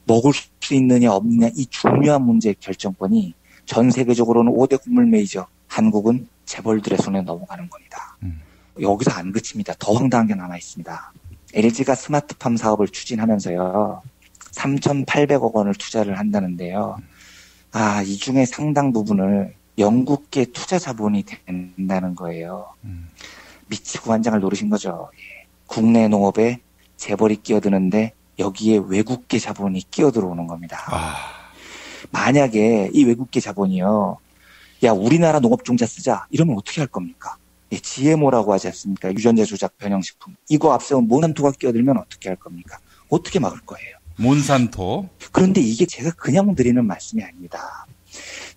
먹을 수 있느냐 없느냐, 이 중요한 문제의 결정권이 전 세계적으로는 5대 곡물 메이저, 한국은 재벌들의 손에 넘어가는 겁니다. 여기서 안 그칩니다. 더 황당한 게 남아 있습니다. LG가 스마트팜 사업을 추진하면서요, 3,800억 원을 투자를 한다는데요. 이 중에 상당 부분을 영국계 투자 자본이 된다는 거예요. 미치고 환장을 노리신 거죠. 국내 농업에 재벌이 끼어드는데 여기에 외국계 자본이 끼어들어오는 겁니다. 만약에 이 외국계 자본이요, 야, 우리나라 농업종자 쓰자, 이러면 어떻게 할 겁니까? GMO라고 하지 않습니까? 유전자 조작 변형식품. 이거 앞세운 몬산토가 끼어들면 어떻게 할 겁니까? 어떻게 막을 거예요? 몬산토. 그런데 이게 제가 그냥 드리는 말씀이 아닙니다.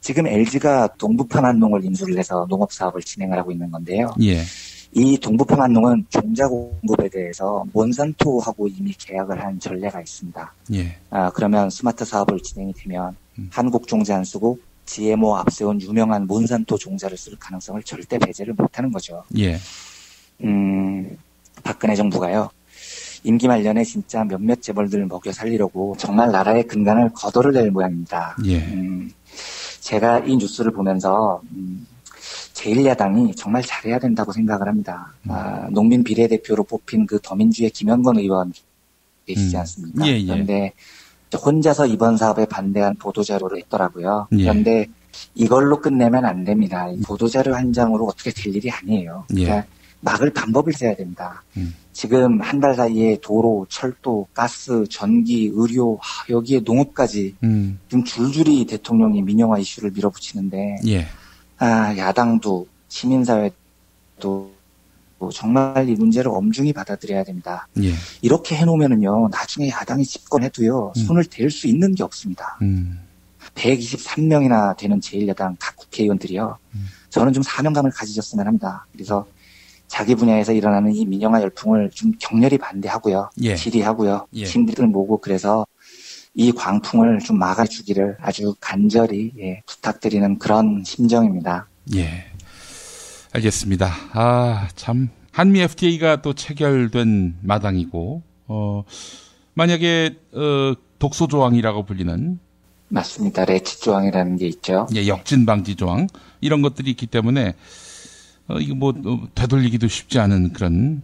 지금 LG가 동부팜한농을 인수를 해서 농업 사업을 진행을 하고 있는 건데요. 예. 이 동부팜한농은 종자 공급에 대해서 몬산토하고 이미 계약을 한 전례가 있습니다. 예. 그러면 스마트 사업을 진행이 되면 한국 종자 안 쓰고 GMO 앞세운 유명한 몬산토 종자를 쓸 가능성을 절대 배제를 못하는 거죠. 예. 박근혜 정부가요, 임기 말년에 진짜 몇몇 재벌들 먹여 살리려고 정말 나라의 근간을 거덜을 모양입니다. 예. 제가 이 뉴스를 보면서 제1야당이 정말 잘해야 된다고 생각을 합니다. 농민 비례대표로 뽑힌 그 더민주의 김현건 의원 계시지 않습니까? 예, 예. 그런데 혼자서 이번 사업에 반대한 보도자료를 했더라고요. 예. 그런데 이걸로 끝내면 안 됩니다. 이 보도자료 한 장으로 어떻게 될 일이 아니에요. 그러니까 막을 방법을 써야 됩니다. 지금 한 달 사이에 도로, 철도, 가스, 전기, 의료, 여기에 농업까지 좀 줄줄이 대통령이 민영화 이슈를 밀어붙이는데 야당도 시민사회도 정말 이 문제를 엄중히 받아들여야 됩니다. 예. 이렇게 해놓으면은요, 나중에 야당이 집권해도요, 손을 댈 수 있는 게 없습니다. 123명이나 되는 제1야당 각 국회의원들이요, 저는 좀 사명감을 가지셨으면 합니다. 그래서 자기 분야에서 일어나는 이 민영화 열풍을 좀 격렬히 반대하고요, 질의하고요, 힘들을 모으고, 그래서 이 광풍을 좀 막아주기를 아주 간절히 부탁드리는 그런 심정입니다. 예, 알겠습니다. 참 한미 FTA가 또 체결된 마당이고, 만약에 독소 조항이라고 불리는, 맞습니다. 레치 조항이라는 게 있죠. 예, 역진 방지 조항, 이런 것들이 있기 때문에 이거 뭐 되돌리기도 쉽지 않은 그런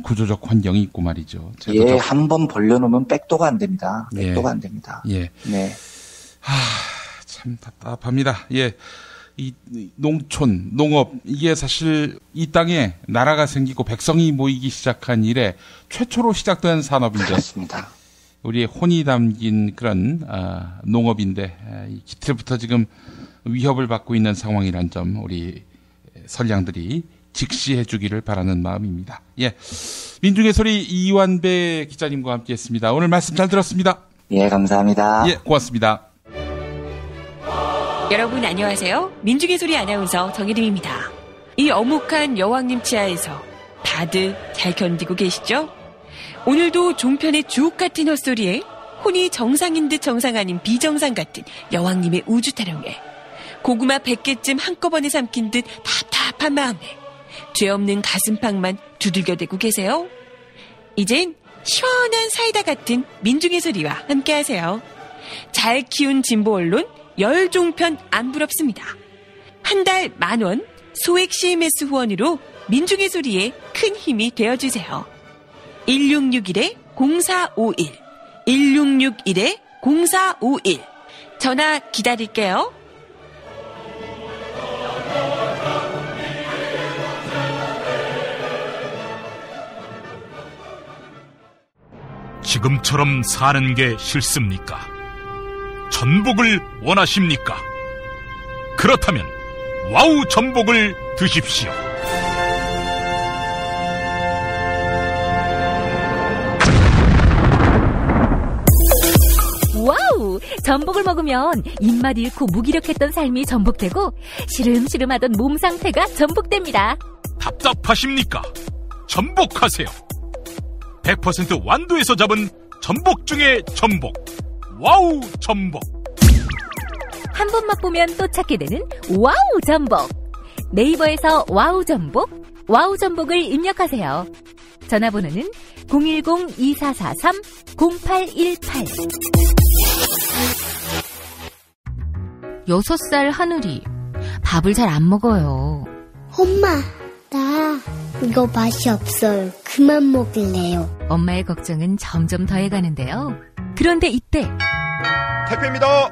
구조적 환경이 있고 말이죠. 한 번 벌려놓으면 백도가 안 됩니다. 백도가 안 됩니다. 예. 네. 참 답답합니다. 예. 이 농촌, 농업, 이게 사실 이 땅에 나라가 생기고 백성이 모이기 시작한 이래 최초로 시작된 산업이죠. 그렇습니다. 우리의 혼이 담긴 그런 농업인데, 이때부터 지금 위협을 받고 있는 상황이란 점 우리 선량들이 직시해 주기를 바라는 마음입니다. 예, 민중의 소리 이완배 기자님과 함께했습니다. 오늘 말씀 잘 들었습니다. 예, 감사합니다. 예, 고맙습니다. 여러분 안녕하세요. 민중의 소리 아나운서 정혜림입니다. 이 어묵한 여왕님 치하에서 다들 잘 견디고 계시죠? 오늘도 종편의 주옥 같은 헛소리에 혼이 정상인 듯 정상 아닌 비정상 같은 여왕님의 우주 타령에 고구마 100개쯤 한꺼번에 삼킨 듯 답답한 마음에 죄 없는 가슴팍만 두들겨대고 계세요. 이젠 시원한 사이다 같은 민중의 소리와 함께하세요. 잘 키운 진보 언론 열종편 안 부럽습니다. 한 달 10,000원 소액 CMS 후원으로 민중의 소리에 큰 힘이 되어주세요. 1661-0451 1661-0451 전화 기다릴게요. 지금처럼 사는 게 싫습니까? 전복을 원하십니까? 그렇다면 와우 전복을 드십시오. 와우! 전복을 먹으면 입맛 잃고 무기력했던 삶이 전복되고 시름시름하던 몸 상태가 전복됩니다. 답답하십니까? 전복하세요. 100% 완도에서 잡은 전복 중에 전복. 와우 전복. 한 번 맛보면 또 찾게 되는 와우 전복. 네이버에서 와우 전복, 와우 전복을 입력하세요. 전화번호는 010-2443-0818. 6살 하늘이 밥을 잘 안 먹어요. 엄마, 나 이거 맛이 없어요. 그만 먹을래요. 엄마의 걱정은 점점 더해가는데요. 그런데 이때 택배입니다.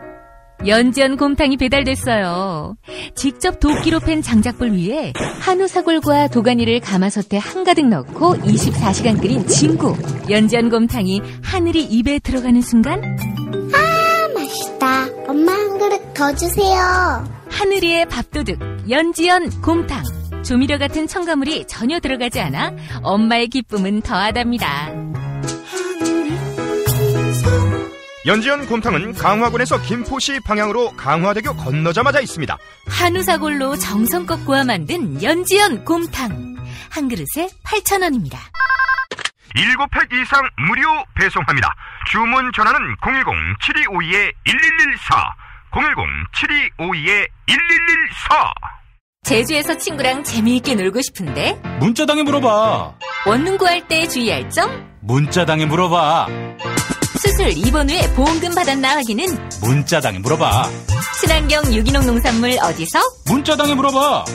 연지연 곰탕이 배달됐어요. 직접 도끼로 팬 장작불 위에 한우 사골과 도가니를 가마솥에 한가득 넣고 24시간 끓인 진구. 연지연 곰탕이 하늘이 입에 들어가는 순간 아, 맛있다. 엄마 한 그릇 더 주세요. 하늘이의 밥도둑 연지연 곰탕. 조미료 같은 첨가물이 전혀 들어가지 않아 엄마의 기쁨은 더하답니다. 연지연 곰탕은 강화군에서 김포시 방향으로 강화대교 건너자마자 있습니다. 한우 사골로 정성껏 구워 만든 연지연 곰탕. 한 그릇에 8,000원입니다. 7팩 이상 무료 배송합니다. 주문 전화는 010-7252-1114 010-7252-1114. 제주에서 친구랑 재미있게 놀고 싶은데 문자당에 물어봐. 원룸 구할 때 주의할 점? 문자당에 물어봐. 수술 입원 후에 보험금 받았나 확인은? 문자당에 물어봐. 친환경 유기농 농산물 어디서? 문자당에 물어봐.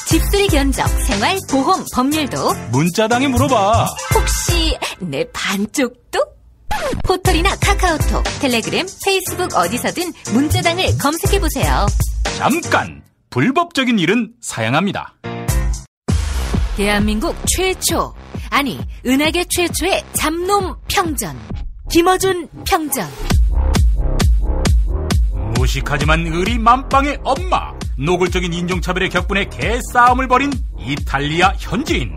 집수리 견적, 생활, 보험, 법률도 문자당에 물어봐. 혹시 내 반쪽도? 포털이나 카카오톡, 텔레그램, 페이스북 어디서든 문자당을 검색해보세요. 잠깐! 불법적인 일은 사양합니다. 대한민국 최초, 아니 은하계 최초의 잡놈 평전. 김어준 평전. 무식하지만 의리 만빵의 엄마. 노골적인 인종차별의 격분에 개싸움을 벌인 이탈리아 현지인.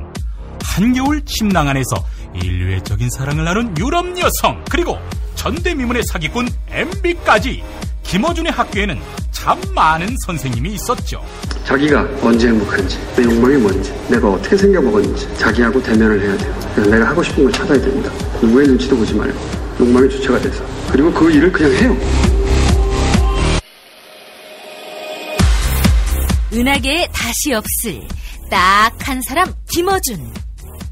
한겨울 침낭 안에서 인류애적인 사랑을 나눈 유럽 여성. 그리고 전대미문의 사기꾼 MB까지. 김어준의 학교에는 참 많은 선생님이 있었죠. 자기가 언제 행복한지, 내 욕망이 뭔지, 내가 어떻게 생겨먹었는지 자기하고 대면을 해야 돼요. 내가 하고 싶은 걸 찾아야 됩니다. 누구의 눈치도 보지 말고 욕망의 주체가 돼서. 그리고 그 일을 그냥 해요. 은하계에 다시 없을 딱 한 사람 김어준.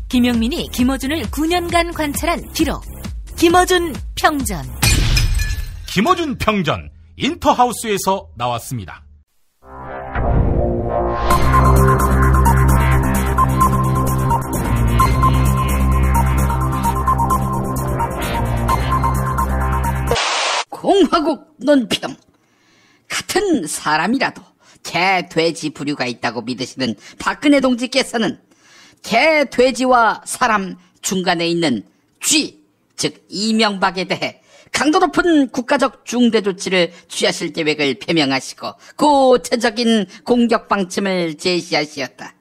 김용민이 김어준을 9년간 관찰한 기록. 김어준 평전. 김어준 평전 인터하우스에서 나왔습니다. 공화국 논평. 같은 사람이라도 개, 돼지 부류가 있다고 믿으시는 박근혜 동지께서는 개, 돼지와 사람 중간에 있는 쥐, 즉 이명박에 대해 강도 높은 국가적 중대 조치를 취하실 계획을 표명하시고 구체적인 공격 방침을 제시하시었다.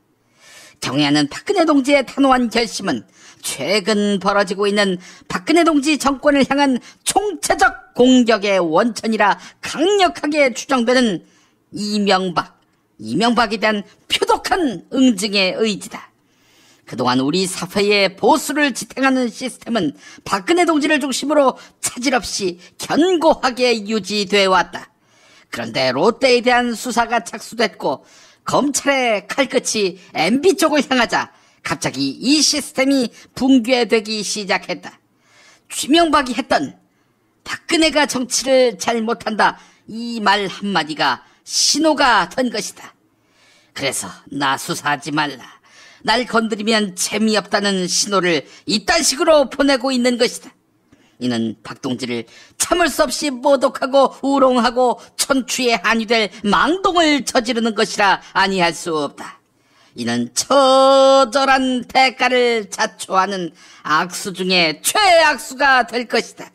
경애하는 박근혜 동지의 단호한 결심은 최근 벌어지고 있는 박근혜 동지 정권을 향한 총체적 공격의 원천이라 강력하게 추정되는 이명박에 대한 표독한 응징의 의지다. 그동안 우리 사회의 보수를 지탱하는 시스템은 박근혜 동지를 중심으로 차질 없이 견고하게 유지되어 왔다. 그런데 롯데에 대한 수사가 착수됐고 검찰의 칼끝이 MB 쪽을 향하자 갑자기 이 시스템이 붕괴되기 시작했다. 이명박이 했던 박근혜가 정치를 잘 못한다, 이 말 한마디가 신호가 된 것이다. 그래서 나 수사하지 말라, 날 건드리면 재미없다는 신호를 이딴 식으로 보내고 있는 것이다. 이는 박동지를 참을 수 없이 모독하고 우롱하고 천추에 한유될 망동을 저지르는 것이라 아니할 수 없다. 이는 처절한 대가를 자초하는 악수 중에 최악수가 될 것이다.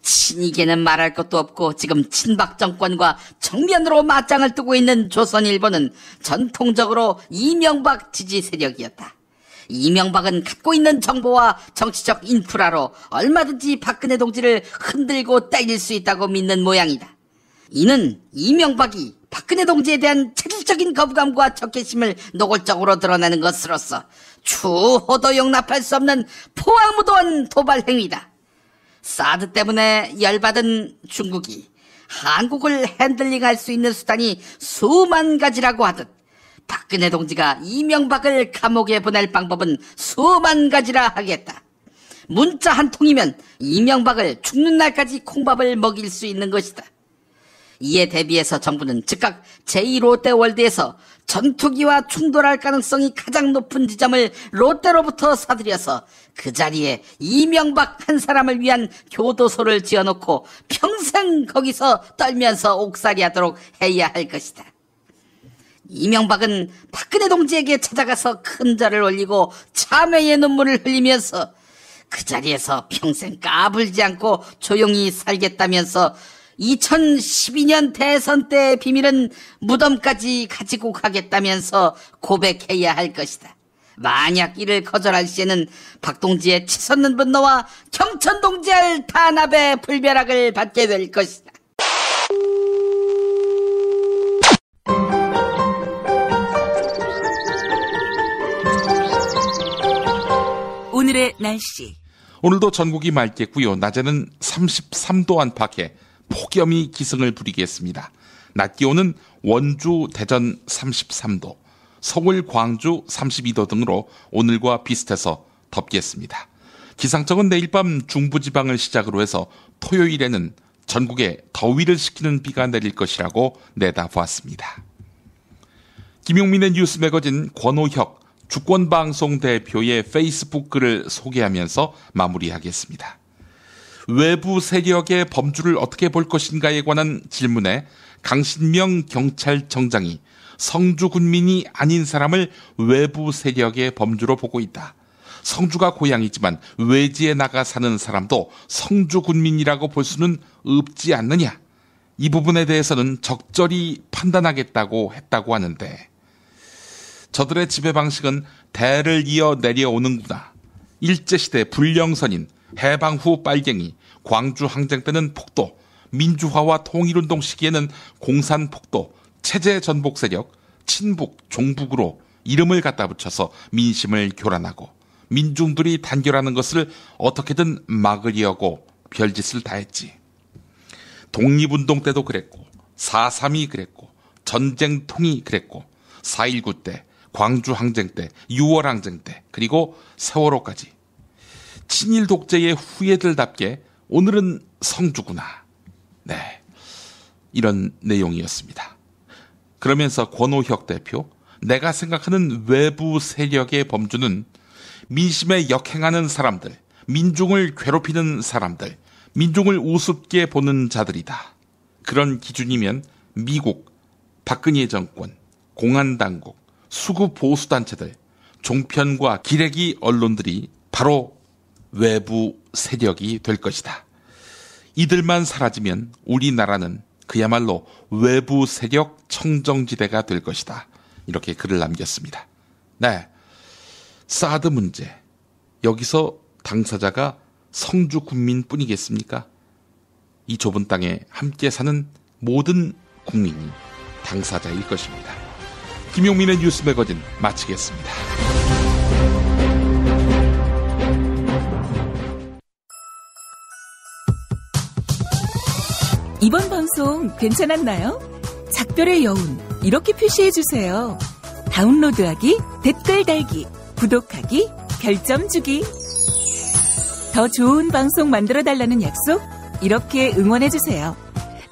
친이계는 말할 것도 없고 지금 친박 정권과 정면으로 맞짱을 뜨고 있는 조선일보는 전통적으로 이명박 지지 세력이었다. 이명박은 갖고 있는 정보와 정치적 인프라로 얼마든지 박근혜 동지를 흔들고 때릴 수 있다고 믿는 모양이다. 이는 이명박이 박근혜 동지에 대한 체질적인 거부감과 적개심을 노골적으로 드러내는 것으로서 추호도 용납할 수 없는 포악무도한 도발 행위다. 사드 때문에 열받은 중국이 한국을 핸들링할 수 있는 수단이 수만 가지라고 하듯 박근혜 동지가 이명박을 감옥에 보낼 방법은 수만 가지라 하겠다. 문자 한 통이면 이명박을 죽는 날까지 콩밥을 먹일 수 있는 것이다. 이에 대비해서 정부는 즉각 제2롯데월드에서 전투기와 충돌할 가능성이 가장 높은 지점을 롯데로부터 사들여서 그 자리에 이명박 한 사람을 위한 교도소를 지어놓고 평생 거기서 떨면서 옥살이하도록 해야 할 것이다. 이명박은 박근혜 동지에게 찾아가서 큰 절을 올리고 참회의 눈물을 흘리면서 그 자리에서 평생 까불지 않고 조용히 살겠다면서 2012년 대선 때의 비밀은 무덤까지 가지고 가겠다면서 고백해야 할 것이다. 만약 이를 거절할 시에는 박동지의 치솟는 분노와 경천동지할 탄압의 불벼락을 받게 될 것이다. 오늘의 날씨. 오늘도 전국이 맑겠고요. 낮에는 33도 안팎에 폭염이 기승을 부리겠습니다. 낮 기온은 원주, 대전 33도, 서울, 광주 32도 등으로 오늘과 비슷해서 덥겠습니다. 기상청은 내일 밤 중부지방을 시작으로 해서 토요일에는 전국에 더위를 식히는 비가 내릴 것이라고 내다보았습니다. 김용민의 뉴스 매거진 권오혁 주권방송 대표의 페이스북 글을 소개하면서 마무리하겠습니다. 외부 세력의 범주를 어떻게 볼 것인가에 관한 질문에 강신명 경찰청장이 성주 군민이 아닌 사람을 외부 세력의 범주로 보고 있다. 성주가 고향이지만 외지에 나가 사는 사람도 성주 군민이라고 볼 수는 없지 않느냐. 이 부분에 대해서는 적절히 판단하겠다고 했다고 하는데 저들의 지배 방식은 대를 이어 내려오는구나. 일제시대 불령선인 해방 후 빨갱이, 광주 항쟁 때는 폭도, 민주화와 통일운동 시기에는 공산폭도, 체제 전복 세력, 친북, 종북으로 이름을 갖다 붙여서 민심을 교란하고 민중들이 단결하는 것을 어떻게든 막으려고 별짓을 다 했지. 독립운동 때도 그랬고 4.3이 그랬고 전쟁통이 그랬고 4.19 때, 광주 항쟁 때, 6월 항쟁 때, 그리고 세월호까지. 친일 독재의 후예들답게 오늘은 성주구나. 네, 이런 내용이었습니다. 그러면서 권오혁 대표, 내가 생각하는 외부 세력의 범주는 민심에 역행하는 사람들, 민중을 괴롭히는 사람들, 민중을 우습게 보는 자들이다. 그런 기준이면 미국, 박근혜 정권, 공안당국, 수구 보수단체들, 종편과 기레기 언론들이 바로 외부 세력이 될 것이다. 이들만 사라지면 우리나라는 그야말로 외부 세력 청정지대가 될 것이다. 이렇게 글을 남겼습니다. 네. 사드 문제. 여기서 당사자가 성주 군민뿐이겠습니까? 이 좁은 땅에 함께 사는 모든 국민이 당사자일 것입니다. 김용민의 뉴스 매거진 마치겠습니다. 이번 방송 괜찮았나요? 작별의 여운 이렇게 표시해주세요. 다운로드하기, 댓글 달기, 구독하기, 별점 주기. 더 좋은 방송 만들어달라는 약속 이렇게 응원해주세요.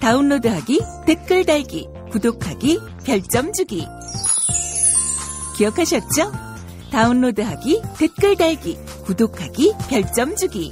다운로드하기, 댓글 달기, 구독하기, 별점 주기. 기억하셨죠? 다운로드하기, 댓글 달기, 구독하기, 별점 주기.